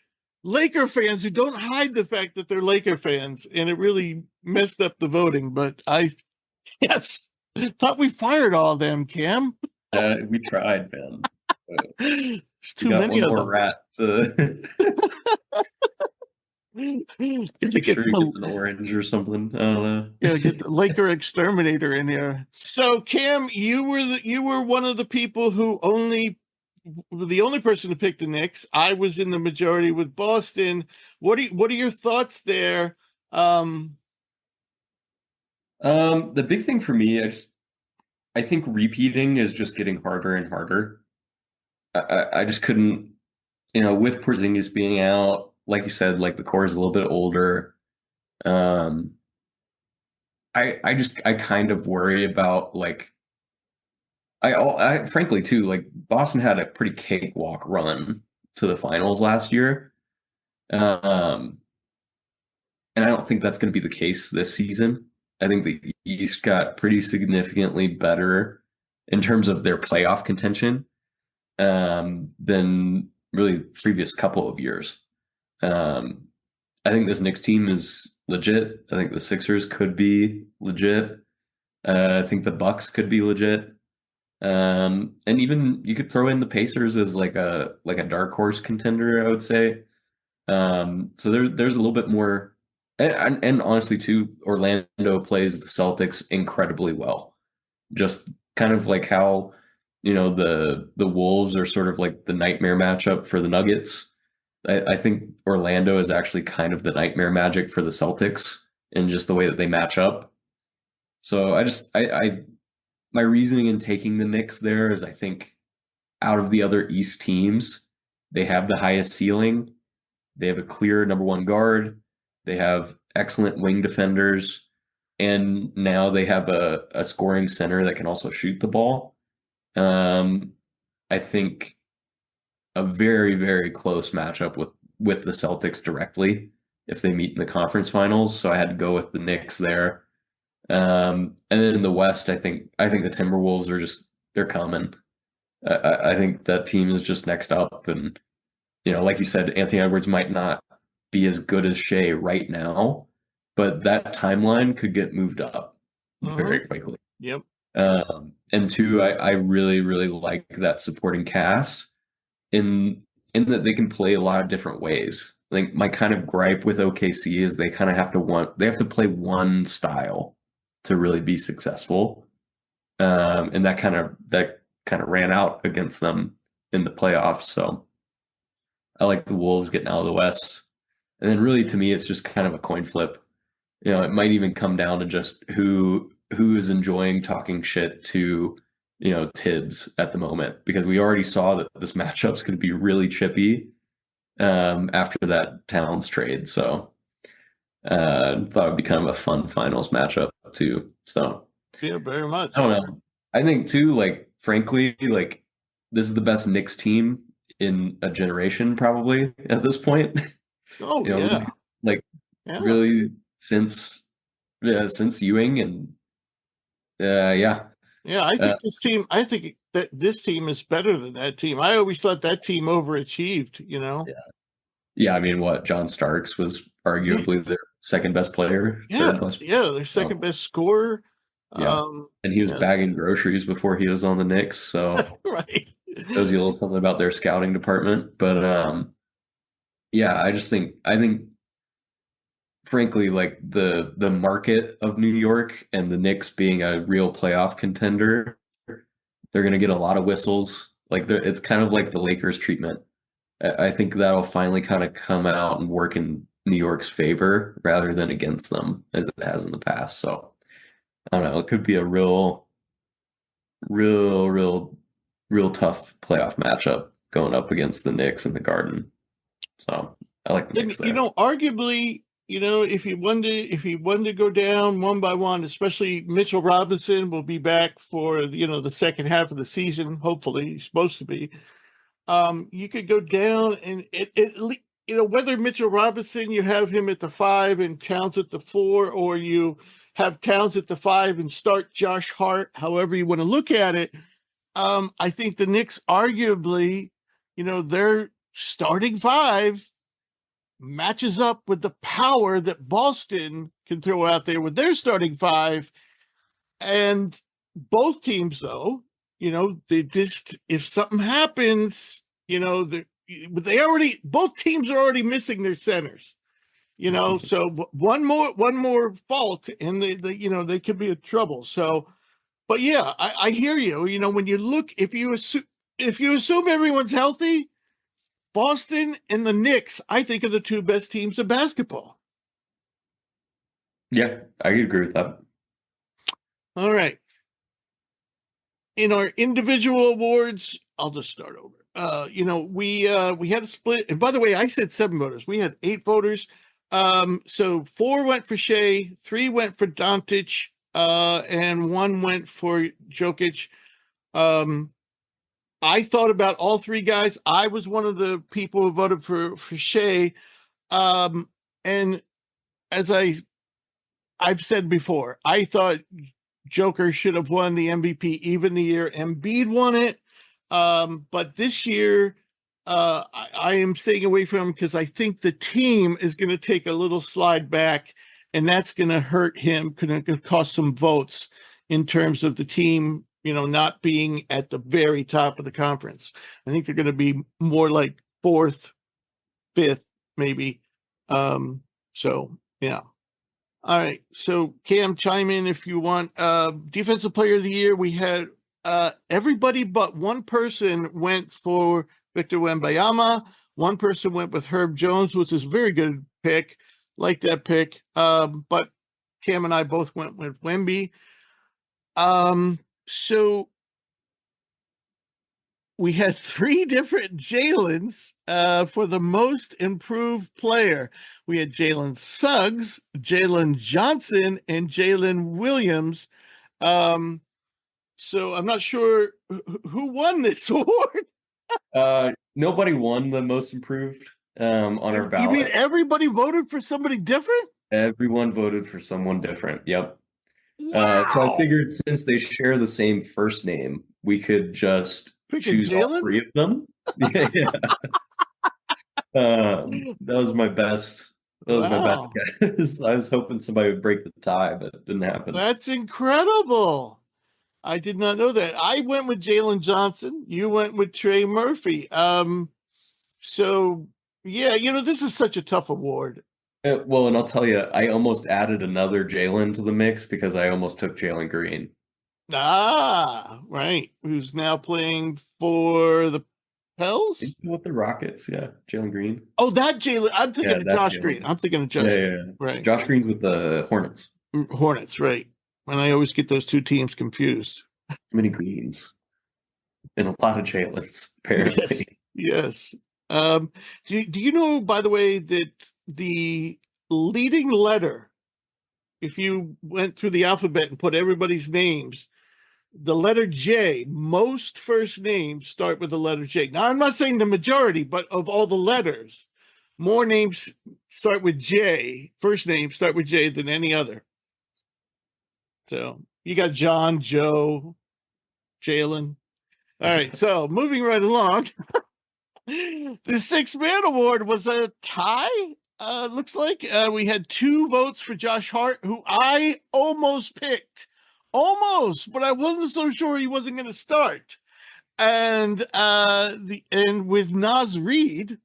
Laker fans who don't hide the fact that they're Laker fans, and it really messed up the voting. But thought we fired all of them, Cam. We tried, man. There's too many of them. Rat to get an orange or something. I don't know. Yeah, get the Laker exterminator in here. So, Cam, you were one of the people who the only person to pick the Knicks. I was in the majority with Boston. What are your thoughts there? The big thing for me, I think repeating is just getting harder and harder. I just couldn't, with Porzingis being out, like you said, like the core is a little bit older. I kind of worry about like, I frankly too, like Boston had a pretty cakewalk run to the finals last year. And I don't think that's going to be the case this season. I think the East got pretty significantly better in terms of their playoff contention than really previous couple of years. I think this Knicks team is legit. I think the Sixers could be legit. I think the Bucks could be legit. And even you could throw in the Pacers as like a dark horse contender, I would say. So there's a little bit more, and honestly too, Orlando plays the Celtics incredibly well. Just kind of like how the Wolves are sort of like the nightmare matchup for the Nuggets. I think Orlando is actually kind of the nightmare magic for the Celtics in just the way that they match up. So my reasoning in taking the Knicks there is I think out of the other East teams, they have the highest ceiling. They have a clear number 1 guard. They have excellent wing defenders. And now they have a scoring center that can also shoot the ball. I think a very, very close matchup with the Celtics directly if they meet in the conference finals. So I had to go with the Knicks there. And then in the West, I think the Timberwolves they're coming. I think that team is just next up. And, like you said, Anthony Edwards might not be as good as Shea right now, but that timeline could get moved up very quickly. Yep. And 2, I really, really like that supporting cast in that they can play a lot of different ways. I think my kind of gripe with OKC is they kind of have to play one style to really be successful. And that kind of ran out against them in the playoffs. So I like the Wolves getting out of the West. And then really to me, it's just kind of a coin flip. It might even come down to just who is enjoying talking shit to, Tibbs at the moment, because we already saw that this matchup's going to be really chippy after that Towns trade. So thought it'd be kind of a fun finals matchup too. So yeah, very much. I don't know. I think too, like frankly, like this is the best Knicks team in a generation probably at this point. Oh yeah, really since Ewing and yeah. I think this team. I think that this team is better than that team. I always thought that team overachieved. Yeah. I mean, John Starks was arguably their second best player. Their second best scorer. Yeah, and he was bagging groceries before he was on the Knicks. So right, shows you a little something about their scouting department. But I think frankly, like the market of New York and the Knicks being a real playoff contender, they're going to get a lot of whistles. Like it's kind of like the Lakers treatment. I think that'll finally kind of come out and work in New York's favor rather than against them as it has in the past. So I don't know. It could be a real real tough playoff matchup going up against the Knicks in the Garden. So I like the Knicks there. Arguably, if he wanted to go down one by one, especially Mitchell Robinson will be back for the second half of the season. Hopefully, he's supposed to be. You could go down, and whether Mitchell Robinson, you have him at the 5 and Towns at the 4, or you have Towns at the 5 and start Josh Hart, however you want to look at it. I think the Knicks arguably, their starting 5 matches up with the power that Boston can throw out there with their starting 5. And both teams, though, they just, if something happens, both teams are already missing their centers, so one more fault and they could be in trouble. So, but yeah, I hear you. When you look, if you assume everyone's healthy, Boston and the Knicks, I think, are the 2 best teams of basketball. Yeah, I agree with that. All right. In our individual awards, I'll just start over. We had a split. And by the way, I said 7 voters. We had 8 voters. So 4 went for Shea, 3 went for Doncic, and 1 went for Jokic. I thought about all 3 guys. I was one of the people who voted for Shea. And as I've said before, I thought Joker should have won the MVP even the year Embiid won it. But this year, I am staying away from him because I think the team is going to take a little slide back, and that's going to hurt him, going to cost some votes in terms of the team, not being at the very top of the conference. I think they're going to be more like 4th, 5th, maybe. So, yeah. All right. So, Cam, chime in if you want. Defensive Player of the Year, we had everybody but one person went for Victor Wembanyama. One person went with Herb Jones, which is a very good pick. Like that pick. But Cam and I both went with Wemby. So we had 3 different Jalen's for the most improved player. We had Jalen Suggs, Jalen Johnson, and Jalen Williams. So I'm not sure who won this award. Nobody won the most improved on our ballot. You mean everybody voted for somebody different? Everyone voted for someone different. Yep. Wow. So I figured since they share the same first name, we could just choose all 3 of them. Yeah. That was my best. That was my best guess. I was hoping somebody would break the tie, but it didn't happen. That's incredible. I did not know that. I went with Jalen Johnson. You went with Trey Murphy. So yeah, this is such a tough award. Well, and I'll tell you, I almost added another Jalen to the mix because I almost took Jalen Green. Ah, right. Who's now playing for the Pels? With the Rockets, yeah. Jalen Green. Oh, that Jalen. I'm thinking of Josh Green. I'm thinking of Josh. Yeah. Right. Josh Green's with the Hornets. Hornets, right. And I always get those 2 teams confused. Many Greens. And a lot of Jalen's, apparently. Yes. Do you know, by the way, that the leading letter, if you went through the alphabet and put everybody's names, the letter J, most first names start with the letter J. Now, I'm not saying the majority, but of all the letters, more names start with J, first names start with J than any other. So you got John, Joe, Jalen. All right, so moving right along. The 6-man award was a tie. Looks like we had 2 votes for Josh Hart, who I almost picked. Almost, but I wasn't so sure he wasn't going to start. And with Naz Reid,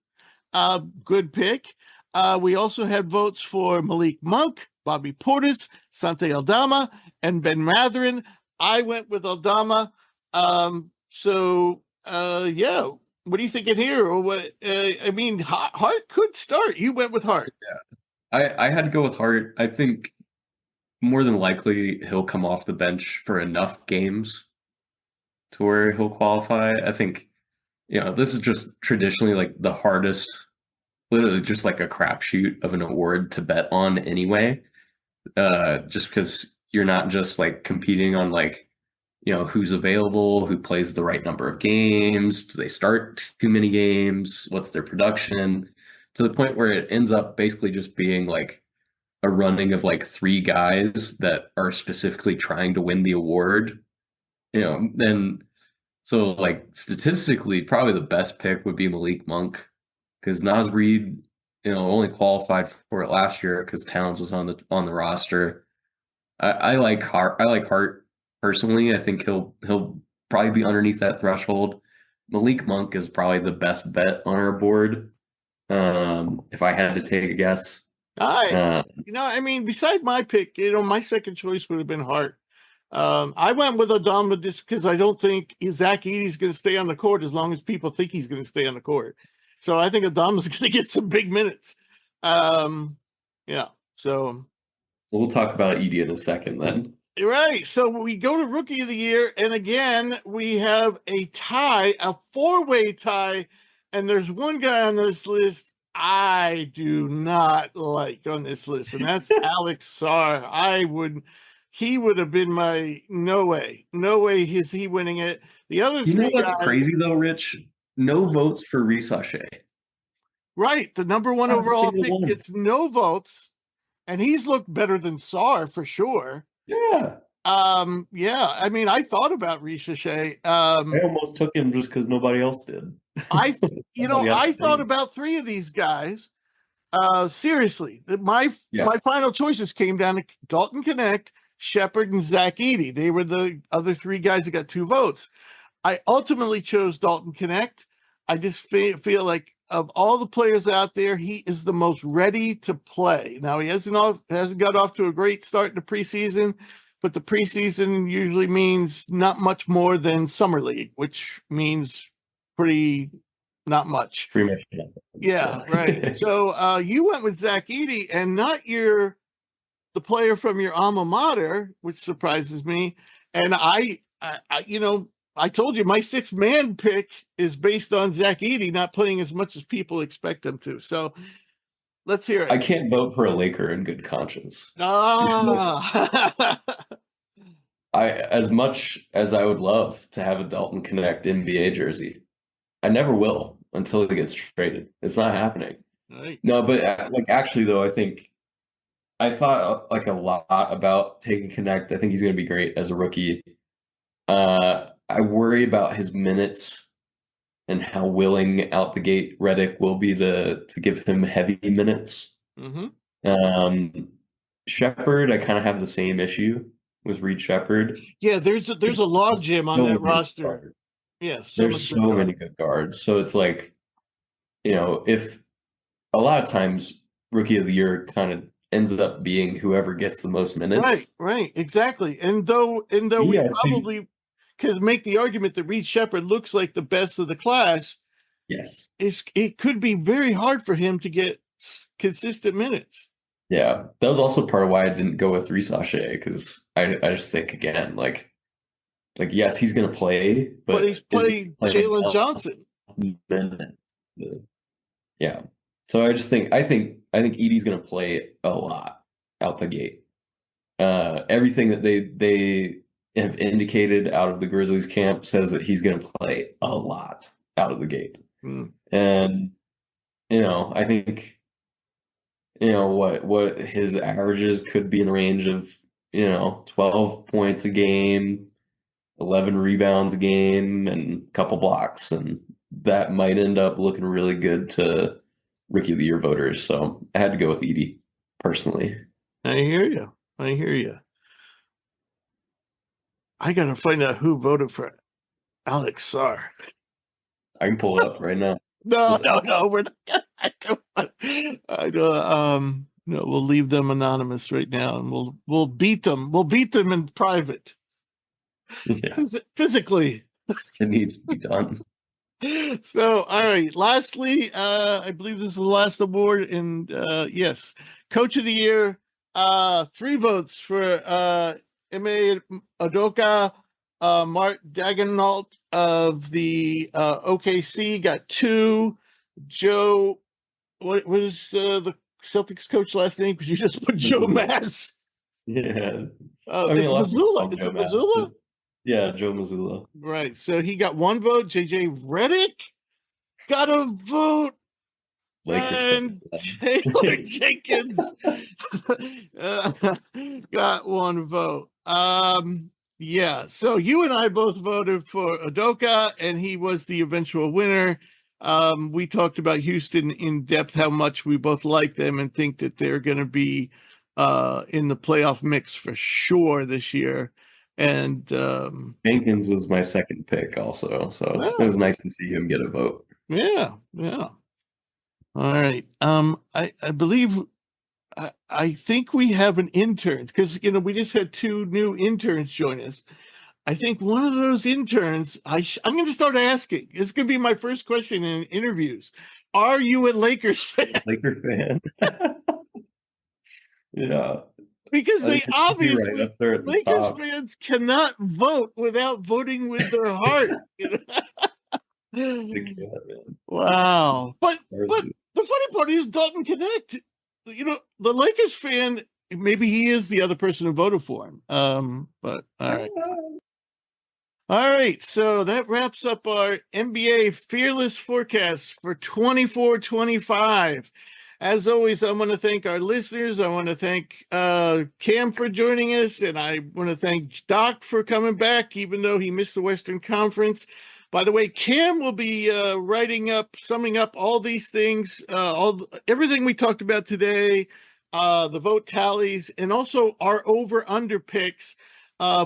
good pick. We also had votes for Malik Monk, Bobby Portis, Sante Aldama, and Ben Mathurin. I went with Aldama. Yeah. What are you thinking here? Or what? I mean, Hart could start. You went with Hart. Yeah, I had to go with Hart. I think more than likely he'll come off the bench for enough games to where he'll qualify. I think, this is just traditionally like the hardest, literally just like a crapshoot of an award to bet on anyway. Just because you're not just like competing on like, who's available, who plays the right number of games, do they start too many games, what's their production, to the point where it ends up basically just being like a running of like three guys that are specifically trying to win the award. Then so like statistically, probably the best pick would be Malik Monk, because Naz Reid, only qualified for it last year because Towns was on the roster. I like Hart. I like Hart personally. I think he'll probably be underneath that threshold. Malik Monk is probably the best bet on our board. If I had to take a guess. I mean, beside my pick, my second choice would have been Hart. I went with Adama just because I don't think Zach Edey's going to stay on the court as long as people think he's going to stay on the court. So I think Adama's going to get some big minutes. Yeah. So we'll talk about Edey in a second then. Right. So we go to Rookie of the Year, and again, we have a tie, a four-way tie, and there's one guy on this list I do not like on this list, and that's Alex Sarr. He would have been my no way is he winning it. The other three what's guys, crazy though, Rich? No votes for Reese Sachet. Right. The number one overall pick gets no votes, and he's looked better than Sarr for sure. Yeah. Yeah. I mean, I thought about Ricochet. I almost took him just because nobody else did. I thought about three of these guys. Seriously, my final choices came down to Dalton Connect, Shepard, and Zach Edey. They were the other three guys that got 2 votes. I ultimately chose Dalton Connect. I just feel like of all the players out there, he is the most ready to play. Now, he hasn't got off to a great start in the preseason, but the preseason usually means not much more than Summer League, which means pretty not much. Pretty much nothing. Yeah, right. So you went with Zach Edey and not the player from your alma mater, which surprises me. And I told you my 6-man pick is based on Zach Edey not playing as much as people expect him to. So let's hear it. I can't vote for a Laker in good conscience. As much as I would love to have a Dalton Connect NBA jersey, I never will until it gets traded. It's not happening. Right. No, but actually though, I thought like a lot about taking Connect. I think he's going to be great as a rookie. I worry about his minutes and how willing out the gate Redick will be to give him heavy minutes. Mm-hmm. Shepard, I kind of have the same issue with Reed Shepard. Yeah, there's a log jam on that roster. Yes, there's so many good guards. So it's like, if a lot of times Rookie of the Year kind of ends up being whoever gets the most minutes. Right, exactly. And though we probably could make the argument that Reed Shepard looks like the best of the class, yes, it could be very hard for him to get consistent minutes. Yeah, that was also part of why I didn't go with Reese Sachet, because I just think again, like yes, he's going to play, but he's playing Jalen Johnson. Yeah, so I think Edey's going to play a lot out the gate. Everything that they have indicated out of the Grizzlies camp says that he's going to play a lot out of the gate. And I think what his averages could be in the range of 12 points a game, 11 rebounds a game, and a couple blocks, and that might end up looking really good to Rookie of the Year voters. So I had to go with Edey personally. I hear you. I gotta find out who voted for Alex Sarr. I can pull it up right now. No, we're not. I don't. No, we'll leave them anonymous right now, and we'll beat them. We'll beat them in private. Yeah. Physically. It needs to be done. So, all right. Lastly, I believe this is the last award, and yes, Coach of the Year. 3 votes for Ime Udoka, Mart Dagenalt of the OKC got 2. Joe, what is the Celtics coach last name? Because you just put Joe Mass. Yeah. It's Missoula. It's Missoula? Yeah, Joe Missoula. Right. So he got 1 vote. JJ Redick got a vote. And Taylor Jenkins got 1 vote. Yeah, so you and I both voted for Udoka, and he was the eventual winner. We talked about Houston in depth, how much we both like them and think that they're going to be in the playoff mix for sure this year. And Jenkins was my second pick also, so it was nice to see him get a vote. Yeah. All right. I believe I think we have an intern because we just had 2 new interns join us. I think one of those interns, I'm going to start asking. It's going to be my first question in interviews. Are you a Lakers fan? Laker fan. Yeah. Because they obviously, right up there at the Lakers top. fans cannot vote without voting with their heart. Wow. But the funny part is Dalton Connect. The Lakers fan, maybe he is the other person who voted for him. But all right. All right, so that wraps up our NBA Fearless Forecast for 24-25. As always, I want to thank our listeners. I want to thank Cam for joining us, and I want to thank Doc for coming back, even though he missed the Western Conference. By the way, Cam will be summing up all these things, everything we talked about today, the vote tallies, and also our over/under picks.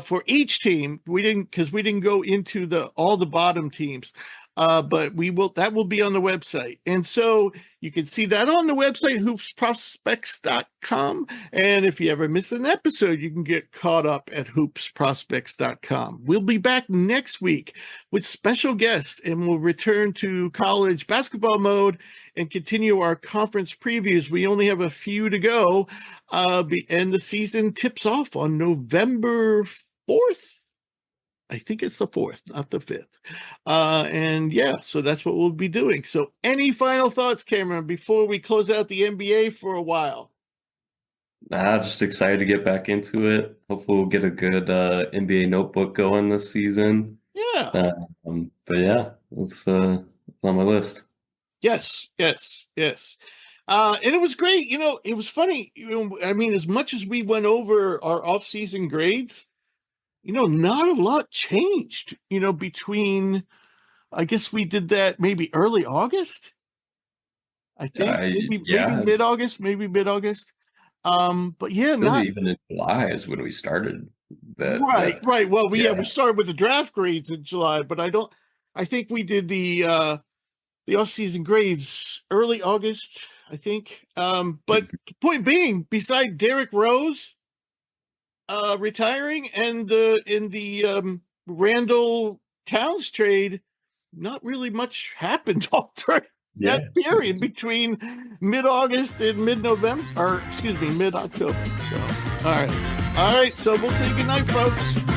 For each team, we didn't go into all the bottom teams, but that will be on the website. And so you can see that on the website, hoopsprospects.com. And if you ever miss an episode, you can get caught up at hoopsprospects.com. We'll be back next week with special guests, and we'll return to college basketball mode and continue our conference previews. We only have a few to go, and the season tips off on November 4th. I think it's the 4th, not the 5th. And yeah, so that's what we'll be doing. So any final thoughts, Cameron, before we close out the NBA for a while? Just excited to get back into it. Hopefully we'll get a good NBA notebook going this season. Yeah. But yeah, it's on my list. Yes. And it was great. It was funny. I mean, as much as we went over our off-season grades, not a lot changed, between, I guess we did that maybe early August. I think maybe mid-August, but yeah, not even in July is when we started that. Right. Well, we started with the draft grades in July, but I think we did the off-season grades early August, I think. But the point being, beside Derrick Rose retiring and in the Randall Towns trade, not really much happened all during that period between mid-August and mid-October. So, all right. So we'll say goodnight, folks.